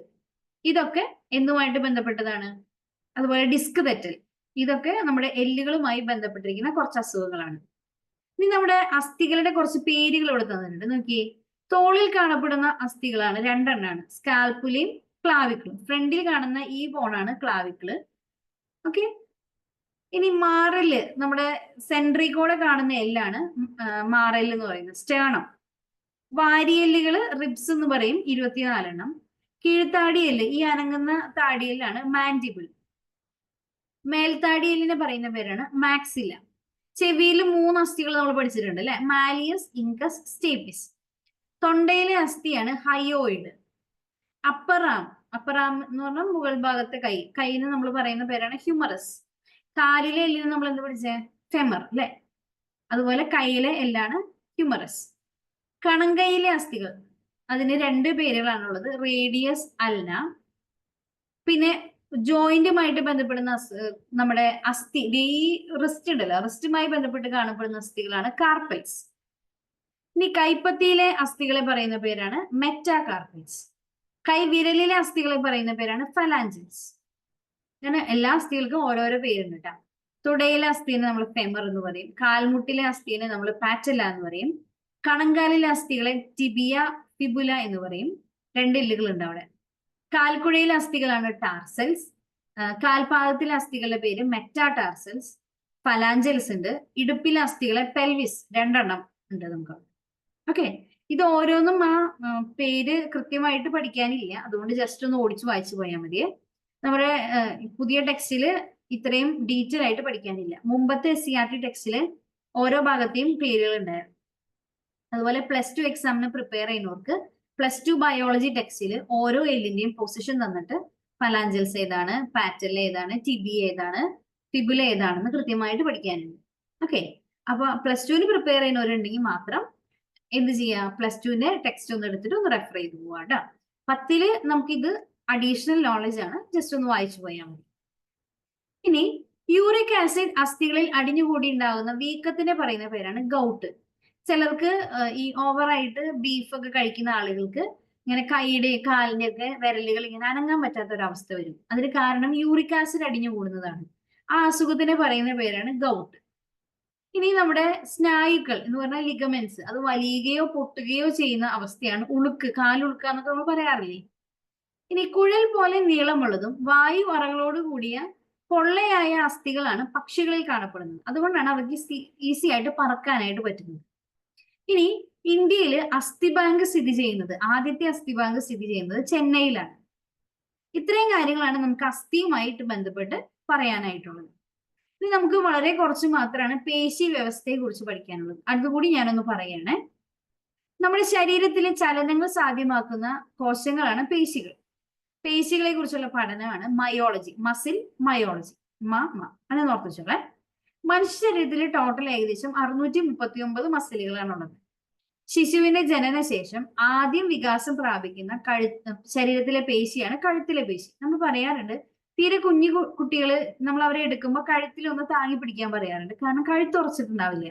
ഇതൊക്കെ എന്തുമായിട്ട് ബന്ധപ്പെട്ടതാണ്? അതുപോലെ ഡിസ്ക് തെറ്റൽ, ഇതൊക്കെ നമ്മുടെ എല്ലുകളുമായി ബന്ധപ്പെട്ടിരിക്കുന്ന കുറച്ച് അസുഖങ്ങളാണ്. ഇനി നമ്മുടെ അസ്ഥികളുടെ കുറച്ച് പേരുകൾ ഇവിടെ തന്നിട്ടുണ്ട്. നോക്കിയേ, തോളിൽ കാണപ്പെടുന്ന അസ്ഥികളാണ്, രണ്ടെണ്ണാണ്, സ്കാൽപ്പുലയും ക്ലാവിക്കിളും. ഫ്രണ്ടിൽ കാണുന്ന ഈ ബോണാണ് ക്ലാവിക്കിള്. ഓക്കെ. ഇനി മാറല്, നമ്മുടെ സെൻട്രിക്കോടെ കാണുന്ന എല്ലാണ് മാറല് എന്ന് പറയുന്നത്, സ്റ്റേണം. വാരിയെല്ലുകള് റിബ്സ് എന്ന് പറയും, 24 കീഴ്ത്താടിയെല്ല്, ഈ അനങ്ങുന്ന താടിയെല്ലാണ് മാൻഡിബിൾ. മേൽത്താടിയെല്ലിനെ പറയുന്ന പേരാണ് മാക്സില. ചെവിയിൽ 3 അസ്ഥികൾ നമ്മൾ പഠിച്ചിട്ടുണ്ട് അല്ലെ, മാലിയസ്, ഇൻകസ്, സ്റ്റേപ്പിസ്. തൊണ്ടയിലെ അസ്ഥിയാണ് ഹയോയിഡ്. അപ്പറാം എന്ന് പറഞ്ഞാൽ മുകൾ ഭാഗത്തെ കൈന്ന് നമ്മൾ പറയുന്ന പേരാണ് ഹ്യൂമറസ്. കാലിലെ എല്ലിന് നമ്മൾ എന്ത് പഠിച്ചേ? ഫെമർ അല്ലെ. അതുപോലെ കൈയിലെ എല്ലാണ് ഹ്യൂമറസ്. കണങ്കയിലെ അസ്ഥികൾ, അതിന് 2 പേരുകളാണുള്ളത്, റേഡിയസ്, അൽന. പിന്നെ ജോയിന്റുമായിട്ട് ബന്ധപ്പെടുന്ന നമ്മുടെ അസ്ഥി, ഈ റിസ്റ്റ് ഉണ്ടല്ലോ, റിസ്റ്റുമായി ബന്ധപ്പെട്ട് കാണപ്പെടുന്ന അസ്ഥികളാണ് കാർപ്പൽസ്. ഇനി കൈപ്പത്തിയിലെ അസ്ഥികളെ പറയുന്ന പേരാണ് മെറ്റാകാർപ്പൽസ്. കൈവിരലിലെ അസ്ഥികളെ പറയുന്ന പേരാണ് ഫലാഞ്ചിൽസ്. അങ്ങനെ എല്ലാ അസ്ഥികൾക്കും ഓരോരോ പേരുണ്ട് കേട്ടോ. തുടയിലെ അസ്ഥിനെ നമ്മൾ ഫെമർ എന്ന് പറയും, കാൽമുട്ടിലെ അസ്ഥിനെ നമ്മൾ പാറ്റല്ല എന്ന് പറയും, കണങ്കാലിലെ അസ്ഥികളെ ടിബിയ, ഫിബുല എന്ന് പറയും. 2 എല്ലുകളുണ്ട് അവിടെ. കാൽക്കുഴയിലെ അസ്ഥികളാണ് ടാർസൽസ്. കാൽപാദത്തിലെ അസ്ഥികളുടെ പേര് മെറ്റാടാർസൽസ്. ഫലാഞ്ചൽസ് ഉണ്ട്. ഇടുപ്പിലെ അസ്ഥികളെ പെൽവിസ്, 2 എണ്ണം ഉണ്ട് നമുക്ക്. ഓക്കെ. ഇത് ഓരോന്നും ആ പേര് കൃത്യമായിട്ട് പഠിക്കാനില്ല, അതുകൊണ്ട് ജസ്റ്റ് ഒന്ന് ഓടിച്ചു വായിച്ചു പോയാൽ മതിയെ. നമ്മുടെ പുതിയ ടെക്സ്റ്റില് ഇത്രയും ഡീറ്റെയിൽ ആയിട്ട് പഠിക്കാനില്ല. മുമ്പത്തെ SCERT ടെക്സ്റ്റില് ഓരോ ഭാഗത്തെയും പേരുകൾ ഉണ്ടായിരുന്നു. അതുപോലെ +2 എക്സാമിന് പ്രിപ്പയർ ചെയ്യുന്നവർക്ക് +2 ബയോളജി ടെക്സ്റ്റിൽ ഓരോ എല്ലിന്റെയും പൊസിഷൻ തന്നിട്ട് ഫലാഞ്ചൽസ് ഏതാണ്, പാറ്റൽ ഏതാണ്, ടിബി ഏതാണ്, ഫിബുല ഏതാണെന്ന് കൃത്യമായിട്ട് പഠിക്കാനുണ്ട്. ഓക്കെ. അപ്പൊ +2ന് പ്രിപ്പയർ ചെയ്യുന്നവരുണ്ടെങ്കിൽ മാത്രം എന്ത് ചെയ്യാ, +2ന്റെ ടെക്സ്റ്റ് ഒന്ന് എടുത്തിട്ട് ഒന്ന് റെഫർ ചെയ്ത് പോവാ കേട്ടോ. 10ല് നമുക്കിത് അഡീഷണൽ നോളജ് ആണ്, ജസ്റ്റ് ഒന്ന് വായിച്ചു പോയാൽ മതി. ഇനി യൂറിക് ആസിഡ് അസ്ഥികളിൽ അടിഞ്ഞുകൂടി ഉണ്ടാകുന്ന വീക്കത്തിനെ പറയുന്ന പേരാണ് ഗൗട്ട്. ചിലർക്ക് ഈ ഓവറായിട്ട് ബീഫ് ഒക്കെ കഴിക്കുന്ന ആളുകൾക്ക് ഇങ്ങനെ കൈയുടെ കാലിന്റെ ഒക്കെ വിരലുകൾ ഇങ്ങനെ അനങ്ങാൻ പറ്റാത്ത ഒരു അവസ്ഥ വരും. അതിന് കാരണം യൂറിക് ആസിഡ് അടിഞ്ഞു കൂടുന്നതാണ്. ആ അസുഖത്തിനെ പറയുന്ന പേരാണ് ഗൗട്ട്. ഇനി നമ്മുടെ സ്നായുക്കൾ എന്ന് പറഞ്ഞാൽ ലിഗമെന്റ്സ്, അത് വലിയുകയോ പൊട്ടുകയോ ചെയ്യുന്ന അവസ്ഥയാണ് ഉളുക്ക്, കാലുളുക്ക എന്നൊക്കെ നമ്മൾ പറയാറില്ലേ. ഇനി കുഴൽ പോലെ നീളമുള്ളതും വായു അറകളോട് കൂടിയ പൊള്ളയായ അസ്ഥികളാണ് പക്ഷികളിൽ കാണപ്പെടുന്നത്. അതുകൊണ്ടാണ് അവർക്ക് ഈസി ആയിട്ട് പറക്കാനായിട്ട് പറ്റുന്നത്. ഇനി ഇന്ത്യയിൽ അസ്ഥി ബാങ്ക് സ്ഥിതി ചെയ്യുന്നത്, ആദ്യത്തെ അസ്ഥി ബാങ്ക് സ്ഥിതി ചെയ്യുന്നത് ചെന്നൈയിലാണ്. ഇത്രയും കാര്യങ്ങളാണ് നമുക്ക് അസ്ഥിയുമായിട്ട് ബന്ധപ്പെട്ട് പറയാനായിട്ടുള്ളത്. ഇനി നമുക്ക് വളരെ കുറച്ച് മാത്രമാണ് പേശി വ്യവസ്ഥയെ കുറിച്ച് പഠിക്കാനുള്ളത്. അതുകൂടി ഞാനൊന്ന് പറയണേ. നമ്മുടെ ശരീരത്തിലെ ചലനങ്ങൾ സാധ്യമാക്കുന്ന കോശങ്ങളാണ് പേശികൾ. പേശികളെ കുറിച്ചുള്ള പഠനമാണ് മയോളജി, മസിൽ മയോളജി. അതെന്ന് ഓർത്ത് വെച്ചോളെ. മനുഷ്യ ശരീരത്തിൽ ടോട്ടൽ ഏകദേശം 639 മസിലുകളാണുള്ളത്. ശിശുവിന്റെ ജനനശേഷം ആദ്യം വികാസം പ്രാപിക്കുന്ന ശരീരത്തിലെ പേശിയാണ് കഴുത്തിലെ പേശി. നമ്മൾ പറയാറുണ്ട് തീരെ കുഞ്ഞു കുട്ടികൾ നമ്മൾ അവരെ എടുക്കുമ്പോൾ കഴുത്തിൽ ഒന്ന് താങ്ങി പിടിക്കാൻ പറയാറുണ്ട്, കാരണം കഴുത്തുറച്ചിട്ടുണ്ടാവില്ല.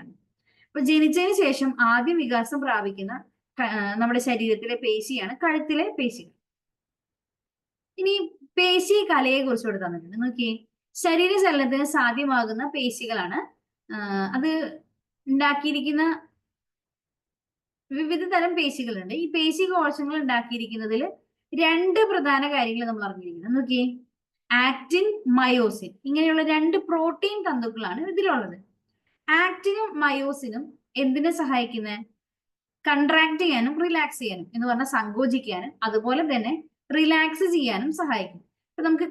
അപ്പൊ ജനിച്ചതിന് ശേഷം ആദ്യം വികാസം പ്രാപിക്കുന്ന നമ്മുടെ ശരീരത്തിലെ പേശിയാണ് കഴുത്തിലെ പേശികൾ. ഇനി പേശി കലയെ കുറിച്ചുകൂടെ തന്നിട്ടുണ്ട്. നോക്കിയേ, ശരീരചലനത്തിന് സാധ്യമാകുന്ന പേശികളാണ്. അത് ഉണ്ടാക്കിയിരിക്കുന്ന വിവിധ തരം പേശികളുണ്ട്. ഈ പേശി കോശങ്ങൾ ഉണ്ടാക്കിയിരിക്കുന്നതിൽ 2 പ്രധാന കാര്യങ്ങൾ നമ്മൾ അറിഞ്ഞിരിക്കുന്നത്. നോക്കിയേ, ആക്റ്റിൻ, മയോസിൻ ഇങ്ങനെയുള്ള 2 പ്രോട്ടീൻ തന്തുക്കളാണ് ഇതിലുള്ളത്. ആക്റ്റിനും മയോസിനും എന്തിനെ സഹായിക്കുന്നത്? കൺട്രാക്ട് ചെയ്യാനും റിലാക്സ് ചെയ്യാനും, എന്ന് പറഞ്ഞാൽ സങ്കോചിക്കാനും അതുപോലെ തന്നെ റിലാക്സ് ചെയ്യാനും സഹായിക്കും. ഇപ്പൊ നമുക്ക്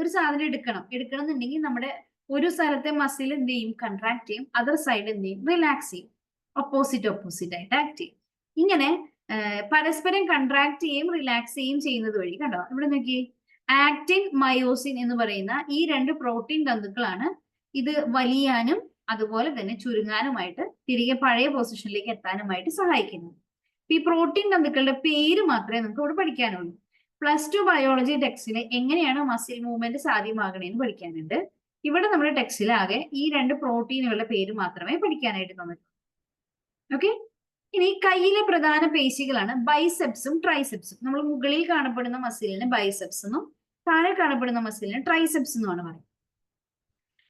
ഒരു സാധനം എടുക്കണം എന്നുണ്ടെങ്കിൽ നമ്മുടെ ഒരു സ്ഥലത്തെ മസിൽ എന്ത് ചെയ്യും? കൺട്രാക്ട് ചെയ്യും. അതർ സൈഡ് എന്ത് ചെയ്യും? റിലാക്സ് ചെയ്യും. ഓപ്പോസിറ്റ് ആയിട്ട് ആക്ട് ചെയ്യും. ഇങ്ങനെ പരസ്പരം കൺട്രാക്ട് ചെയ്യും റിലാക്സ് ചെയ്യും ചെയ്യുന്നത് വഴി, കണ്ടോ ഇവിടെ നോക്കിയേ, ആക്റ്റിൻ, മയോസിൻ എന്ന് പറയുന്ന ഈ 2 പ്രോട്ടീൻ തന്തുക്കളാണ് ഇത് വലിയാനും അതുപോലെ തന്നെ ചുരുങ്ങാനുമായിട്ട് തിരികെ പഴയ പൊസിഷനിലേക്ക് എത്താനുമായിട്ട് സഹായിക്കുന്നത്. ഈ പ്രോട്ടീൻ തന്തുക്കളുടെ പേര് മാത്രമേ നമുക്ക് ഇവിടെ പഠിക്കാനുള്ളൂ. +2 ബയോളജി ടെക്സ്റ്റിൽ എങ്ങനെയാണ് മസിൽ മൂവ്മെന്റ് സാധ്യമാകണേന്ന് പഠിക്കാനുണ്ട്. ഇവിടെ നമ്മുടെ ടെക്സ്റ്റിൽ ആകെ ഈ 2 പ്രോട്ടീനുകളുടെ പേര് മാത്രമേ പഠിക്കാനായിട്ട് തന്നിട്ടുള്ളൂ. ഓക്കെ, ഇനി കയ്യിലെ പ്രധാന പേശികളാണ് ബൈസെപ്സും ട്രൈസെപ്സും. നമ്മൾ മുകളിൽ കാണപ്പെടുന്ന മസിലിന് ബൈസെപ്സ് എന്നും താഴെ കാണപ്പെടുന്ന മസിലിന് ട്രൈസെപ്സ് എന്നുമാണ് പറയുന്നത്.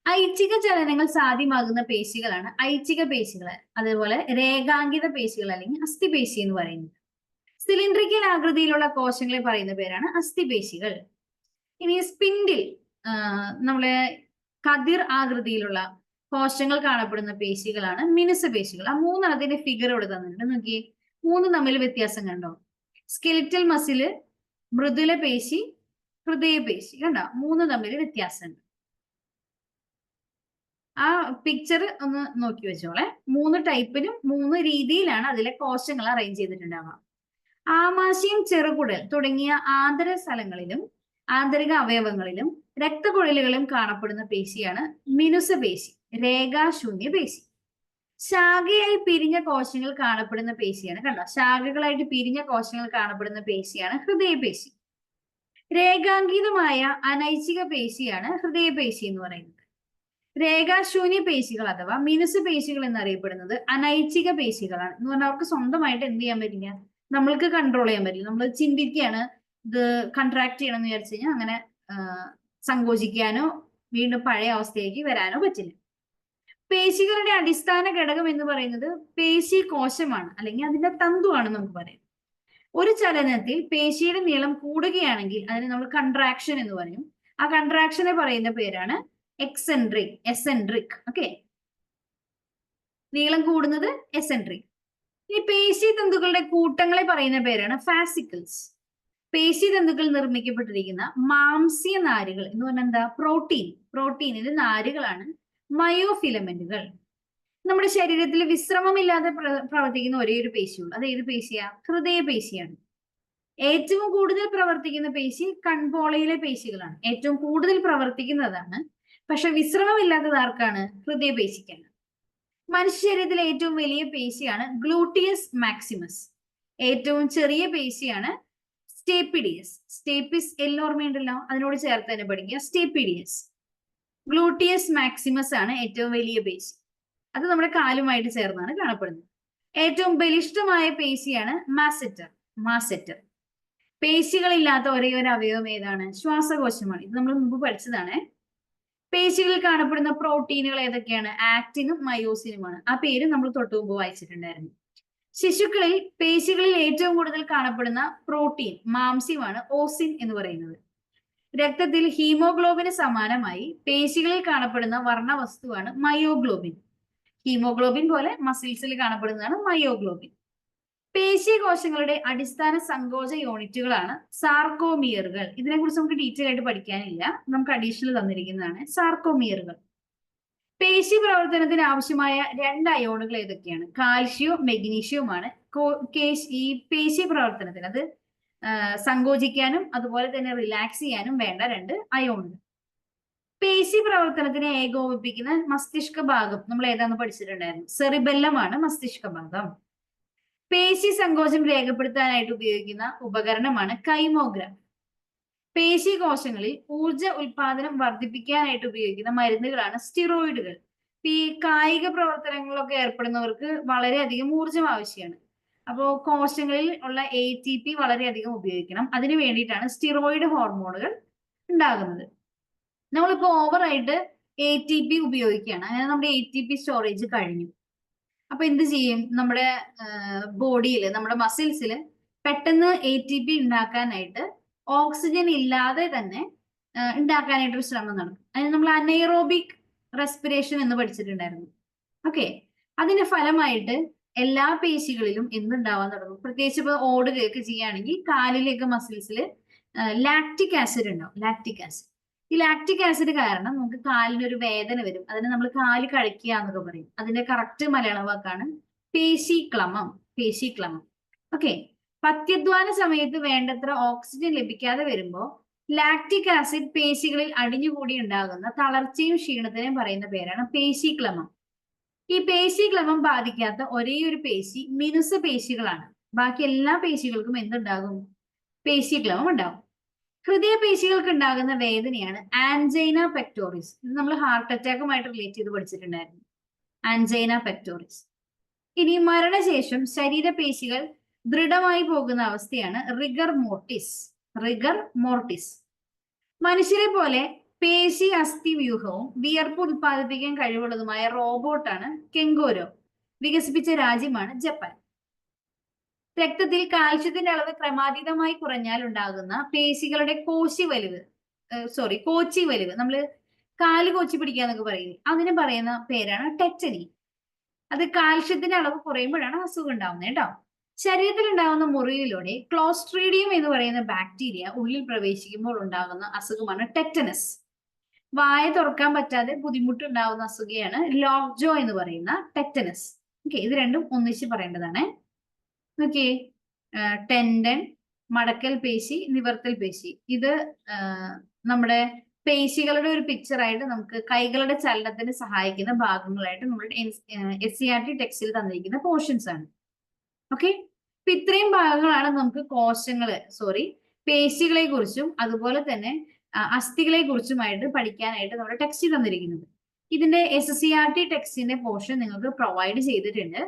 ഐച്ഛിക ചലനങ്ങൾ സാധ്യമാകുന്ന പേശികളാണ് ഐച്ഛിക പേശികൾ. അതേപോലെ രേഖാങ്കിത പേശികൾ അല്ലെങ്കിൽ അസ്ഥിപേശി എന്ന് പറയുന്നത്. സിലിണ്ടറിക്കൽ ആകൃതിയിലുള്ള കോശങ്ങളെ പറയുന്ന പേരാണ് അസ്ഥിപേശികൾ. ഇനി സ്പിൻഡിൽ നമ്മളെ കതിർ ആകൃതിയിലുള്ള കോശങ്ങൾ കാണപ്പെടുന്ന പേശികളാണ് മിനുസപേശികൾ. ആ 3 ഫിഗർ ഇവിടെ തന്നിട്ടുണ്ട്. നോക്കിയേ, 3 തമ്മിൽ വ്യത്യാസം കണ്ടോ? സ്കെലിറ്റൽ മസില്, മൃദുല പേശി, ഹൃദയപേശി, കണ്ടോ? 3 തമ്മിൽ വ്യത്യാസമുണ്ട്. ആ പിക്ചർ ഒന്ന് നോക്കി വെച്ചോളെ. 3 ടൈപ്പിനും 3 രീതിയിലാണ് അതിലെ കോശങ്ങൾ അറേഞ്ച് ചെയ്തിട്ടുണ്ടാവുക. ആമാശയം, ചെറുകുടൽ തുടങ്ങിയ ആന്തര സ്ഥലങ്ങളിലും ആന്തരിക അവയവങ്ങളിലും രക്തക്കുഴലുകളും കാണപ്പെടുന്ന പേശിയാണ് മിനുസപേശി, രേഖാശൂന്യ പേശി. ശാഖയായി പിരിഞ്ഞ കോശങ്ങൾ കാണപ്പെടുന്ന പേശിയാണ്, കണ്ടോ? ശാഖകളായിട്ട് പിരിഞ്ഞ കോശങ്ങൾ കാണപ്പെടുന്ന പേശിയാണ് ഹൃദയപേശി. രേഖാങ്കിതമായ അനൈച്ഛിക പേശിയാണ് ഹൃദയപേശി എന്ന് പറയുന്നത്. രേഖാശൂന്യ പേശികൾ അഥവാ മിനുസ് പേശികൾ എന്നറിയപ്പെടുന്നത് അനൈച്ഛിക പേശികളാണ്. എന്ന് പറഞ്ഞാൽ അവർക്ക് സ്വന്തമായിട്ട് എന്ത് ചെയ്യാൻ പറ്റില്ല, നമ്മൾക്ക് കൺട്രോൾ ചെയ്യാൻ പറ്റില്ല. നമ്മൾ ചിന്തിക്കുകയാണ് ഇത് കൺട്രാക്ട് ചെയ്യണം എന്ന് വിചാരിച്ചു കഴിഞ്ഞാൽ അങ്ങനെ സങ്കോചിക്കാനോ വീണ്ടും പഴയ അവസ്ഥയിലേക്ക് വരാനോ പറ്റില്ല. പേശികളുടെ അടിസ്ഥാന ഘടകം എന്ന് പറയുന്നത് പേശി കോശമാണ് അല്ലെങ്കിൽ അതിന്റെ തന്തുവാണ് നമുക്ക് പറയാം. ഒരു ചലനത്തിൽ പേശിയുടെ നീളം കൂടുകയാണെങ്കിൽ അതിന് നമ്മൾ കൺട്രാക്ഷൻ എന്ന് പറയും. ആ കൺട്രാക്ഷനെ പറയുന്ന പേരാണ് എസെൻട്രിക്. ഓക്കെ, നീളം കൂടുന്നത് എസെൻട്രിക്. ഈ പേശി തന്തുക്കളുടെ കൂട്ടങ്ങളെ പറയുന്ന പേരാണ് ഫാസിക്കിൾസ്. പേശി തന്തുക്കൾ നിർമ്മിക്കപ്പെട്ടിരിക്കുന്ന മാംസ്യ നാരുകൾ എന്ന് പറഞ്ഞാൽ എന്താ? പ്രോട്ടീനിന്റെ നാരുകളാണ് മയോഫിലമെന്റുകൾ. നമ്മുടെ ശരീരത്തിൽ വിശ്രമമില്ലാതെ പ്രവർത്തിക്കുന്ന ഒരേ ഒരു പേശിയുള്ളൂ. അത് ഏത് പേശിയാ? ഹൃദയപേശിയാണ്. ഏറ്റവും കൂടുതൽ പ്രവർത്തിക്കുന്ന പേശി കൺപോളയിലെ പേശികളാണ്. ഏറ്റവും കൂടുതൽ പ്രവർത്തിക്കുന്നതാണ്. പക്ഷെ വിശ്രമമില്ലാത്തത് ആർക്കാണ്? ഹൃദയപേശിക്കാണ്. മനുഷ്യ ശരീരത്തിലെ ഏറ്റവും വലിയ പേശിയാണ് ഗ്ലൂട്ടിയസ് മാക്സിമസ്. ഏറ്റവും ചെറിയ പേശിയാണ് സ്റ്റേപ്പിഡിയസ്. സ്റ്റേപ്പിസ് ഓർമ്മയുണ്ടല്ലോ, അതിനോട് ചേർത്ത് തന്നെ പഠിക്കുക. സ്റ്റേപ്പിഡിയസ്. ഗ്ലൂട്ടിയസ് മാക്സിമസ് ആണ് ഏറ്റവും വലിയ പേശി. അത് നമ്മുടെ കാലുമായിട്ട് ചേർന്നാണ് കാണപ്പെടുന്നത്. ഏറ്റവും ബലിഷ്ഠമായ പേശിയാണ് മാസെറ്റർ. പേശികളില്ലാത്ത ഒരേ ഒരു അവയവം ഏതാണ്? ശ്വാസകോശമാണ്. ഇത് നമ്മൾ മുമ്പ് പഠിച്ചതാണ്. പേശികളിൽ കാണപ്പെടുന്ന പ്രോട്ടീനുകൾ ഏതൊക്കെയാണ്? ആക്റ്റിനും മയോസിനുമാണ്. ആ പേര് നമ്മൾ തൊട്ടു മുമ്പ് വായിച്ചിട്ടുണ്ടായിരുന്നു. ശിശുക്കളിൽ പേശികളിൽ ഏറ്റവും കൂടുതൽ കാണപ്പെടുന്ന പ്രോട്ടീൻ മാംസ്യമാണ് ഓസിൻ എന്ന് പറയുന്നത്. രക്തത്തിൽ ഹീമോഗ്ലോബിന് സമാനമായി പേശികളിൽ കാണപ്പെടുന്ന വർണ്ണവസ്തുവാണ് മയോഗ്ലോബിൻ. ഹീമോഗ്ലോബിൻ പോലെ മസിൽസിൽ കാണപ്പെടുന്നതാണ് മയോഗ്ലോബിൻ. പേശി കോശങ്ങളുടെ അടിസ്ഥാന സങ്കോച യൂണിറ്റുകളാണ് സാർക്കോമിയറുകൾ. ഇതിനെക്കുറിച്ച് നമുക്ക് ഡീറ്റെയിൽ ആയിട്ട് പഠിക്കാനില്ല, നമുക്ക് അഡീഷണൽ തന്നിരിക്കുന്നതാണ് സാർക്കോമിയറുകൾ. പേശി പ്രവർത്തനത്തിന് ആവശ്യമായ 2 അയോണുകൾ ഏതൊക്കെയാണ്? കാൽഷ്യവും മെഗ്നീഷ്യവുമാണ് ഈ പേശി പ്രവർത്തനത്തിന്, അത് സങ്കോചിക്കാനും അതുപോലെ തന്നെ റിലാക്സ് ചെയ്യാനും വേണ്ട 2 അയോണുകൾ. പേശി പ്രവർത്തനത്തിനെ ഏകോപിപ്പിക്കുന്ന മസ്തിഷ്ക ഭാഗം നമ്മൾ ഏതാന്ന് പഠിച്ചിട്ടുണ്ടായിരുന്നു. സെറിബെല്ലമാണ് മസ്തിഷ്ക ഭാഗം. പേശി സങ്കോചം രേഖപ്പെടുത്താനായിട്ട് ഉപയോഗിക്കുന്ന ഉപകരണമാണ് കൈമോഗ്രാഫ്. പേശി കോശങ്ങളിൽ ഊർജ ഉൽപാദനം വർദ്ധിപ്പിക്കാനായിട്ട് ഉപയോഗിക്കുന്ന മരുന്നുകളാണ് സ്റ്റിറോയിഡുകൾ. ഈ കായിക പ്രവർത്തനങ്ങളിലൊക്കെ ഏർപ്പെടുന്നവർക്ക് വളരെയധികം ഊർജം ആവശ്യമാണ്. അപ്പോൾ കോശങ്ങളിൽ ഉള്ള ATP വളരെയധികം ഉപയോഗിക്കണം. അതിനു വേണ്ടിയിട്ടാണ് സ്റ്റിറോയിഡ് ഹോർമോണുകൾ ഉണ്ടാകുന്നത്. നമ്മളിപ്പോ ഓവറായിട്ട് ATP ഉപയോഗിക്കുകയാണ്. അങ്ങനെ നമ്മുടെ ATP സ്റ്റോറേജ് കഴിഞ്ഞു. അപ്പൊ എന്ത് ചെയ്യും? നമ്മുടെ ബോഡിയിൽ, നമ്മുടെ മസിൽസിൽ പെട്ടെന്ന് ATP ഉണ്ടാക്കാനായിട്ട് ഓക്സിജൻ ഇല്ലാതെ തന്നെ ഉണ്ടാക്കാനായിട്ടൊരു ശ്രമം നടക്കും. അതിന് നമ്മൾ അനൈറോബിക് റെസ്പിറേഷൻ എന്ന് പഠിച്ചിട്ടുണ്ടായിരുന്നു. ഓക്കെ, അതിന്റെ ഫലമായിട്ട് എല്ലാ പേശികളിലും എന്തുണ്ടാവാൻ തുടങ്ങും? പ്രത്യേകിച്ച് ഇപ്പൊ ഓടുകയൊക്കെ ചെയ്യുകയാണെങ്കിൽ കാലിലേക്ക് മസിൽസിൽ ലാക്റ്റിക് ആസിഡ് ഉണ്ടാവും. ലാക്റ്റിക് ആസിഡ്, ഈ ലാക്റ്റിക് ആസിഡ് കാരണം നമുക്ക് കാലിന് ഒരു വേദന വരും. അതിന് നമ്മൾ കാല് കഴിക്കുക എന്നൊക്കെ പറയും. അതിന്റെ കറക്റ്റ് മലയാള വാക്കാണ് പേശീക്ലമം. പേശീക്ലമം. ഓക്കെ, പത്യധ്വാന സമയത്ത് വേണ്ടത്ര ഓക്സിജൻ ലഭിക്കാതെ വരുമ്പോൾ ലാക്റ്റിക് ആസിഡ് പേശികളിൽ അടിഞ്ഞുകൂടി ഉണ്ടാകുന്ന തളർച്ചയും ക്ഷീണത്തിനെയും പറയുന്ന പേരാണ് പേശീക്ലമം. ഈ പേശീക്ലമം ബാധിക്കാത്ത ഒരേ ഒരു പേശി മിനുസ പേശികളാണ്. ബാക്കി എല്ലാ പേശികൾക്കും എന്തുണ്ടാകും? പേശീക്ലമം ഉണ്ടാകും. ഹൃദയപേശികൾക്ക് ഉണ്ടാകുന്ന വേദനയാണ് ആൻജൈന പെക്ടോറിസ്. ഇത് നമ്മൾ ഹാർട്ട് അറ്റാക്കുമായിട്ട് റിലേറ്റ് ചെയ്ത് പഠിച്ചിട്ടുണ്ടായിരുന്നു. Angina pectoris. ഇനി മരണശേഷം ശരീരപേശികൾ ദൃഢമായി പോകുന്ന അവസ്ഥയാണ് റിഗർ മോർട്ടിസ്. Rigger mortis. മനുഷ്യരെ പോലെ പേശി അസ്ഥി വ്യൂഹവും വിയർപ്പ് ഉത്പാദിപ്പിക്കാൻ കഴിവുള്ളതുമായ റോബോട്ടാണ് കെങ്കോരോ. വികസിപ്പിച്ച രാജ്യമാണ് ജപ്പാൻ. രക്തത്തിൽ കാൽസ്യത്തിന്റെ അളവ് ക്രമാതീതമായി കുറഞ്ഞാൽ ഉണ്ടാകുന്ന പേശികളുടെ കോച്ചി വലിവ്, നമ്മൾ കാല് കോച്ചി പിടിക്കാന്നൊക്കെ പറയില്ലേ, അതിന് പറയുന്ന പേരാണ് ടെറ്റനി. അത് കാൽസ്യത്തിന്റെ അളവ് കുറയുമ്പോഴാണ് അസുഖം ഉണ്ടാവുന്നത് കേട്ടോ. ശരീരത്തിൽ ഉണ്ടാകുന്ന മുറിവിലൂടെ ക്ലോസ്ട്രീഡിയം എന്ന് പറയുന്ന ബാക്ടീരിയ ഉള്ളിൽ പ്രവേശിക്കുമ്പോൾ ഉണ്ടാകുന്ന അസുഖമാണ് ടെറ്റനസ്. വായ തുറക്കാൻ പറ്റാതെ ബുദ്ധിമുട്ടുണ്ടാകുന്ന അസുഖയാണ് ലോക്ക് ജോ എന്ന് പറയുന്ന ടെറ്റനസ്. ഓക്കെ, ഇത് രണ്ടും ഒന്നിച്ച് പറയേണ്ടതാണ്. ഓക്കെ, ടെൻഡൻ, മടക്കൽ പേശി, നിവർത്തൽ പേശി. ഇത് നമ്മുടെ പേശികളുടെ ഒരു പിക്ചർ ആയിട്ട് നമുക്ക് കൈകളുടെ ചലനത്തിന് സഹായിക്കുന്ന ഭാഗങ്ങളായിട്ട് നമ്മുടെ SCERT ടെക്സ്റ്റിൽ തന്നിരിക്കുന്ന പോർഷൻസ് ആണ്. ഓക്കെ, അപ്പൊ ഇത്രയും ഭാഗങ്ങളാണ് നമുക്ക് പേശികളെ കുറിച്ചും അതുപോലെ തന്നെ അസ്ഥികളെ കുറിച്ചുമായിട്ട് പഠിക്കാനായിട്ട് നമ്മുടെ ടെക്സ്റ്റ് തന്നിരിക്കുന്നത്. ഇതിന്റെ SCERT ടെക്സ്റ്റിന്റെ പോർഷൻ നിങ്ങൾക്ക് പ്രൊവൈഡ് ചെയ്തിട്ടുണ്ട്.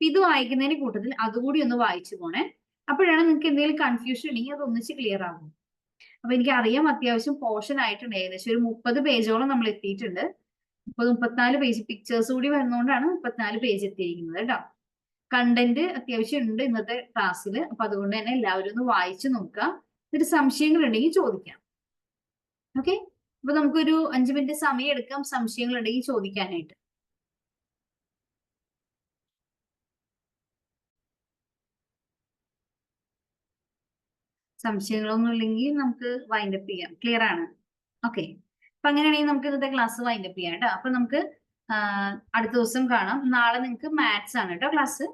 ഇത് വായിക്കുന്നതിന് കൂട്ടത്തിൽ അതുകൂടി ഒന്ന് വായിച്ചു പോണേ. അപ്പോഴാണ് നിങ്ങൾക്ക് എന്തെങ്കിലും കൺഫ്യൂഷൻ ഉണ്ടെങ്കിൽ അത് ഒന്നിച്ച് ക്ലിയർ ആകും. അപ്പൊ എനിക്ക് അറിയാം അത്യാവശ്യം പോർഷൻ ആയിട്ടുണ്ട്. ഏകദേശം ഒരു 30 പേജോളം നമ്മൾ എത്തിയിട്ടുണ്ട്. 34 പേജ് പിക്ചേഴ്സ് കൂടി വരുന്നതുകൊണ്ടാണ് 34 പേജ് എത്തിയിരിക്കുന്നത് കേട്ടോ. കണ്ടന്റ് അത്യാവശ്യം ഉണ്ട് ഇന്നത്തെ ക്ലാസ്സിൽ. അപ്പൊ അതുകൊണ്ട് തന്നെ എല്ലാവരും ഒന്ന് വായിച്ചു നോക്കുക. എന്നിട്ട് സംശയങ്ങൾ ഉണ്ടെങ്കിൽ ചോദിക്കാം. ഓക്കെ, അപ്പൊ നമുക്കൊരു 5 മിനിറ്റ് സമയം എടുക്കാം സംശയങ്ങൾ ഉണ്ടെങ്കിൽ ചോദിക്കാനായിട്ട്. സംശയങ്ങളൊന്നും ഇല്ലെങ്കിൽ നമുക്ക് വൈൻഡപ്പ് ചെയ്യാം. ക്ലിയർ ആണ്? ഓക്കെ, അപ്പൊ അങ്ങനെയാണെങ്കിൽ നമുക്ക് ഇന്നത്തെ ക്ലാസ് വൈൻഡപ്പ് ചെയ്യാം കേട്ടോ. അപ്പൊ നമുക്ക് അടുത്ത ദിവസം കാണാം. നാളെ നിങ്ങൾക്ക് മാത്സ് ആണ് കേട്ടോ ക്ലാസ്.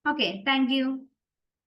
Okay, thank you.